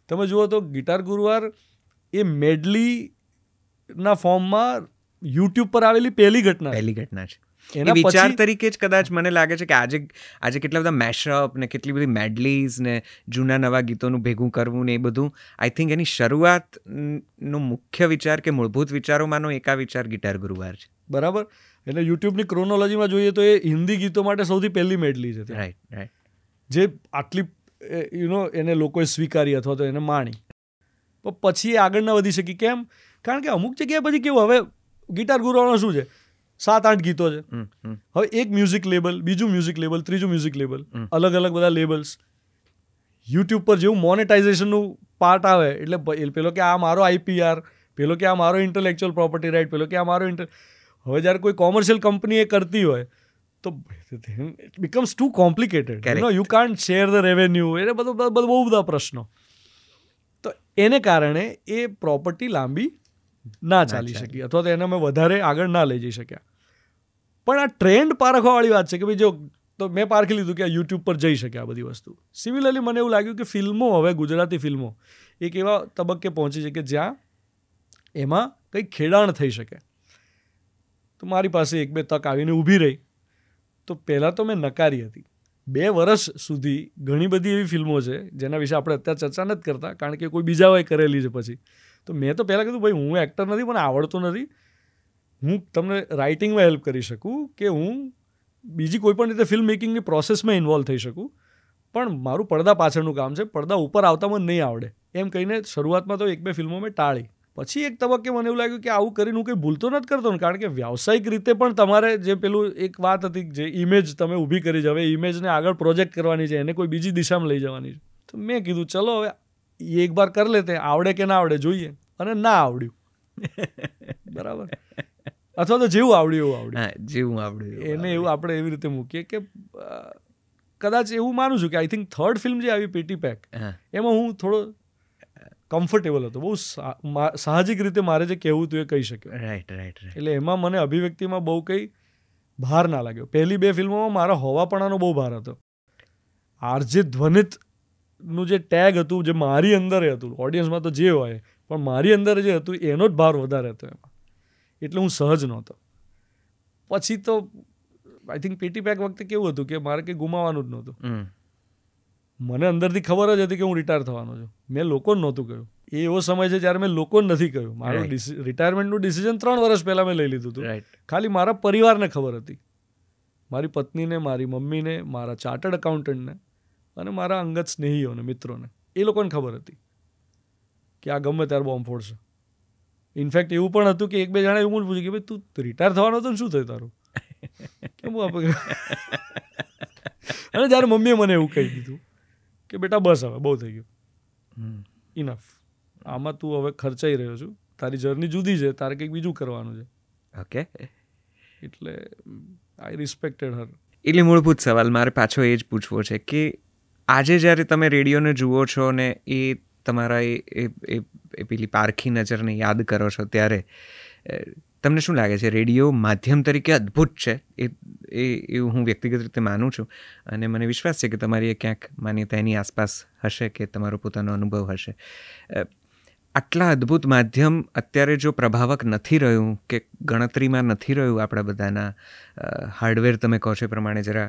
તમે જુઓ તો ગિટાર ગુરુવાર એ મેડલીના ફોર્મમાં યુટ્યુબ પર આવેલી પહેલી ઘટના છે. એના વિચાર તરીકે જ કદાચ મને લાગે છે કે આજે કેટલા બધા મેશઅપ ને કેટલી બધી મેડલીઝ ને જૂના નવા ગીતોનું ભેગું કરવું ને એ બધું, આઈ થિંક એની શરૂઆતનો મુખ્ય વિચાર કે મૂળભૂત વિચારોમાંનો એક આ વિચાર ગિટાર ગુરુવાર છે. બરાબર. એટલે યુટ્યુબની ક્રોનોલોજીમાં જોઈએ તો એ હિન્દી ગીતો માટે સૌથી પહેલી મેડલી છે રાઈટ રાઈટ. જે આટલી એને લોકોએ સ્વીકારી અથવા તો એને માણી. પણ પછી એ આગળ ના વધી શકી. કેમ? કારણ કે અમુક જગ્યાએ પછી કેવું, હવે ગિટાર ગુરુવાનો શું છે, 7-8 ગીતો છે. હવે એક મ્યુઝિક લેબલ, બીજું મ્યુઝિક લેબલ, ત્રીજું મ્યુઝિક લેબલ, અલગ અલગ બધા લેબલ્સ. યુટ્યુબ પર જેવું મોનેટાઇઝેશનનું પાર્ટ આવે એટલે પેલો કે આ મારો IPR, પેલો કે આ મારો ઇન્ટેલેક્ચ્યુઅલ પ્રોપર્ટી રાઇટ, પેલો કે આ મારો હવે જ્યારે કોઈ કોમર્શિયલ કંપની એ કરતી હોય તો it becomes too complicated. You can't share the revenue, એટલે બહુ બધા પ્રશ્નો. તો એને કારણે એ પ્રોપર્ટી લાંબી ના ચાલી શકી અથવા તો એને અમે વધારે આગળ ના લઈ જઈ શક્યા. પણ આ ટ્રેન્ડ પારખવાવાળી વાત છે કે ભાઈ જો, તો મેં પારખી લીધું કે આ યુટ્યુબ પર જઈ શકે આ બધી વસ્તુ. સિમિલરલી મને એવું લાગ્યું કે ફિલ્મો, હવે ગુજરાતી ફિલ્મો એક એવા તબક્કે પહોંચી છે કે જ્યાં એમાં કંઈક ખેડાણ થઈ શકે. તો મારી પાસે 1-2 તક આવીને ઊભી રહી. તો પહેલાં તો મેં નકારી હતી. 2 વર્ષ સુધી ઘણી બધી એવી ફિલ્મો છે જેના વિશે આપણે અત્યારે ચર્ચા નથી કરતા કારણ કે કોઈ બીજાઓએ કરેલી છે પછી. તો મેં તો પહેલાં કીધું ભાઈ હું એક્ટર નથી, મને આવડતું નથી, હું તમને રાઇટિંગમાં હેલ્પ કરી શકું કે હું બીજી કોઈ પણ રીતે ફિલ્મ મેકિંગની પ્રોસેસમાં ઇન્વોલ્વ થઈ શકું, પણ મારું પડદા પાછળનું કામ છે, પડદા ઉપર આવતા મને નહીં આવડે. એમ કહીને શરૂઆતમાં તો 1-2 ફિલ્મો મેં ટાળી. પછી એક તબક્કે મને એવું લાગ્યું કે આવું કરીને હું કંઈ ભૂલતો નથી કરતો ને, કારણ કે વ્યાવસાયિક રીતે પણ તમારે જે પેલું એક વાત હતી જે ઇમેજ તમે ઊભી કરી છે, હવે ઇમેજને આગળ પ્રોજેક્ટ કરવાની છે, એને કોઈ બીજી દિશામાં લઈ જવાની છે. તો મેં કીધું ચલો હવે એક બાર કરી લેતે, આવડે કે ના આવડે જોઈએ. અને ના આવડ્યું. બરાબર. અથવા તો જેવું આવડ્યું એવું આવડ્યું, જેવું આવડ્યું એને એવું આપણે એવી રીતે મૂકીએ કે કદાચ એવું માનું છું કે આઈ થિંક 3rd ફિલ્મ જે આવી પેટી પેક, એમાં હું થોડો કમ્ફર્ટેબલ હતો. બહુ સાહજિક રીતે મારે જે કહેવું હતું એ કહી શક્યો. Right right. એટલે એમાં મને અભિવ્યક્તિમાં બહુ કંઈ ભાર ના લાગ્યો. પહેલી 2 ફિલ્મોમાં મારા હોવાપણાનો બહુ ભાર હતો. આરજે ધ્વનિતનું જે ટેગ હતું, જે મારી અંદર હતું, ઓડિયન્સમાં તો જે હોય પણ મારી અંદર જે હતું એનો જ ભાર વધારે હતો એમાં. એટલે હું સહજ નહોતો. પછી તો આઈ થિંક પેટી પેક વખતે કેવું હતું કે મારે કંઈ ગુમાવાનું જ નહોતું. મને અંદરથી ખબર જ હતી કે હું રિટાયર થવાનો છું. મેં લોકોને નહોતું કહ્યું. એ એવો સમય છે જ્યારે મેં લોકોને નથી કહ્યું. મારું રિટાયરમેન્ટનું ડિસિઝન 3 વર્ષ પહેલાં મેં લઈ લીધું હતું. ખાલી મારા પરિવારને ખબર હતી, મારી પત્નીને, મારી મમ્મીને, મારા ચાર્ટર્ડ એકાઉન્ટન્ટને અને મારા અંગત સ્નેહીઓને, મિત્રોને, એ લોકોને ખબર હતી કે આ ગમે ત્યારે બોમ્બ ફોડશે. ઇનફેક્ટ એવું પણ હતું કે 1-2 જણા એવું પૂછ્યું કે ભાઈ તું રિટાયર થવાનો હતો ને શું થયું તારું? કેમ અને જ્યારે મમ્મીએ મને એવું કહી દીધું કે બેટા બસ હવે બહુ થઈ ગયું, ઇનફ, આમાં તું હવે ખર્ચાઈ રહ્યો છું, તારી જર્ની જુદી છે, તારે કંઈક બીજું કરવાનું છે. ઓકે. એટલે આઈ રિસ્પેક્ટેડ હર. એટલે મૂળભૂત સવાલ મારે પાછો એ જ પૂછવો છે કે આજે જ્યારે તમે રેડિયોને જુઓ છો ને એ તમારા એ પેલી પારખી નજરને યાદ કરો છો ત્યારે તમને શું લાગે છે? રેડિયો માધ્યમ તરીકે અદ્ભુત છે, એ હું વ્યક્તિગત રીતે માનું છું અને મને વિશ્વાસ છે કે તમારી એ ક્યાંક માન્યતા એની આસપાસ હશે કે તમારો પોતાનો અનુભવ હશે. આટલા અદ્ભુત માધ્યમ અત્યારે જો પ્રભાવક નથી રહ્યું કે ગણતરીમાં નથી રહ્યું આપણા બધાના હાર્ડવેર તમે કહો છો એ પ્રમાણે જરા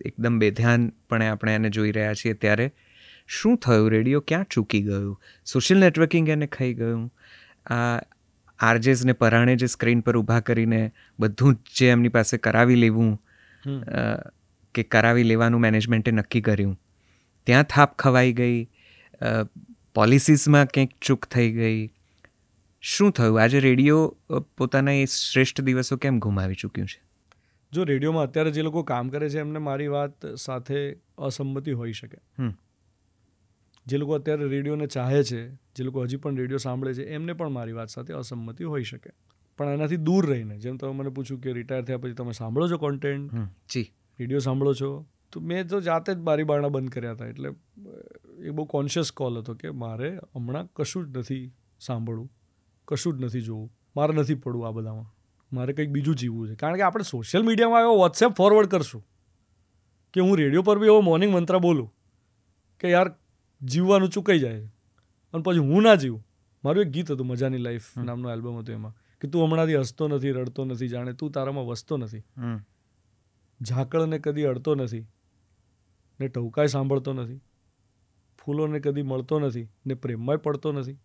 એકદમ બેધ્યાનપણે આપણે એને જોઈ રહ્યા છીએ, ત્યારે શું થયું? રેડિયો ક્યાં ચૂકી ગયું? સોશિયલ નેટવર્કિંગ એને ખાઈ ગયું? આ આરજેસને પરાણે જે સ્ક્રીન પર ઊભા કરીને બધું જ જે એમની પાસે કરાવી લેવું કે કરાવી લેવાનું મેનેજમેન્ટે નક્કી કર્યું, ત્યાં થાપ ખવાઈ ગઈ? પોલિસીસમાં કંઈક ચૂક થઈ ગઈ? શું થયું? આજે રેડિયો પોતાના એ શ્રેષ્ઠ દિવસો કેમ ગુમાવી ચૂક્યું છે? જો રેડિયોમાં અત્યારે જે લોકો કામ કરે છે એમને મારી વાત સાથે અસંમતિ હોઈ શકે. જે લોકો અત્યારે રેડિયોને ચાહે છે, જે લોકો હજી પણ રેડિયો સાંભળે છે, એમને પણ મારી વાત સાથે અસંમતિ હોઈ શકે. પણ એનાથી દૂર રહીને, જેમ તમે મને પૂછ્યું કે રિટાયર થયા પછી તમે સાંભળો છો કોન્ટેન્ટ, જી રેડિયો સાંભળો છો, તો મેં તો જાતે જ બારી બારણા બંધ કર્યા હતા. એટલે એ બહુ કોન્શિયસ કોલ હતો કે મારે હમણાં કશું જ નથી સાંભળવું, કશું જ નથી જોવું, મારે નથી પડવું આ બધામાં, મારે કંઈક બીજું જીવવું છે. કારણ કે આપણે સોશિયલ મીડિયામાં એવો વોટ્સએપ ફોરવર્ડ કરશું કે હું રેડિયો પર બી એવો મોર્નિંગ મંત્ર બોલું કે યાર જીવવાનું ચૂકાઈ જાય છે, અને પછી હું ના જીવું. મારું એક ગીત હતું, મજાની લાઈફ નામનું એલ્બમ હતું, એમાં કે તું હમણાંથી હસતો નથી, રડતો નથી, જાણે તું તારામાં વસતો નથી, ઝાકળને કદી અડતો નથી ને ટહુકાય સાંભળતો નથી, ફૂલોને કદી મળતો નથી ને પ્રેમમાંય પડતો નથી,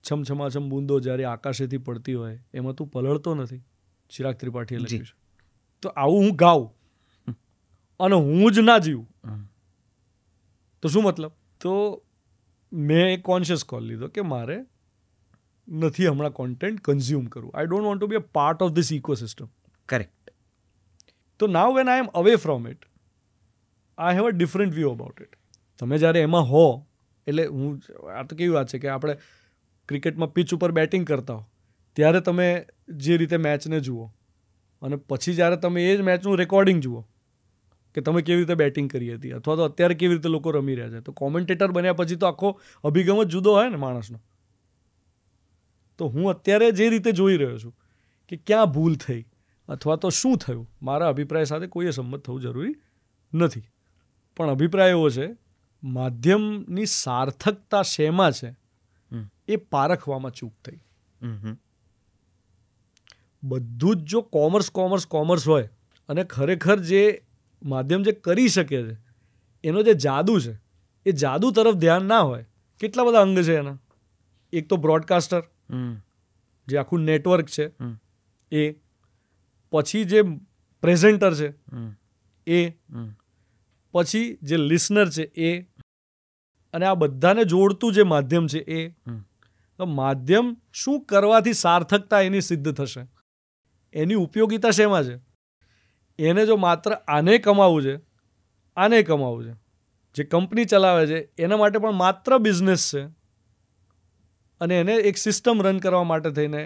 છમછમાછમ બૂંદો જ્યારે આકાશેથી પડતી હોય એમાં તું પલળતો નથી. ચિરાગ ત્રિપાઠીએ લખ્યું છે. તો આવું હું ગાઉં અને હું જ ના જીવું તો શું મતલબ? તો મેં એક કોન્શિયસ કોલ લીધો કે મારે નથી હમણાં કોન્ટેન્ટ કન્ઝ્યુમ કરવું. I don't want to be a part of this ecosystem. Correct. તો now when I am away from it I have a different view about it. તમે જ્યારે એમાં હો એટલે આ તો કેવી વાત છે કે આપણે ક્રિકેટમાં પિચ ઉપર બેટિંગ કરતા હો ત્યારે તમે જે રીતે મેચને જુઓ અને પછી જ્યારે તમે એ જ મેચનું રેકોર્ડિંગ જુઓ કે તમે કેવી રીતે બેટિંગ કરી હતી અથવા તો અત્યારે કેવી રીતે લોકો રમી રહ્યા છે, તો કોમેન્ટેટર બન્યા પછી તો આખો અભિગમ જ જુદો હોય ને માણસનો. તો હું અત્યારે જે રીતે જોઈ રહ્યો છું કે ક્યાં ભૂલ થઈ અથવા તો શું થયું, મારા અભિપ્રાય સાથે કોઈએ સંમત થવું જરૂરી નથી. પણ અભિપ્રાય એવો છે માધ્યમની સાર્થકતા શેમાં છે એ પારખવામાં ચૂક થઈ. બધું જ જો કોમર્સ હોય અને ખરેખર જે માધ્યમ જે કરી શકે છે એનો જે જાદુ છે એ જાદુ તરફ ધ્યાન ના હોય. કેટલા બધા અંગ છે એના. એક તો બ્રોડકાસ્ટર જે આખું નેટવર્ક છે એ, પછી જે પ્રેઝેન્ટર છે એ, પછી જે લિસનર છે એ, અને આ બધાને જોડતું જે માધ્યમ છે એ. તો માધ્યમ શું કરવાથી સાર્થકતા એની સિદ્ધ થશે, એની ઉપયોગિતા શેમાં છે? એને જો માત્ર આને કમાવું છે, આને કમાવું છે, જે કંપની ચલાવે છે એના માટે પણ માત્ર બિઝનેસ છે અને એને એક સિસ્ટમ રન કરવા માટે થઈને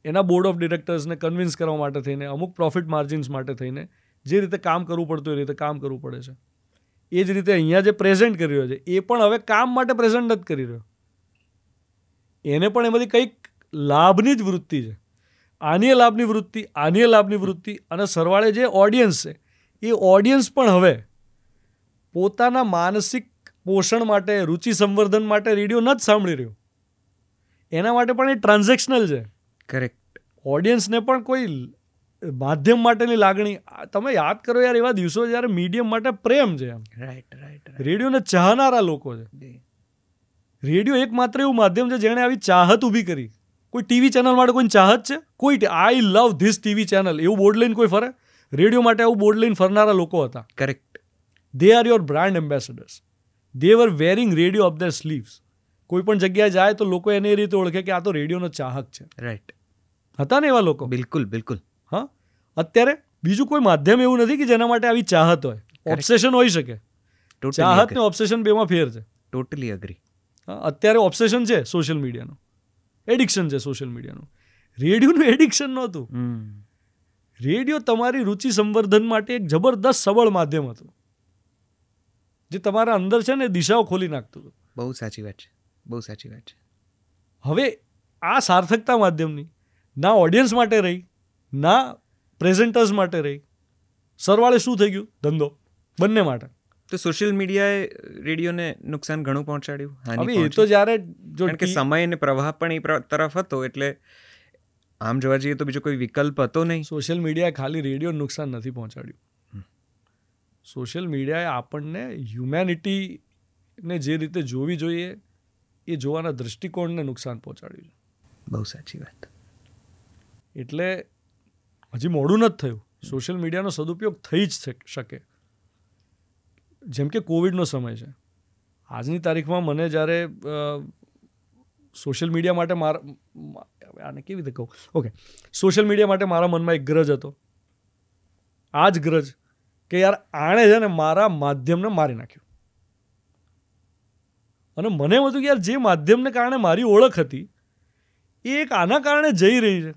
એના બોર્ડ ઓફ ડિરેક્ટર્સને કન્વિન્સ કરવા માટે થઈને અમુક પ્રોફિટ માર્જિન્સ માટે થઈને જે રીતે કામ કરવું પડતું એ રીતે કામ કરવું પડે છે. એ જ રીતે અહીંયા જે પ્રેઝન્ટ કરી રહ્યો છે એ પણ હવે કામ માટે પ્રેઝન્ટ નથી કરી રહ્યો. એને પણ એમાંથી કંઈક લાભની જ વૃત્તિ છે. આનીય લાભની વૃત્તિ, આનીય લાભની વૃત્તિ અને સરવાળે જે ઓડિયન્સ છે એ ઓડિયન્સ પણ હવે પોતાના માનસિક પોષણ માટે, રુચિ સંવર્ધન માટે રેડિયો નથી સાંભળી રહ્યો. એના માટે પણ એ ટ્રાન્ઝેક્શનલ છે. કરેક્ટ. ઓડિયન્સને પણ કોઈ માધ્યમ માટેની લાગણી, તમે યાદ કરો યાર એવા દિવસો જ્યારે મીડિયમ માટે પ્રેમ છે. રાઈટ. રેડિયોને ચાહનારા લોકો છે. રેડિયો એકમાત્ર એવું માધ્યમ છે જેણે આવી ચાહત ઊભી કરી. કોઈ ટીવી ચેનલ માટે કોઈની ચાહત છે? કોઈ આઈ લવ ધીસ ટીવી ચેનલ એવું બોર્ડ લઈને કોઈ ફરે? રેડિયો માટે આવું બોર્ડ લઈને ફરનારા લોકો હતા. Correct. They are your brand ambassadors. They were wearing radio of their sleeves. કોઈ પણ જગ્યાએ જાય તો લોકો એને એ રીતે ઓળખે કે આ તો રેડિયોનો ચાહક છે. રાઈટ. હતા ને એવા લોકો? બિલકુલ. હા. અત્યારે બીજું કોઈ માધ્યમ એવું નથી કે જેના માટે આવી ચાહત હોય. ઓબ્સેશન હોઈ શકે. ચાહત ને ઓબ્સેશન બેમાં ફેર છે. Totally agree. અત્યારે ઓબ્સેશન છે સોશિયલ મીડિયાનું, એડિક્શન છે સોશિયલ મીડિયાનું. રેડિયોનું એડિક્શન નહોતું. રેડિયો તમારી રુચિ સંવર્ધન માટે એક જબરદસ્ત સબળ માધ્યમ હતું જે તમારા અંદર છે ને દિશાઓ ખોલી નાખતું હતું. બહુ સાચી વાત છે. હવે આ સાર્થકતા માધ્યમની ના ઓડિયન્સ માટે રહી, ના પ્રેઝેન્ટર્સ માટે રહી. સરવાળે શું થઈ ગયું? ધંધો. બંને માટે. તો સોશિયલ મીડિયાએ રેડિયોને નુકસાન ઘણું પહોંચાડ્યું. હવે એ તો જ્યારે કારણ કે સમય અને પ્રવાહ પણ એ તરફ હતો એટલે આમ જોવા જઈએ તો બીજો કોઈ વિકલ્પ હતો નહીં. સોશિયલ મીડિયાએ ખાલી રેડિયો નુકસાન નથી પહોંચાડ્યું. સોશિયલ મીડિયાએ આપણને હ્યુમેનિટીને જે રીતે જોવી જોઈએ એ જોવાના દૃષ્ટિકોણને નુકસાન પહોંચાડ્યું છે. બહુ સાચી વાત. એટલે હજી મોડું નથી થયું. સોશિયલ મીડિયાનો સદુપયોગ થઈ જ શકે. જેમ કે કોવિડનો સમય છે. આજની તારીખમાં મને જ્યારે સોશિયલ મીડિયા માટે આને કેવી રીતે કહું, ઓકે, સોશિયલ મીડિયા માટે મારા મનમાં એક ગ્રજ હતો. આ જ ગ્રજ કે યાર આણે છે ને મારા માધ્યમને મારી નાખ્યું. અને મને એમ હતું કે યાર જે માધ્યમને કારણે મારી ઓળખ હતી એ એક આના કારણે જઈ રહી છે.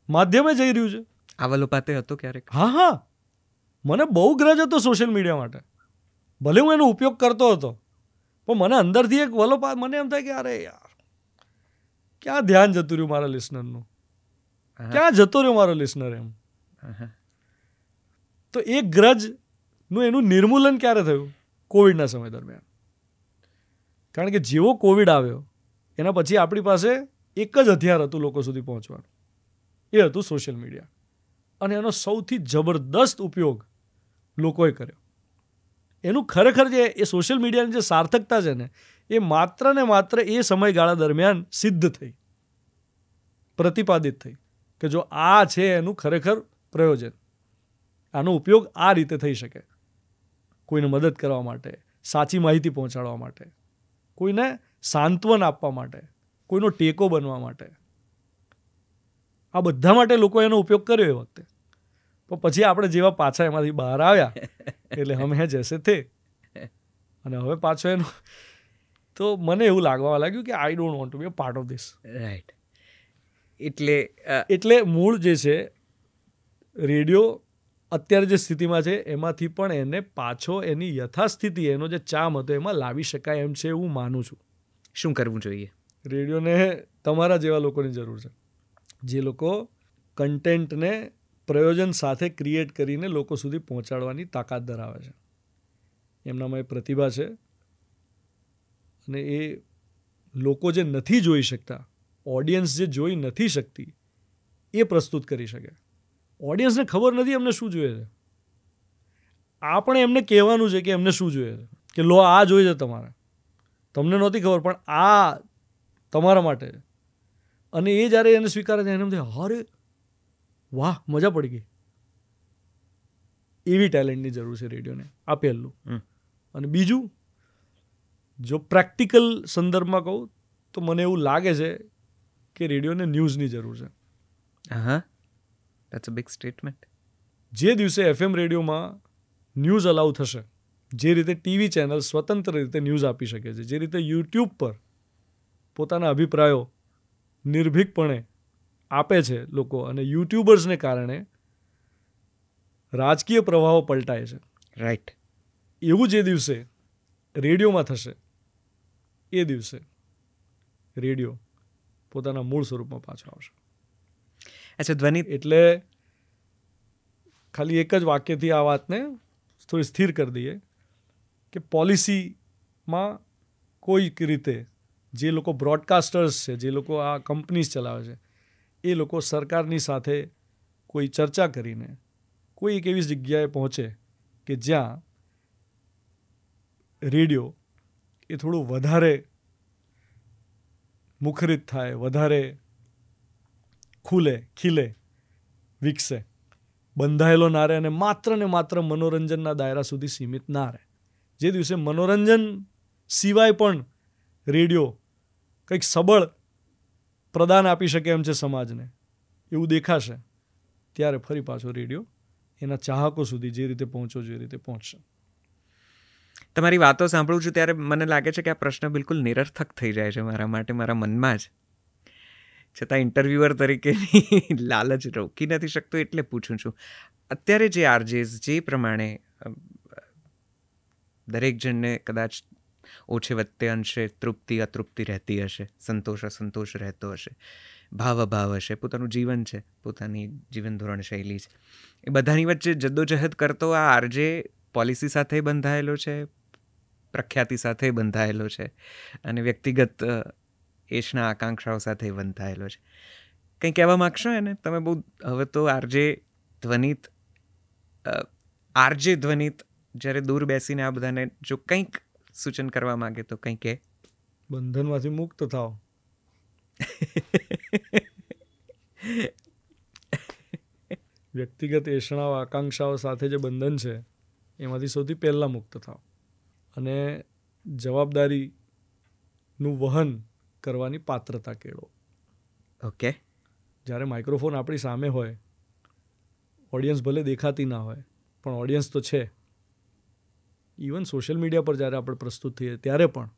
માધ્યમે જઈ રહ્યું છે. આ વલોપાતે હતો ક્યારેક? હા. મને બહુ ગ્રજ હતો સોશિયલ મીડિયા માટે. ભલે હું એનો ઉપયોગ કરતો હતો પણ મને અંદરથી એક વલોપાત, મને એમ થાય કે અરે યાર ક્યાં ધ્યાન જતું રહ્યું મારા લિસનરનું, ક્યાં જતો રહ્યો મારો લિસનર એમ. તો એ ગ્રજનું એનું નિર્મૂલન ક્યારે થયું? કોવિડના સમય દરમિયાન. કારણ કે જેવો કોવિડ આવ્યો એના પછી આપણી પાસે એક જ હથિયાર હતું લોકો સુધી પહોંચવાનું, એ હતું સોશિયલ મીડિયા. અને એનો સૌથી જબરદસ્ત ઉપયોગ લોકોએ કર્યો. એનું ખરેખર જે એ સોશિયલ મીડિયાની જે સાર્થકતા છે ને એ માત્ર ને માત્ર એ સમયગાળા દરમિયાન સિદ્ધ થઈ, પ્રતિપાદિત થઈ. કે જો આ છે એનું ખરેખર પ્રયોજન, આનો ઉપયોગ આ રીતે થઈ શકે, કોઈને મદદ કરવા માટે, સાચી માહિતી પહોંચાડવા માટે, કોઈને સાંત્વન આપવા માટે, કોઈનો ટેકો બનવા માટે, આ બધા માટે લોકો એનો ઉપયોગ કર્યો એ વખતે. પણ પછી આપણે જેવા પાછા એમાંથી બહાર આવ્યા એટલે હમ હે જૈસે થે, અને હવે પાછો એનો તો મને એવું લાગવા લાગ્યું કે I don't want to be a part of this. Right. એટલે એટલે મૂળ જે છે રેડિયો અત્યારે જે સ્થિતિમાં છે એમાંથી પણ એને પાછો એની યથાસ્થિતિ, એનો જે ચામ હતો એમાં લાવી શકાય એમ છે એવું માનું છું. શું કરવું જોઈએ? રેડિયોને તમારા જેવા લોકોની જરૂર છે, જે લોકો કન્ટેન્ટને પ્રયોજન સાથે ક્રિએટ કરીને લોકો સુધી પહોંચાડવાની તાકાત ધરાવે છે. એમનામાં એ પ્રતિભા છે અને એ લોકો જે નથી જોઈ શકતા, ઓડિયન્સ જે જોઈ નથી શકતી, એ પ્રસ્તુત કરી શકે. ઓડિયન્સને ખબર નથી એમને શું જોઈએ છે, આપણે એમને કહેવાનું છે કે એમને શું જોઈએ છે, કે લો આ જોઈએ છે તમારે, તમને નહોતી ખબર પણ આ તમારા માટે છે. અને એ જ્યારે એને સ્વીકારે છે એને એમ થાય અરે વાહ મજા પડી ગઈ. એવી ટેલેન્ટની જરૂર છે રેડિયોને. આ પહેલું. અને બીજું, જો પ્રેક્ટિકલ સંદર્ભમાં કહું તો મને એવું લાગે છે કે રેડિયોને ન્યૂઝની જરૂર છે. હા, ધેટ્સ અ બિગ સ્ટેટમેન્ટ. જે દિવસે FM રેડિયોમાં ન્યૂઝ અલાઉ થશે, જે રીતે ટીવી ચેનલ સ્વતંત્ર રીતે ન્યૂઝ આપી શકે છે, જે રીતે યુટ્યુબ પર પોતાના અભિપ્રાયો નિર્ભીકપણે આપે છે લોકો, અને યુટ્યુબર્સને કારણે રાજકીય પ્રવાહો પલટાય છે, રાઈટ, એવું જે દિવસે રેડિયોમાં થશે, એ દિવસે રેડિયો પોતાના મૂળ સ્વરૂપમાં પાછો આવશે. અચ્છા ધ્વનિ, એટલે ખાલી એક જ વાક્યથી આ વાતને થોડી સ્થિર કરી દઈએ કે પોલિસીમાં કોઈક રીતે જે લોકો બ્રોડકાસ્ટર્સ છે, જે લોકો આ કંપનીઝ ચલાવે છે, એ લોકો સરકારની સાથે કોઈ ચર્ચા કરીને કોઈ એક એવી જગ્યાએ પહોંચે કે જ્યાં રેડિયો એ થોડું વધારે મુખરિત થાય, વધારે ખુલે, ખીલે, વિકસે, બંધાયેલો ના રહે અને માત્ર ને માત્ર મનોરંજનના દાયરા સુધી સીમિત ના રહે. જે દિવસે મનોરંજન સિવાય પણ રેડિયો કંઈક સબળ પ્રદાન આપી શકે એમ છે સમાજને, એવું દેખાશે, ત્યારે ફરી પાછો રેડિયો એના ચાહકો સુધી જે રીતે પહોંચવો જોઈએ એ રીતે પહોંચશે. તમારી વાતો સાંભળું છું ત્યારે મને લાગે છે કે આ પ્રશ્ન બિલકુલ નિરર્થક થઈ જાય છે મારા માટે, મારા મનમાં જ. છતાં ઇન્ટરવ્યુઅર તરીકેની લાલચ રોકી નથી શકતો એટલે પૂછું છું. અત્યારે જે આરજેસ જે પ્રમાણે દરેક જણને કદાચ ઓછે વત્તે અંશે તૃપ્તિ અતૃપ્તિ રહેતી હશે, સંતોષ અસંતોષ રહેતો હશે, ભાવ અભાવ હશે, પોતાનું જીવન છે, પોતાની જીવન ધોરણ શૈલી છે, એ બધાની વચ્ચે જદ્દોજહદ કરતો આ આરજે પોલિસી સાથે બંધાયેલો છે, પ્રખ્યાતિ સાથે બંધાયેલો છે, અને વ્યક્તિગત એશના આકાંક્ષાઓ સાથે બંધાયેલો છે. કંઈ કહેવા માગશો એને? તમે બહુ હવે તો આરજે ધ્વનિત જ્યારે દૂર બેસીને આ બધાને જો કંઈક સૂચન કરવા માંગે તો કંઈ કહે? બંધનમાંથી મુક્ત થાઓ. વ્યક્તિગત એષણાઓ આકાંક્ષાઓ સાથે જે બંધન છે એમાંથી સૌથી પહેલાં મુક્ત થાઓ અને જવાબદારીનું વહન કરવાની પાત્રતા કેળવો. ઓકે. જ્યારે માઇક્રોફોન આપણી સામે હોય, ઓડિયન્સ ભલે દેખાતી ના હોય પણ ઓડિયન્સ તો છે. ઇવન સોશિયલ મીડિયા પર જ્યારે આપણે પ્રસ્તુત થઈએ ત્યારે પણ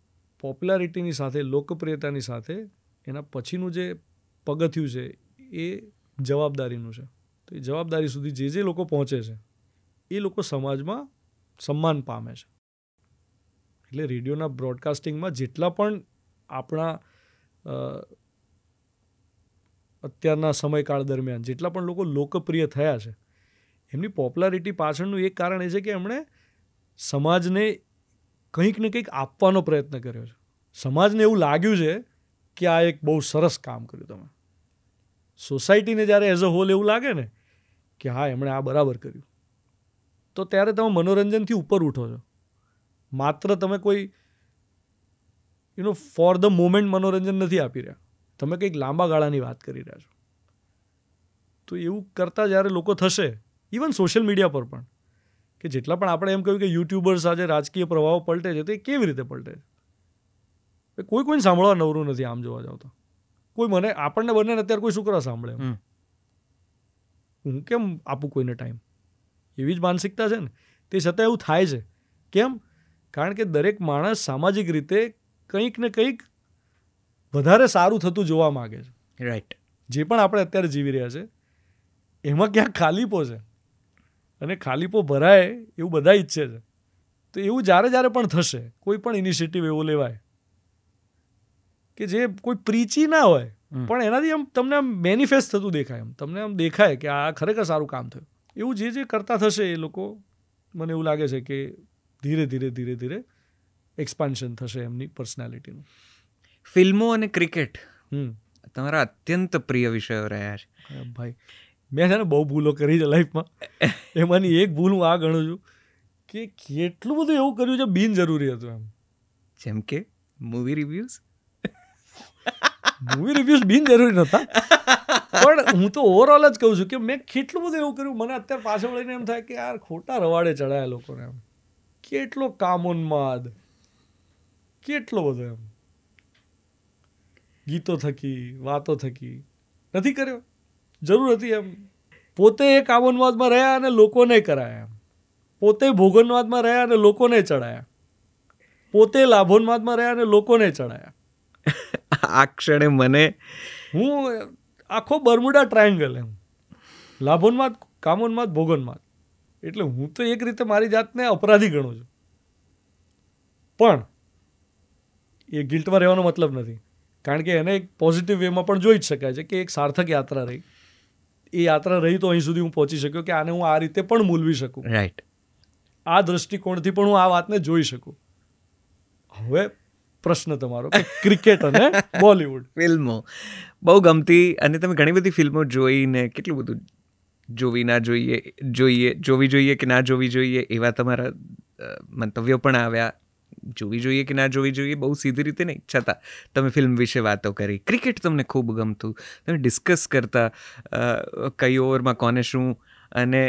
પોપ્યુલારિટીની સાથે, લોકપ્રિયતાની સાથે એના પછીનું જે પગથિયું છે એ જવાબદારીનું છે. તો એ જવાબદારી સુધી જે જે લોકો પહોંચે છે એ લોકો સમાજમાં સન્માન પામે છે. એટલે રેડિયોના બ્રોડકાસ્ટિંગમાં જેટલા પણ આપણા અત્યારના સમયકાળ દરમિયાન જેટલા પણ લોકો લોકપ્રિય થયા છે, એમની પોપ્યુલારિટી પાછળનું એક કારણ એ છે કે એમણે સમાજને કંઈક ને કંઈક આપવાનો પ્રયત્ન કર્યો છે. સમાજને એવું લાગ્યું છે કે આ એક બહુ સરસ કામ કર્યું તમે. સોસાયટીને જ્યારે એઝ અ હોલ એવું લાગે ને કે હા એમણે આ બરાબર કર્યું, તો ત્યારે તમે મનોરંજનથી ઉપર ઉઠો છો. માત્ર તમે કોઈ ફોર ધ મોમેન્ટ મનોરંજન નથી આપી રહ્યા, તમે કંઈક લાંબા ગાળાની વાત કરી રહ્યા છો. તો એવું કરતાં જ્યારે લોકો થશે, ઇવન સોશિયલ મીડિયા પર પણ, કે જેટલા પણ આપણે એમ કહ્યું કે યુટ્યુબર્સ આજે રાજકીય પ્રભાવો પલટે છે, તો એ કેવી રીતે પલટે છે? કોઈને સાંભળવા નવરું નથી. આમ જોવા જાવ તો કોઈ આપણને બંને અત્યારે કોઈ શું કરવા સાંભળે? હું કેમ આપું કોઈને ટાઈમ? એવી જ માનસિકતા છે ને. તે છતાં એવું થાય છે. કેમ? કારણ કે દરેક માણસ સામાજિક રીતે કંઈક ને કંઈક વધારે સારું થતું જોવા માગે છે. રાઈટ. જે પણ આપણે અત્યારે જીવી રહ્યા છે એમાં ક્યાંક ખાલીપો છે, અને ખાલીપો ભરાય એવું બધા ઈચ્છે છે. તો એવું જ્યારે પણ થશે, કોઈ પણ ઇનિશિયેટિવ એવો લેવાય કે જે કોઈ પ્રીચી ના હોય, પણ એનાથી આમ તમને આમ મેનિફેસ્ટ થતું દેખાય, એમ તમને આમ દેખાય કે આ ખરેખર સારું કામ થયું. એવું જે કરતા થશે એ લોકો, મને એવું લાગે છે કે ધીરે ધીરે એક્સપાન્શન થશે એમની પર્સનાલિટીનું. ફિલ્મો અને ક્રિકેટ તમારા અત્યંત પ્રિય વિષયો રહ્યા છે. ભાઈ, મેં છે ને બહુ ભૂલો કરી છે લાઈફમાં. એમાંની એક ભૂલ હું આ ગણું છું કે કેટલું બધું એવું કર્યું છે બિનજરૂરી હતું એમ. જેમ કે મૂવી રિવ્યૂઝ બિનજરૂરી નહોતા, પણ હું તો ઓવરઓલ જ કહું છું કે મેં કેટલું બધું એવું કર્યું. મને અત્યારે પાછળ વળીને એમ થાય કે યાર ખોટા રવાડે ચડાયા લોકોને એમ. કેટલો કામોન્માદ, કેટલો બધો એમ ગીતો થકી, વાતો થકી નથી કર્યો. જરૂર હતી એમ. પોતે એ કામોન્માદમાં રહ્યા અને લોકોને કરાયા એમ. પોતે ભોગોન્માદમાં રહ્યા અને લોકોને ચડાયા. પોતે લાભોન્માદમાં રહ્યા અને લોકોને ચડાયા. આ ક્ષણે મને હું આખો બર્મુડા ટ્રાયેંગલ એમ. લાભોન્માદ, કામોન્માદ, ભોગોન્માદ. એટલે હું તો એક રીતે મારી જાતને અપરાધી ગણું છું. પણ એ ગિલ્ટમાં રહેવાનો મતલબ નથી, કારણ કે એને એક પોઝિટિવ વેમાં પણ જોઈ જ શકાય છે કે એક સાર્થક યાત્રા રહી. એ યાત્રા રહી તો અહીં સુધી હું પહોંચી શક્યો કે આને હું આ રીતે પણ મૂલવી શકું. રાઈટ. આ દ્રષ્ટિકોણથી પણ હું આ વાતને જોઈ શકું. હવે પ્રશ્ન તમારો કે ક્રિકેટ અને બોલિવૂડ. ફિલ્મો બહુ ગમતી, અને તમે ઘણી બધી ફિલ્મો જોઈને કેટલું બધું જોવી ના જોઈએ, જોવી જોઈએ કે ના જોવી જોઈએ એવા તમારા મંતવ્યો પણ આવ્યા. જોવી જોઈએ કે ના જોવી જોઈએ બહુ સીધી રીતે નહીં, છતાં તમે ફિલ્મ વિશે વાતો કરી. ક્રિકેટ તમને ખૂબ ગમતું, તમે ડિસ્કસ કરતા કઈ ઓવરમાં કોને શું, અને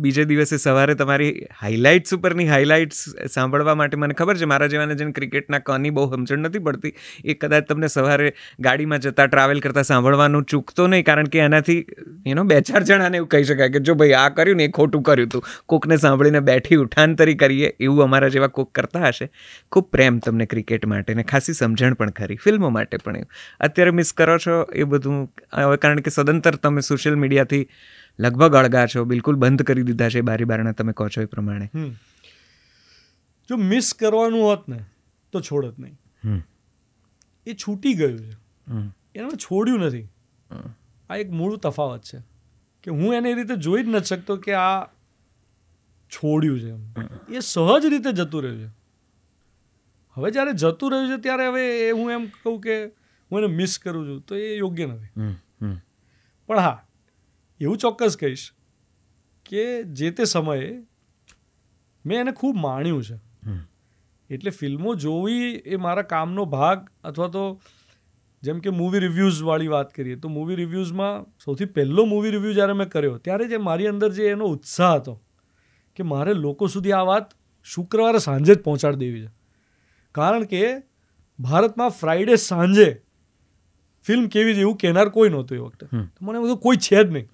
બીજે દિવસે સવારે તમારી હાઇલાઇટ્સ ઉપરની હાઇલાઇટ્સ સાંભળવા માટે મને ખબર છે મારા જેવાને જેને ક્રિકેટના કોની બહુ સમજણ નથી પડતી, એ કદાચ તમને સવારે ગાડીમાં જતા ટ્રાવેલ કરતાં સાંભળવાનું ચૂકતો નહીં, કારણ કે એનાથી 2-4 જણાને એવું કહી શકાય કે જો ભાઈ આ કર્યું ને એ ખોટું કર્યું હતું. કોકને સાંભળીને બેઠી ઉઠાંતરી કરીએ એવું અમારા જેવા કોક કરતા હશે. ખૂબ પ્રેમ તમને ક્રિકેટ માટે, ને ખાસી સમજણ પણ ખરી ફિલ્મો માટે પણ. એવું અત્યારે મિસ કરો છો એ બધું હવે, કારણ કે સદંતર તમે સોશિયલ મીડિયાથી લગભગ અળગા છો, બિલકુલ બંધ કરી દીધા છે બારી બારણા, તમે કહો છો એ પ્રમાણે. જો મિસ કરવાનું હોત ને તો છોડત નહીં. એ છૂટી ગયું છે, એને છોડ્યું નથી. આ એક મૂળ તફાવત છે કે હું એને એ રીતે જોઈ જ નથી શકતો કે આ છોડ્યું છે એમ. એ સહજ રીતે જતું રહ્યું છે. હવે જ્યારે જતું રહ્યું છે ત્યારે હવે હું એમ કહું કે હું એને મિસ કરું છું તો એ યોગ્ય નથી. પણ હા, એવું ચોક્કસ કહીશ કે જે તે સમયે મેં એને ખૂબ માણ્યું છે. એટલે ફિલ્મો જોવી એ મારા કામનો ભાગ, અથવા તો જેમ કે મૂવી રિવ્યૂઝવાળી વાત કરીએ તો મૂવી રિવ્યૂઝમાં સૌથી પહેલો મૂવી રિવ્યૂ જ્યારે મેં કર્યો ત્યારે જે મારી અંદર જે એનો ઉત્સાહ હતો કે મારે લોકો સુધી આ વાત શુક્રવારે સાંજે જ પહોંચાડી દેવી છે. કારણ કે ભારતમાં ફ્રાઈડે સાંજે ફિલ્મ કેવી છે એવું કહેનાર કોઈ નહોતું એ વખતે. મને બધું કોઈ છે જ નહીં.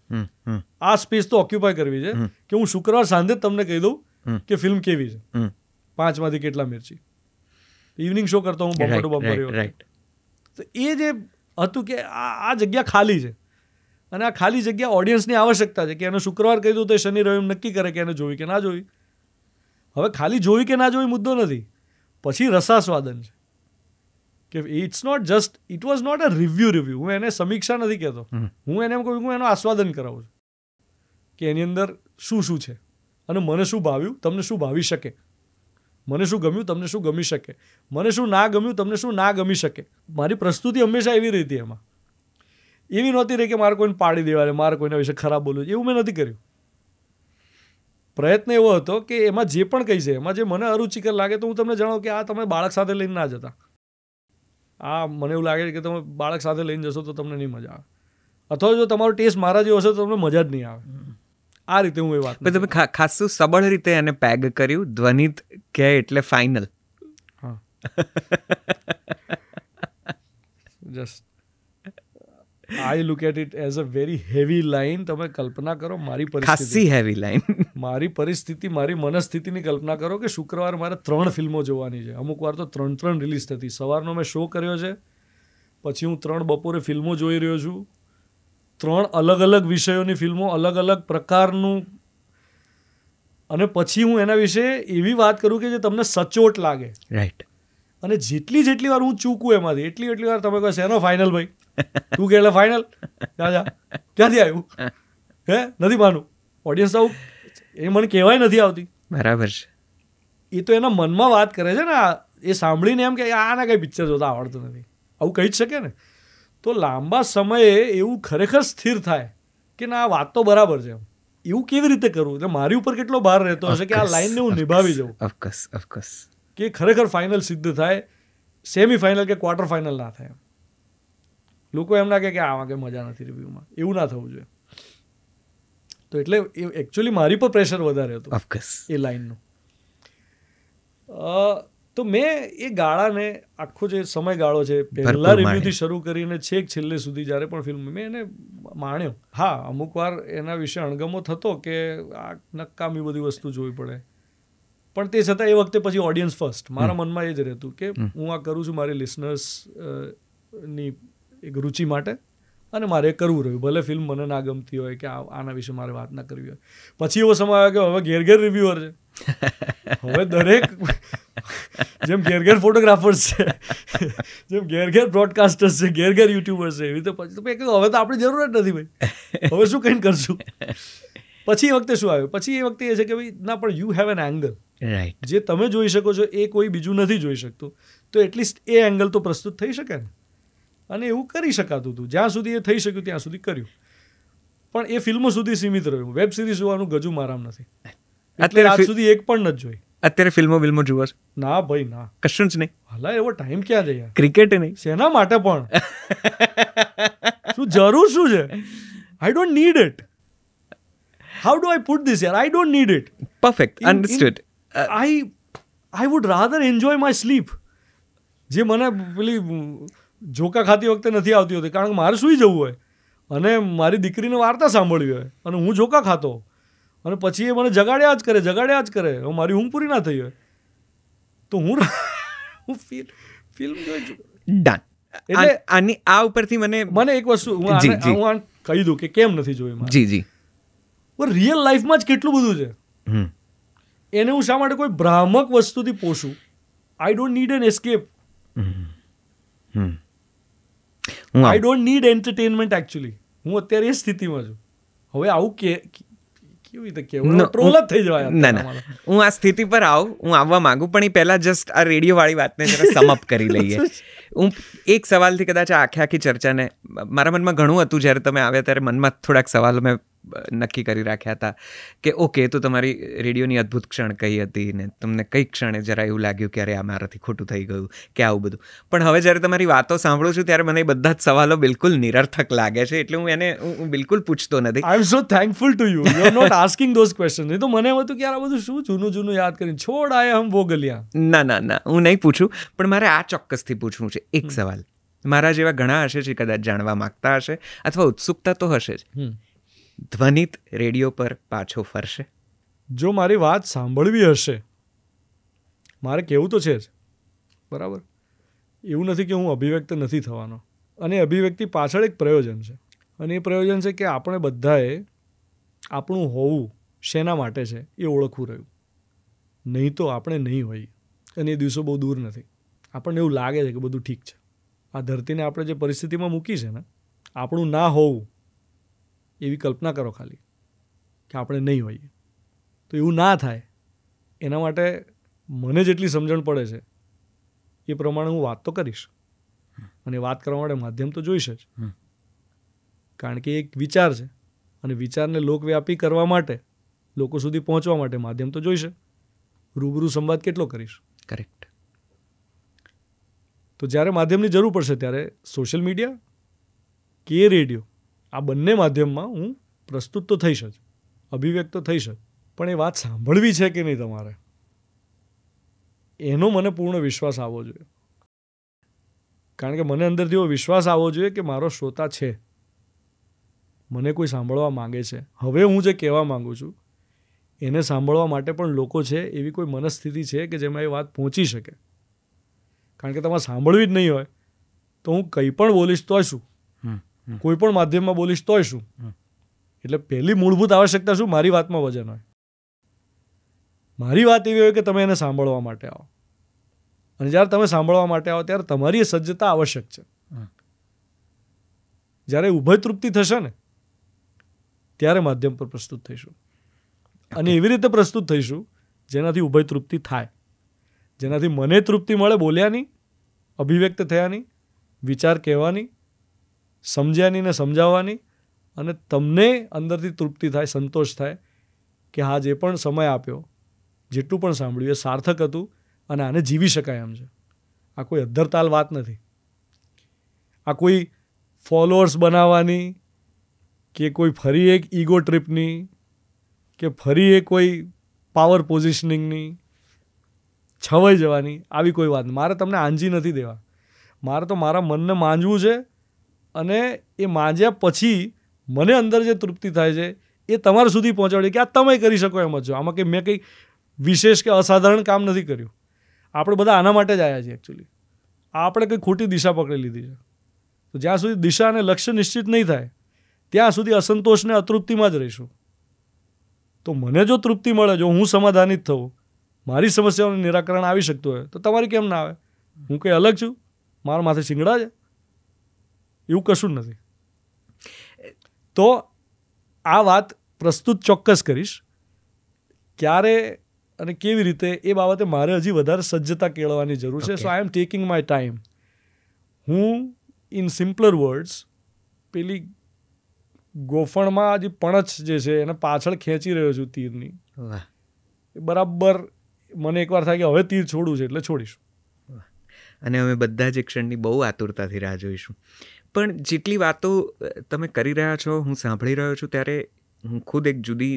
આ સ્પેસ તો ઓક્યુપાય કરવી છે કે હું શુક્રવાર સાંજે જ તમને કહી દઉં કે ફિલ્મ કેવી છે. 5માંથી કેટલા મિર્ચી ઇવનિંગ શો કરતો હું બમ્પર ટુ બમ્પર. તો એ જે હતું કે આ જગ્યા ખાલી છે, અને આ ખાલી જગ્યા ઓડિયન્સની આવશ્યકતા છે કે એને શુક્રવાર કહી દઉં તો શનિ રવિ નક્કી કરે કે એને જોવી કે ના જોવી. હવે ખાલી જોવી કે ના જોવી મુદ્દો નથી, પછી રસાસ્વાદન છે કે it was not a review. હું એને સમીક્ષા નથી કહેતો, હું એને એમ કહું હું એનું આસ્વાદન કરાવું છું કે એની અંદર શું શું છે અને મને શું ભાવ્યું, તમને શું ભાવી શકે, મને શું ગમ્યું, તમને શું ગમી શકે, મને શું ના ગમ્યું, તમને શું ના ગમી શકે. મારી પ્રસ્તુતિ હંમેશા એવી રહી હતી. એમાં એવી નહોતી રહી કે મારે કોઈને પાડી દેવા, મારે કોઈના વિશે ખરાબ બોલવું, એવું મેં નથી કર્યું. પ્રયત્ન એવો હતો કે એમાં જે પણ કહી છે એમાં જે મને અરુચિકર લાગે તો હું તમને જણાવું કે આ તમે બાળક સાથે લઈને ના જતા. આ મને એવું લાગે કે તમે બાળક સાથે લઈને જશો તો તમને નહીં મજા આવે. અથવા જો તમારો ટેસ્ટ મારા જેવો હશે તો તમને મજા જ નહીં આવે. આ રીતે હું એ વાત પણ તમે ખાસું સબળ રીતે એને પેગ કર્યું. ધ્વનિત કે એટલે ફાઇનલ. હા just I look at it as a very heavy line. તમે કલ્પના કરો મારી પરિસ્થિતિ, ખાસી હેવી લાઈન. મારી પરિસ્થિતિ, મારી મનસ્થિતિની કલ્પના કરો કે શુક્રવાર મારે 3 ફિલ્મો જોવાની છે. અમુક વાર તો 3 રિલીઝ થતી. સવારનો મેં શો કર્યો છે, પછી હું 3 બપોરે ફિલ્મો જોઈ રહ્યો છું. 3 અલગ અલગ વિષયોની ફિલ્મો, અલગ અલગ પ્રકારનું, અને પછી હું એના વિશે એવી વાત કરું કે જે તમને સચોટ લાગે. રાઈટ. અને જેટલી વાર હું ચૂકું એમાંથી એટલી વાર તમે કહો શેનો ફાઇનલ ભાઈ, તું કે એટલે ફાઇનલ, ક્યાંથી આવ્યું, હે નથી માનું. ઓડિયન્સ આવું એ મને કહેવાય નથી આવતી. બરાબર છે. એ તો એના મનમાં વાત કરે છે ને. એ સાંભળીને એમ કે આને કંઈ પિક્ચર જોતા આવડતું નથી, આવું કહી જ શકે ને. તો લાંબા સમયે એવું ખરેખર સ્થિર થાય કે ના આ વાત તો બરાબર છે. એવું કેવી રીતે કરવું? એટલે મારી ઉપર કેટલો ભાર રહેતો હશે કે આ લાઈનને હું નિભાવી જાઉં. ઓફકોર્સ. કે ખરેખર ફાઇનલ સિદ્ધ થાય, સેમી ફાઇનલ કે ક્વાર્ટર ફાઇનલ ના થાય. લોકો એમ ના કે આમાં કંઈ મજા નથી રિવ્યૂમાં, એવું ના થવું જોઈએ. તો એટલે એ એકચ્યુઅલી મારી પર પ્રેશર વધારે હતું ઓફકોર્સ એ લાઈનનું. તો મેં એ ગાળાને આખો જે સમયગાળો છે પહેલા રિવ્યૂથી શરૂ કરીને છેક છેલ્લે સુધી જ્યારે પણ ફિલ્મ મેં એને માણ્યો. હા, અમુક વાર એના વિશે અણગમો થતો કે આ નકામી બધી વસ્તુ જોવી પડે, પણ તે છતાં એ વખતે પછી ઓડિયન્સ ફર્સ્ટ મારા મનમાં એ જ રહેતું કે હું આ કરું છું મારી લિસનર્સ ની એક રુચિ માટે, અને મારે કરવું રહ્યું. ભલે ફિલ્મ મને ના ગમતી હોય કે આના વિશે મારે વાત ના કરવી હોય. પછી એવો સમય આવ્યો કે હવે ઘેર રિવ્યુઅર છે. હવે દરેક જેમ ઘેર ફોટોગ્રાફર્સ છે, જેમ ઘેર બ્રોડકાસ્ટર્સ છે, ઘેર યુટ્યુબર્સ છે, એવી રીતે પછી તો હવે તો આપણી જરૂર જ નથી ભાઈ, હવે શું કંઈ કરશું. પછી એ વખતે શું આવ્યું? પછી એ વખતે એ છે કે ભાઈ ના, પણ you have an angle. Right. જે તમે જોઈ શકો છો એ કોઈ બીજું નથી જોઈ શકતું. તો એટલીસ્ટ એ એંગલ તો પ્રસ્તુત થઈ શકે ને. અને એવું કરી શકાતું હતું. જ્યાં સુધી એ થઈ શક્યું ત્યાં સુધી કર્યું. પણ એ ફિલ્મો સુધી સીમિત રહ્યું. વેબ સિરીઝ જોવાનું ગજુ મારામ નથી. અત્યારે આજ સુધી એક પણ નથી જોઈ. અત્યારે ફિલ્મો જુઓ છો? ના ભાઈ ના, કશું જ નહીં. હાલા એવો ટાઈમ ક્યાં છે યાર? ક્રિકેટ નહીં. શેના માટે પણ? શું જરૂર શું છે? I don't need it. How do I put this યાર? I don't need it. Perfect, understood. I would rather enjoy my sleep. જે મને પેલી જોકા ખાતી વખતે નથી આવતી હોતી, કારણ કે મારે સૂઈ જવું હોય અને મારી દીકરીને વાર્તા સાંભળવી હોય અને હું જોકા ખાતો, અને પછી એ મને જગાડ્યા જ કરે. હવે મારી ઊંઘ પૂરી ના થઈ હોય તો હું ફિલ્મ જોઈ છું. ડન. એટલે આની આ ઉપરથી મને એક વસ્તુ હું કહી દઉં કે કેમ નથી જોઈ. જી રિયલ લાઈફમાં જ કેટલું બધું છે. એને હું શા માટે કોઈ ભ્રામક વસ્તુથી પોષું? I don't need an escape. I don't need entertainment actually. હું અત્યારે એ સ્થિતિમાં છું. હવે આવું કેવી રીતે કેવું? ટ્રોલ જ થઈ જવાય. ના, હું આ સ્થિતિ પર હું આવવા માંગુ, પણ એ પહેલા જસ્ટ આ રેડિયો વાળી વાતને જરા સમઅપ કરી લઈએ. હું એક સવાલથી કદાચ આખી ચર્ચાને, મારા મનમાં ઘણું હતું જ્યારે તમે આવ્યા ત્યારે મનમાં થોડાક સવાલો મેં નક્કી કરી રાખ્યા હતા કે ઓકે, તો તમારી રેડિયોની અદ્ભુત ક્ષણ કઈ હતી ને તમને કઈ ક્ષણે જરા એવું લાગ્યું કે અરે આ મારાથી ખોટું થઈ ગયું કે આવું બધું. પણ હવે જ્યારે તમારી વાતો સાંભળું છું ત્યારે મને બધા જ સવાલો બિલકુલ નિરર્થક લાગે છે. એટલે હું એને બિલકુલ પૂછતો નથી. I am so thankful to you. You are not asking those questions. નહીં તો મને એમ હતું કે યાર આ બધું શું જૂનું યાદ કરીને છોડ આયા હમ વો ગલિયા. ના, હું નહીં પૂછું. પણ મારે આ ચોક્કસથી પૂછવું છે એક સવાલ. મારા જેવા ઘણા હશે જે કદાચ જાણવા માંગતા હશે અથવા ઉત્સુકતા તો હશે જ. ધ્વનિત રેડિયો પર પાછો ફરશે? જો મારી વાત સાંભળવી હશે, મારે કહેવું તો છે જ, બરાબર. એવું નથી કે હું અભિવ્યક્ત નથી થવાનો. અને અભિવ્યક્તિ પાછળ એક પ્રયોજન છે, અને એ પ્રયોજન છે કે આપણે બધાએ આપણું હોવું શેના માટે છે એ ઓળખવું રહ્યું. નહીં તો આપણે નહીં હોઈએ. અને એ દિવસો બહુ દૂર નથી. આપણને એવું લાગે છે કે બધું ઠીક છે. આ ધરતીને આપણે જે પરિસ્થિતિમાં મૂકી છે ને, આપણું ના હોવું એવી કલ્પના કરો ખાલી કે આપણે નહીં હોઈએ. તો એવું ના થાય એના માટે મને જેટલી સમજણ પડે છે એ પ્રમાણે હું વાત તો કરીશ, અને વાત કરવા માટે માધ્યમ તો જોઈશે જ. કારણ કે એક વિચાર છે, અને વિચારને લોકવ્યાપી કરવા માટે, લોકો સુધી પહોંચવા માટે માધ્યમ તો જોઈશે. રૂબરૂ સંવાદ કેટલો કરીશ? કરેક્ટ. તો જ્યારે માધ્યમની જરૂર પડશે ત્યારે સોશિયલ મીડિયા કે રેડિયો આ બંને માધ્યમમાં હું પ્રસ્તુત તો થઈશ જ, અભિવ્યક્ત તો થઈશ જ, પણ એ વાત સાંભળવી છે કે નહીં તમારે, એનો મને પૂર્ણ વિશ્વાસ આવવો જોઈએ. કારણ કે મને અંદરથી એવો વિશ્વાસ આવવો જોઈએ કે મારો શ્રોતા છે, મને કોઈ સાંભળવા માંગે છે. હવે હું જે કહેવા માગું છું એને સાંભળવા માટે પણ લોકો છે, એવી કોઈ મનસ્થિતિ છે કે જેમાં એ વાત પહોંચી શકે. કારણ કે તમારે સાંભળવી જ નહીં હોય તો હું કંઈ પણ બોલીશ તોય શું, કોઈ પણ માધ્યમમાં બોલીશ તોય શું. એટલે પહેલી મૂળભૂત આવશ્યકતા શું? મારી વાતમાં વજન હોય. મારી વાત એવી હોય કે તમે એને સાંભળવા માટે આવો, અને જ્યારે તમે સાંભળવા માટે આવો ત્યારે તમારી એ સજ્જતા આવશ્યક છે. જ્યારે ઉભય તૃપ્તિ થશે ને ત્યારે માધ્યમ પર પ્રસ્તુત થઈશું, અને એવી રીતે પ્રસ્તુત થઈશું જેનાથી ઉભય તૃપ્તિ થાય, જેનાથી મને તૃપ્તિ મળે બોલ્યાની, અભિવ્યક્ત થયાની, વિચાર કહેવાની, સમજ્યાની ને સમજાવવાની, અને તમને અંદરથી તૃપ્તિ થાય, સંતોષ થાય કે હા, જે પણ સમય આપ્યો, જેટલું પણ સાંભળ્યું એ સાર્થક હતું અને આને જીવી શકાય એમ છે. આ કોઈ અધ્ધરતાલ વાત નથી. આ કોઈ ફોલોઅર્સ બનાવવાની કે કોઈ ફરી એક ઈગો ટ્રીપની કે ફરી એક કોઈ પાવર પોઝિશનિંગની છવાઈ જવાની આવી કોઈ વાત. મારે તમને આંજી નથી દેવા. મારે તો મારા મનને માંજવું છે, અને એ માંજ્યા પછી મને અંદર જે તૃપ્તિ થાય છે એ તમારા સુધી પહોંચાડી કે આ તમે કરી શકો એમ જ છો. આમાં કંઈ મેં કંઈ વિશેષ કે અસાધારણ કામ નથી કર્યું. આપણે બધા આના માટે જ આવ્યા છીએ એકચ્યુઅલી. આપણે કંઈ ખોટી દિશા પકડી લીધી છે. તો જ્યાં સુધી દિશા અને લક્ષ્ય નિશ્ચિત નહીં થાય ત્યાં સુધી અસંતોષને અતૃપ્તિમાં જ રહીશું. તો મને જો તૃપ્તિ મળે, જો હું સમાધાનિત થઉં, મારી સમસ્યાઓનું નિરાકરણ આવી શકતું હોય તો તમારી કેમ ના આવે? હું કંઈ અલગ છું? મારા માથે શિંગડા છે? એવું કશું જ નથી. તો આ વાત પ્રસ્તુત ચોક્કસ કરીશ. ક્યારે અને કેવી રીતે એ બાબતે મારે હજી વધારે સજ્જતા કેળવવાની જરૂર છે. સો આઈ એમ ટેકિંગ માય ટાઈમ. હું ઇન સિમ્પલર વર્ડ્સ પેલી ગોફણમાં જે પણછ જે છે એને પાછળ ખેંચી રહ્યો છું તીરની. બરાબર મને એકવાર થાય કે હવે તીર છોડવું છે એટલે છોડીશ. અને અમે બધા જ ક્ષણની બહુ આતુરતાથી રાહ જોઈશું. પણ જેટલી વાતો તમે કરી રહ્યા છો, હું સાંભળી રહ્યો છું, ત્યારે હું ખુદ એક જુદી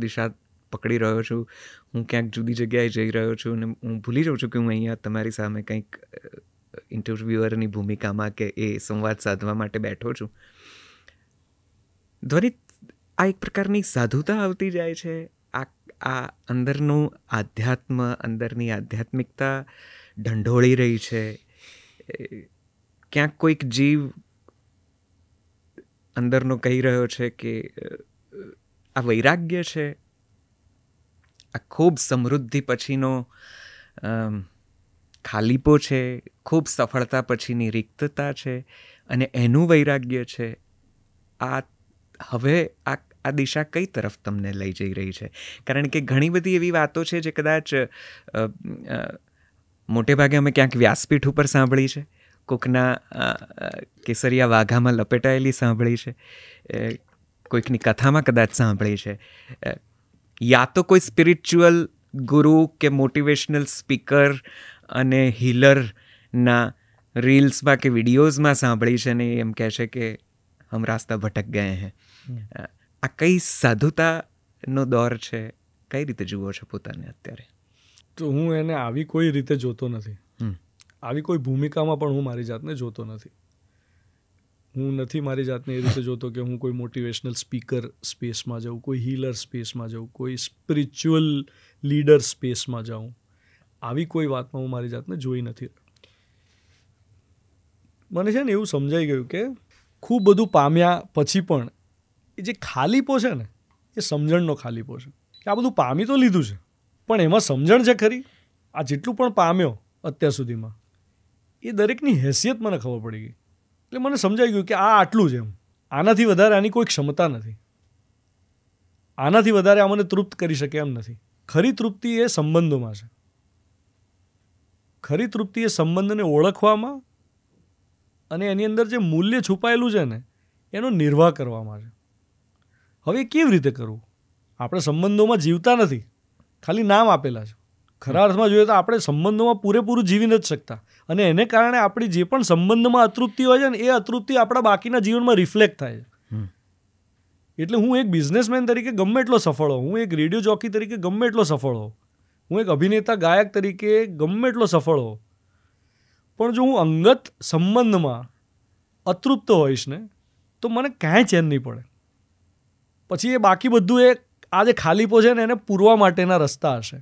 દિશા પકડી રહ્યો છું. હું ક્યાંક જુદી જગ્યાએ જઈ રહ્યો છું અને હું ભૂલી જાઉં છું કે હું અહીંયા તમારી સામે કંઈક ઇન્ટરવ્યુઅરની ભૂમિકામાં કે એ સંવાદ સાધવા માટે બેઠો છું. ધ્વનિ, આ એક પ્રકારની સાધુતા આવતી જાય છે. આ અંદરનું આધ્યાત્મ, અંદરની આધ્યાત્મિકતા ઢંઢોળી રહી છે. ક્યાંક કોઈક જીવ અંદરનો કહી રહ્યો છે કે આ વૈરાગ્ય છે, આ ખૂબ સમૃદ્ધિ પછીનો ખાલીપો છે, ખૂબ સફળતા પછીની રિક્તતા છે, અને એનું વૈરાગ્ય છે. આ હવે આ દિશા કઈ તરફ તમને લઈ જઈ રહી છે? કારણ કે ઘણી બધી એવી વાતો છે જે કદાચ મોટે ભાગે અમે ક્યાંક વ્યાસપીઠ ઉપર સાંભળી છે, કોઈકના કેસરિયા વાઘામાં લપેટાયેલી સાંભળી છે, કોઈકની કથામાં કદાચ સાંભળી છે, યા તો કોઈ સ્પિરિચ્યુઅલ ગુરુ કે મોટિવેશનલ સ્પીકર અને હીલરના રીલ્સમાં કે વિડીયોઝમાં સાંભળી છે, ને એમ કહે છે કે હમ રાસ્તા ભટક ગયે હૈ. આ કઈ સાધુતાનો દોર છે? કઈ રીતે જુઓ છો પોતાને અત્યારે? તો હું એને આવી કોઈ રીતે જોતો નથી. આવી કોઈ ભૂમિકામાં પણ હું મારી જાતને જોતો નથી. હું નથી મારી જાતને એ રીતે જોતો કે હું કોઈ મોટિવેશનલ સ્પીકર સ્પેસમાં જાઉં, કોઈ હીલર સ્પેસમાં જાઉં, કોઈ સ્પિરિચ્યુઅલ લીડર સ્પેસમાં જાઉં. આવી કોઈ વાતમાં હું મારી જાતને જોઈ નથી. મને છે ને એવું સમજાઈ ગયું કે ખૂબ બધું પામ્યા પછી પણ એ જે ખાલીપો છે ને એ સમજણનો ખાલીપો છે. કે આ બધું પામી તો લીધું છે પણ એમાં સમજણ છે ખરી? આ જેટલું પણ પામ્યો અત્યાર સુધીમાં એ દરેકની હેસિયત મને ખબર પડી ગઈ. એટલે મને સમજાઈ ગયું કે આ આટલું છે, એમ આનાથી વધારે આની કોઈ ક્ષમતા નથી, આનાથી વધારે આ મને તૃપ્ત કરી શકે એમ નથી. ખરી તૃપ્તિ એ સંબંધોમાં છે. ખરી તૃપ્તિ એ સંબંધને ઓળખવામાં અને એની અંદર જે મૂલ્ય છુપાયેલું છે ને એનો નિર્વાહ કરવામાં છે. હવે કેવી રીતે કરવું? આપણે સંબંધોમાં જીવતા નથી, ખાલી નામ આપેલા છે. ખરા અર્થમાં જોઈએ તો આપણે સંબંધોમાં પૂરેપૂરું જીવી નથી શકતા, અને એને કારણે આપણી જે પણ સંબંધમાં અતૃપ્તિ હોય છે ને એ અતૃપ્તિ આપણા બાકીના જીવનમાં રિફ્લેક્ટ થાય છે. એટલે હું એક બિઝનેસમેન તરીકે ગમે એટલો સફળ હોઉં, હું એક રેડિયો જોકી તરીકે ગમે એટલો સફળ હોઉં, હું એક અભિનેતા ગાયક તરીકે ગમે એટલો સફળ હોઉં, પણ જો હું અંગત સંબંધમાં અતૃપ્ત હોઈશ ને તો મને ક્યાંય ચેન નહીં પડે. પછી એ બાકી બધું એ આ જે ખાલીપો છે ને એને પૂરવા માટેના રસ્તા હશે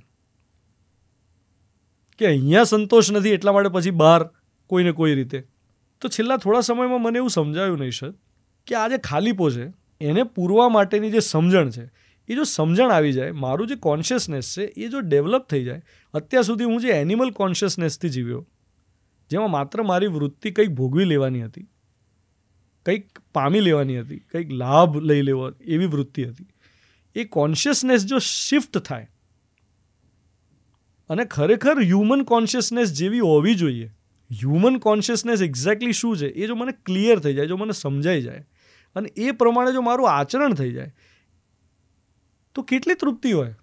કે અહીંયા સંતોષ નથી એટલા માટે પછી બહાર કોઈને કોઈ રીતે. તો છેલ્લા થોડા સમયમાં મને એવું સમજાયું નહીં સર કે આ જે ખાલીપો છે એને પૂરવા માટેની જે સમજણ છે એ જો સમજણ આવી જાય, મારું જે કોન્શિયસનેસ છે એ જો ડેવલપ થઈ જાય. અત્યાર સુધી હું જે એનિમલ કોન્શિયસનેસથી જીવ્યો, જેમાં માત્ર મારી વૃત્તિ કંઈક ભોગવી લેવાની હતી, કંઈક પામી લેવાની હતી, કંઈક લાભ લઈ લેવો એવી વૃત્તિ હતી, એ કોન્શિયસનેસ જો શિફ્ટ થાય અને ખરેખર હ્યુમન કોન્શિયસનેસ જેવી હોવી જોઈએ, હ્યુમન કોન્શિયસનેસ એક્ઝેક્ટલી શું છે એ જો મને ક્લિયર થઈ જાય, જો મને સમજાઈ જાય અને એ પ્રમાણે જો મારું આચરણ થઈ જાય તો કેટલી તૃપ્તિ હોય.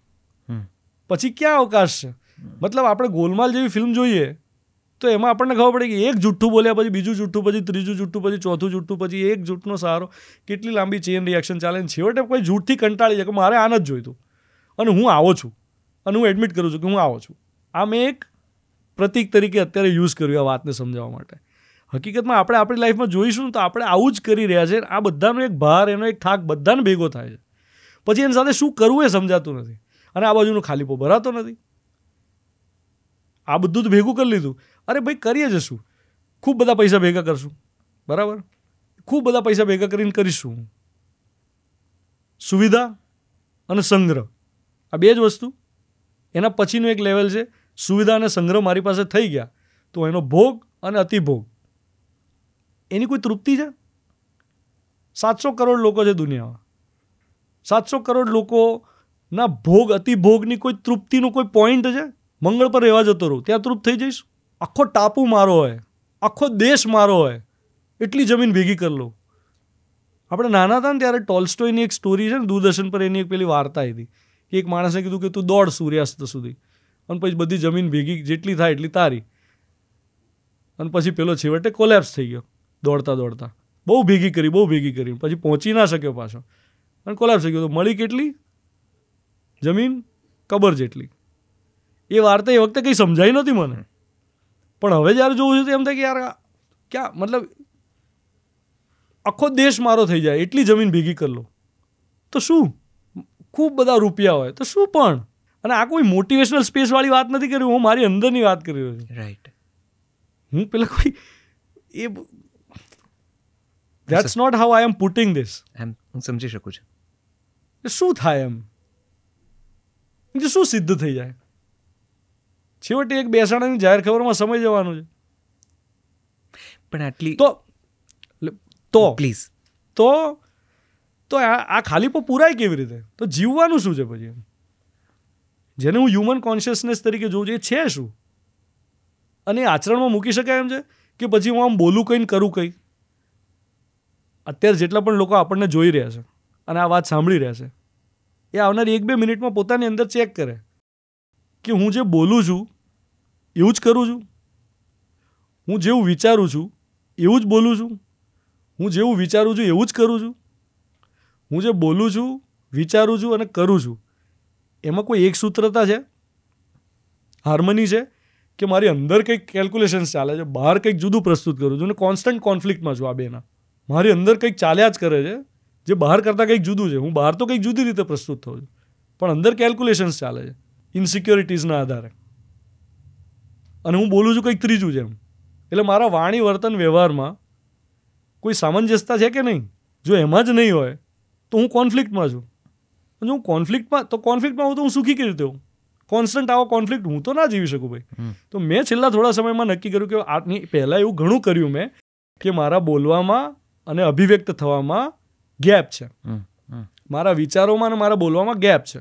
પછી ક્યાં અવકાશ છે? મતલબ આપણે ગોલમાલ જેવી ફિલ્મ જોઈએ તો એમાં આપણને ખબર પડે કે એક જુઠ્ઠું બોલ્યા પછી બીજું જુઠ્ઠું, પછી ત્રીજું જુઠ્ઠું, પછી ચોથું જુઠ્ઠું, પછી એક જૂઠનો સહારો, કેટલી લાંબી ચેન રિએક્શન ચાલે ને છેવટે કોઈ જૂઠથી કંટાળી જાય કે મારે આને જ જોઈતું અને હું આવો છું અને હું એડમિટ કરું છું કે હું આવો છું. આ મેં એક પ્રતીક તરીકે અત્યારે યુઝ કર્યું આ વાતને સમજાવવા માટે. હકીકતમાં આપણે આપણી લાઈફમાં જોઈશું તો આપણે આવું જ કરી રહ્યા છે. આ બધાનો એક ભાર, એનો એક થાક બધાને ભેગો થાય છે. પછી એની સાથે શું કરવું એ સમજાતું નથી અને આ બાજુનો ખાલીપો ભરાતો નથી. આ બધું જ ભેગું કરી લીધું. અરે ભાઈ કરીએ જશું, ખૂબ બધા પૈસા ભેગા કરશું, બરાબર, ખૂબ બધા પૈસા ભેગા કરીને કરીશું. સુવિધા અને સંગ્રહ આ બે જ વસ્તુ. એના પછીનું એક લેવલ છે સુવિધા અને સંગ્રહ મારી પાસે થઈ ગયા તો એનો ભોગ અને અતિભોગ, એની કોઈ તૃપ્તિ છે? 700 કરોડ લોકો છે દુનિયામાં. 700 કરોડ લોકોના ભોગ અતિભોગની કોઈ તૃપ્તિનો કોઈ પોઈન્ટ છે? મંગળ પર રહેવા જતો રહું, ત્યાં તૃપ્ત થઈ જઈશ? આખો ટાપુ મારો હોય, આખો દેશ મારો હોય, એટલી જમીન ભેગી કરી લો. આપણે નાના હતા ને ત્યારે ટોલ્સ્ટોયની એક સ્ટોરી છે ને દૂરદર્શન પર, એની એક પેલી વાર્તા હતી કે એક માણસે કીધું કે તું દોડ સૂર્યાસ્ત સુધી અને પછી બધી જમીન ભેગી જેટલી થાય એટલી તારી. અને પછી પેલો છેવટે કોલેપ્સ થઈ ગયો દોડતા દોડતા. બહુ ભેગી કરી પછી પહોંચી ના શક્યો પાછો અને કોલેપ્સ થઈ ગયો. તો મળી કેટલી જમીન? કબર જેટલી. એ વાર્તા એ વખતે કંઈ સમજાઈ નહોતી મને, પણ હવે જ્યારે જોઉં છું તો એમ થાય કે યાર ક્યાં, મતલબ આખો દેશ મારો થઈ જાય એટલી જમીન ભેગી કરી લો તો શું? ખૂબ બધા રૂપિયા હોય તો શું? પણ અને આ કોઈ મોટિવેશનલ સ્પેસવાળી વાત નથી કરી, હું મારી અંદરની વાત કરી રહ્યો છું. રાઈટ. હું પેલા કોઈ એ that's not how I am putting this. એમ હું સમજી શકું છું. શું થાય એમ? શું સિદ્ધ થઈ જાય? છેવટે એક બેસાડાની જાહેર ખબરમાં સમય જવાનું છે. પણ આટલી તો પ્લીઝ તો આ ખાલીપો પૂરાય કેવી રીતે? તો જીવવાનું શું છે પછી? જેને હું હ્યુમન કોન્શિયસનેસ તરીકે જોઉં છું એ છે શું? અને એ આચરણમાં મૂકી શકાય એમ છે કે પછી હું આમ બોલું કંઈ ને કરું કંઈ? અત્યારે જેટલા પણ લોકો આપણને જોઈ રહ્યા છે અને આ વાત સાંભળી રહ્યા છે એ આવનારી 1-2 મિનિટમાં પોતાની અંદર ચેક કરે કે હું જે બોલું છું એવું જ કરું છું? હું જેવું વિચારું છું એવું જ બોલું છું? હું જેવું વિચારું છું એવું જ કરું છું? હું જે બોલું છું, વિચારું છું અને કરું છું એમાં કોઈ એક સૂત્રતા છે, હાર્મની છે, કે મારી અંદર કંઈક કેલ્ક્યુલેશન્સ ચાલે છે, બહાર કંઈક જુદું પ્રસ્તુત કરું છું અને કોન્સ્ટન્ટ કોન્ફ્લિક્ટમાં છું આ બેના? મારી અંદર કંઈક ચાલ્યા જ કરે છે જે બહાર કરતાં કંઈક જુદું છે. હું બહાર તો કંઈક જુદી રીતે પ્રસ્તુત થઉં છું પણ અંદર કેલ્ક્યુલેશન્સ ચાલે છે ઇનસિક્યોરિટીઝના આધારે, અને હું બોલું છું કંઈક ત્રીજું છે એમ. એટલે મારા વાણી વર્તન વ્યવહારમાં કોઈ સામંજસ્યતા છે કે નહીં? જો એમાં જ નહીં હોય તો હું કોન્ફ્લિક્ટમાં છું. અને હું કોન્ફ્લિક્ટમાં હું તો હું સુખી કેવી રીતે હોઉં? કોન્સ્ટન્ટ આવો કોન્ફ્લિક્ટ હું તો ના જીવી શકું ભાઈ. તો મેં છેલ્લા થોડા સમયમાં નક્કી કર્યું કે આની પહેલાં એવું ઘણું કર્યું મેં કે મારા બોલવામાં અને અભિવ્યક્ત થવામાં ગેપ છે, મારા વિચારોમાં અને મારા બોલવામાં ગેપ છે.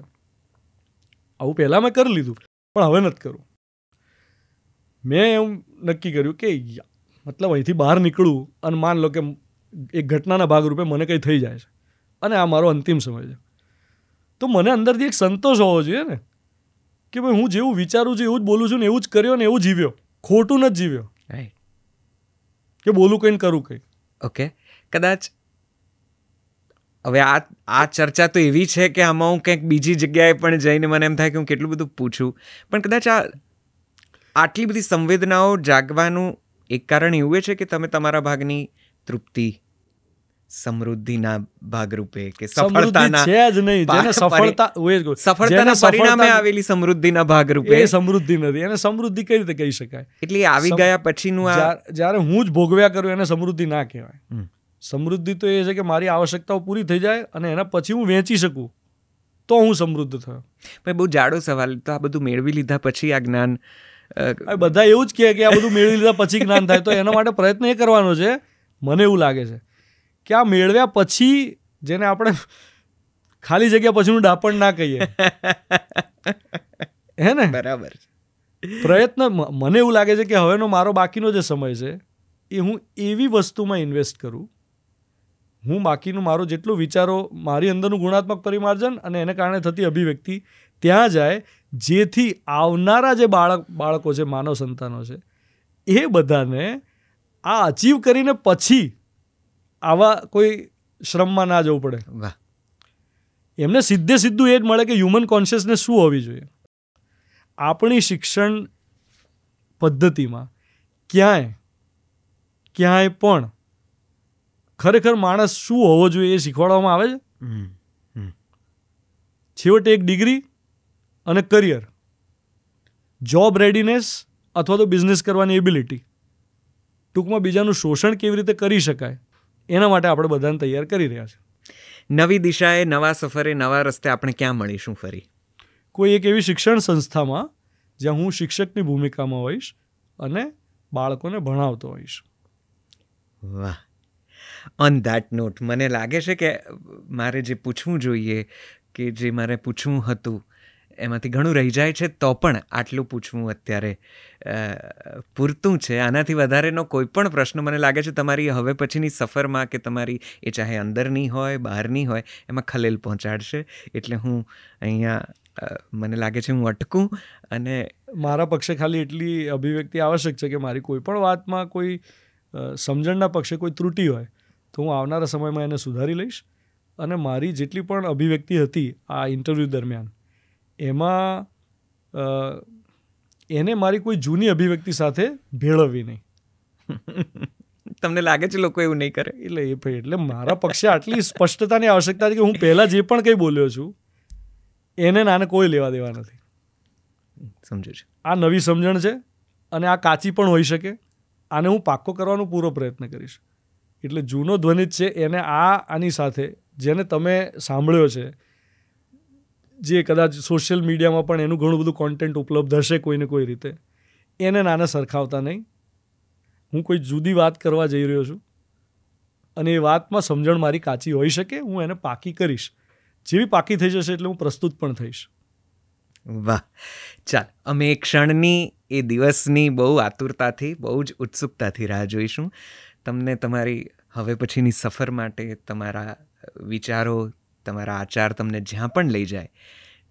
આવું પહેલાં મેં કરી લીધું પણ હવે નથી કરવું. મેં એવું નક્કી કર્યું કે મતલબ અહીંથી બહાર નીકળું અને માન લો કે એક ઘટનાના ભાગરૂપે મને કંઈ થઈ જાય છે અને આ મારો અંતિમ સમય છે, તો મને અંદરથી એક સંતોષ હોવો જોઈએ ને કે ભાઈ હું જેવું વિચારું છું એવું જ બોલું છું ને એવું જ કર્યો ને એવું જીવ્યો, ખોટું નથી જીવ્યો. રાઈટ. કે બોલું કંઈ ને કરું કંઈ. ઓકે, કદાચ હવે આ ચર્ચા તો એવી છે કે આમાં હું કંઈક બીજી જગ્યાએ પણ જઈને મને એમ થાય કે હું કેટલું બધું પૂછું, પણ કદાચ આટલી બધી સંવેદનાઓ જાગવાનું એક કારણ એવું છે કે તમે તમારા ભાગની તૃપ્તિ, સમૃદ્ધિના ભાગરૂપે કે સફળતાના છે જ નહીં, જેને સફળતાના પરિણામે આવેલી સમૃદ્ધિના ભાગરૂપે એ સમૃદ્ધિ નથી. એને સમૃદ્ધિ કઈ રીતે કહી શકાય? એટલે આવી ગયા પછીનું જ્યારે હું જ ભોગવ્યા કરું એને સમૃદ્ધિ ના કહેવાય. સમૃદ્ધિ તો એ છે કે મારી આવશ્યકતાઓ પૂરી થઈ જાય અને એના પછી હું વેચી શકું તો હું સમૃદ્ધ થયો. ભાઈ બહુ જાડો સવાલ. તો આ બધું મેળવી લીધા પછી આ જ્ઞાન, બધા એવું જ કહે કે આ બધું મેળવી લીધા પછી જ્ઞાન થાય, તો એના માટે પ્રયત્ન એ કરવાનો છે, મને એવું લાગે છે કે આ મેળવ્યા પછી, જેને આપણે ખાલી જગ્યા પછીનું ડાપણ ના કહીએ, હે ને? બરાબર. પ્રયત્ન, મને એવું લાગે છે કે હવેનો મારો બાકીનો જે સમય છે એ હું એવી વસ્તુમાં ઇન્વેસ્ટ કરું, હું બાકીનું મારો જેટલું વિચારો, મારી અંદરનું ગુણાત્મક પરિમાર્જન અને એને કારણે થતી અભિવ્યક્તિ ત્યાં જાય, જેથી આવનારા જે બાળકો છે, માનવ સંતાનો છે, એ બધાને આ અચીવ કરીને પછી આવા કોઈ શ્રમમાં ના જવું પડે. વાહ. એમને સીધું એ જ મળે કે હ્યુમન કોન્શિયસનેસ શું હોવી જોઈએ. આપણી શિક્ષણ પદ્ધતિમાં ક્યાંય પણ ખરેખર માણસ શું હોવો જોઈએ એ શીખવાડવામાં આવે છે? છેવટે એક ડિગ્રી અને કરિયર, જોબ રેડીનેસ અથવા તો બિઝનેસ કરવાની એબિલિટી, ટૂંકમાં બીજાનું શોષણ કેવી રીતે કરી શકાય એના માટે આપણે બધાને તૈયાર કરી રહ્યા છે. નવી દિશાએ, નવા સફરે, નવા રસ્તે આપણે ક્યાં મળીશું ફરી? કોઈ એક એવી શિક્ષણ સંસ્થામાં જ્યાં હું શિક્ષકની ભૂમિકામાં હોઈશ અને બાળકોને ભણાવતો હોઈશ. વાહ. ઓન ધેટ નોટ મને લાગે છે કે મારે જે પૂછવું જોઈએ, કે જે મારે પૂછવું હતું એમાંથી ઘણું રહી જાય છે, તો પણ આટલું પૂછવું અત્યારે પૂરતું છે. આનાથી વધારેનો કોઈ પણ પ્રશ્ન મને લાગે છે તમારી હવે પછીની સફરમાં, કે તમારી એ ચાહે અંદરની હોય બહારની હોય, એમાં ખલેલ પહોંચાડશે. એટલે હું અહીંયા મને લાગે છે હું અટકું. અને મારા પક્ષે ખાલી એટલી અભિવ્યક્તિ આવશ્યક છે કે મારી કોઈ પણ વાતમાં કોઈ સમજણના પક્ષે કોઈ ત્રુટિ હોય તો હું આવનારા સમયમાં એને સુધારી લઈશ. અને મારી જેટલી પણ અભિવ્યક્તિ હતી આ ઇન્ટરવ્યૂ દરમિયાન, એમાં એને મારી કોઈ જૂની અભિવ્યક્તિ સાથે ભેળવવી નહીં. તમને લાગે છે લોકો એવું નહીં કરે? એટલે મારા પક્ષે આટલી સ્પષ્ટતાની આવશ્યકતા છે કે હું પહેલાં જે પણ કંઈ બોલ્યો છું એને નાને કોઈ લેવા દેવા નથી. સમજુ છું. આ નવી સમજણ છે અને આ કાચી પણ હોઈ શકે. આને હું પાક્કો કરવાનો પૂરો પ્રયત્ન કરીશ. એટલે જૂનો ધ્વનિ જ છે, એને આની સાથે જેને તમે સાંભળ્યો છે, જે કદાચ સોશિયલ મીડિયામાં પણ એનું ઘણું બધું કોન્ટેન્ટ ઉપલબ્ધ હશે કોઈને કોઈ રીતે, એને નાને સરખાવતા નહીં. હું કોઈ જુદી વાત કરવા જઈ રહ્યો છું અને એ વાતમાં સમજણ મારી કાચી હોઈ શકે, હું એને પાકી કરીશ. જેવી પાકી થઈ જશે એટલે હું પ્રસ્તુત પણ થઈશ. વાહ. ચાલ, અમે એ ક્ષણની, એ દિવસની બહુ આતુરતાથી, બહુ જ ઉત્સુકતાથી રાહ જોઈશું. તમને તમારી હવે પછીની સફર માટે તમારા વિચારો, તમારા આચાર તમને જ્યાં પણ લઈ જાય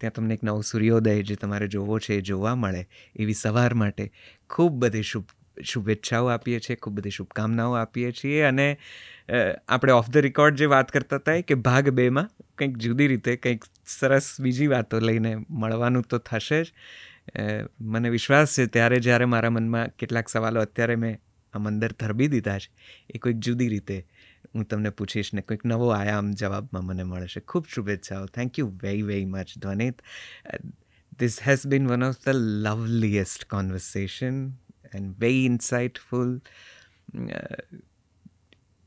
ત્યાં તમને એક નવો સૂર્યોદય જે તમારે જોવો છે એ જોવા મળે, એવી સવાર માટે ખૂબ બધી શુભેચ્છાઓ આપીએ છીએ, ખૂબ બધી શુભકામનાઓ આપીએ છીએ. અને આપણે ઓફ ધ રેકોર્ડ જે વાત કરતા હતા કે ભાગ 2માં કંઈક જુદી રીતે કંઈક સરસ બીજી વાતો લઈને મળવાનું તો થશે જ. મને વિશ્વાસ છે ત્યારે જ્યારે મારા મનમાં કેટલાક સવાલો અત્યારે મેં આમ અંદર ધરબી દીધા છે, એ કોઈક જુદી રીતે હું તમને પૂછીશ ને કોઈક નવો આયામ જવાબમાં મને મળશે. ખૂબ શુભેચ્છાઓ. Thank you very very much Dhvanit. This has been one of the loveliest conversation and very insightful.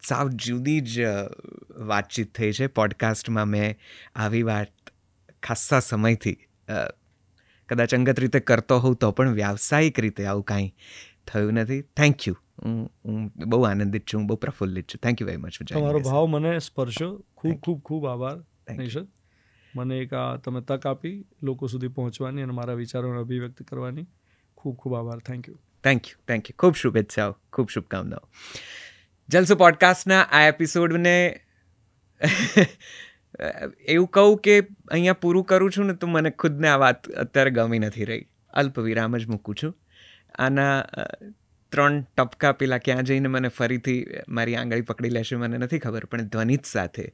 સાવ જુદી જ વાતચીત થઈ છે. પોડકાસ્ટમાં મેં આવી વાત ખાસ્સા સમયથી કદાચ અંગત રીતે કરતો હોઉં તો પણ વ્યાવસાયિક રીતે આવું કાંઈ થયું નથી. Thank you. હું બહુ આનંદિત છું, બહુ પ્રફુલ્લિત છું. Thank you very much. તમારો ભાવ મને સ્પર્શ્યો. ખૂબ ખૂબ ખૂબ આભાર નિશદ. મને એક આ તમે તક આપી લોકો સુધી પહોંચવાની અને મારા વિચારોને અભિવ્યક્ત કરવાની. ખૂબ ખૂબ આભાર. Thank you. Thank you. Thank you. ખૂબ શુભેચ્છાઓ, ખૂબ શુભકામનાઓ. જલસો પોડકાસ્ટના આ એપિસોડને એવું કહું કે અહીંયા પૂરું કરું છું ને તો મને ખુદને આ વાત અત્યારે ગમી નથી રહી. અલ્પ વિરામ જ મૂકું છું. આના 3 ટપકા પેલા ક્યાં જઈને મને ફરીથી મારી આંગળી પકડી લેશે મને નથી ખબર, પણ ધ્વનિત સાથે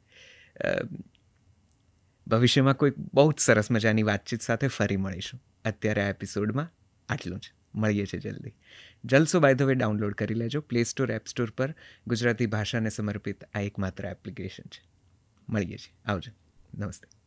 ભવિષ્યમાં કોઈ બહુ જ સરસ મજાની વાતચીત સાથે ફરી મળીશું. અત્યારે આ એપિસોડમાં આટલું જ. મળીએ છીએ જલ્દી. જલસો બાય ધ વે ડાઉનલોડ કરી લેજો. પ્લે સ્ટોર, એપ સ્ટોર પર ગુજરાતી ભાષાને સમર્પિત આ એકમાત્ર એપ્લિકેશન છે. મળીએ છીએ. આવજો. નમસ્તે.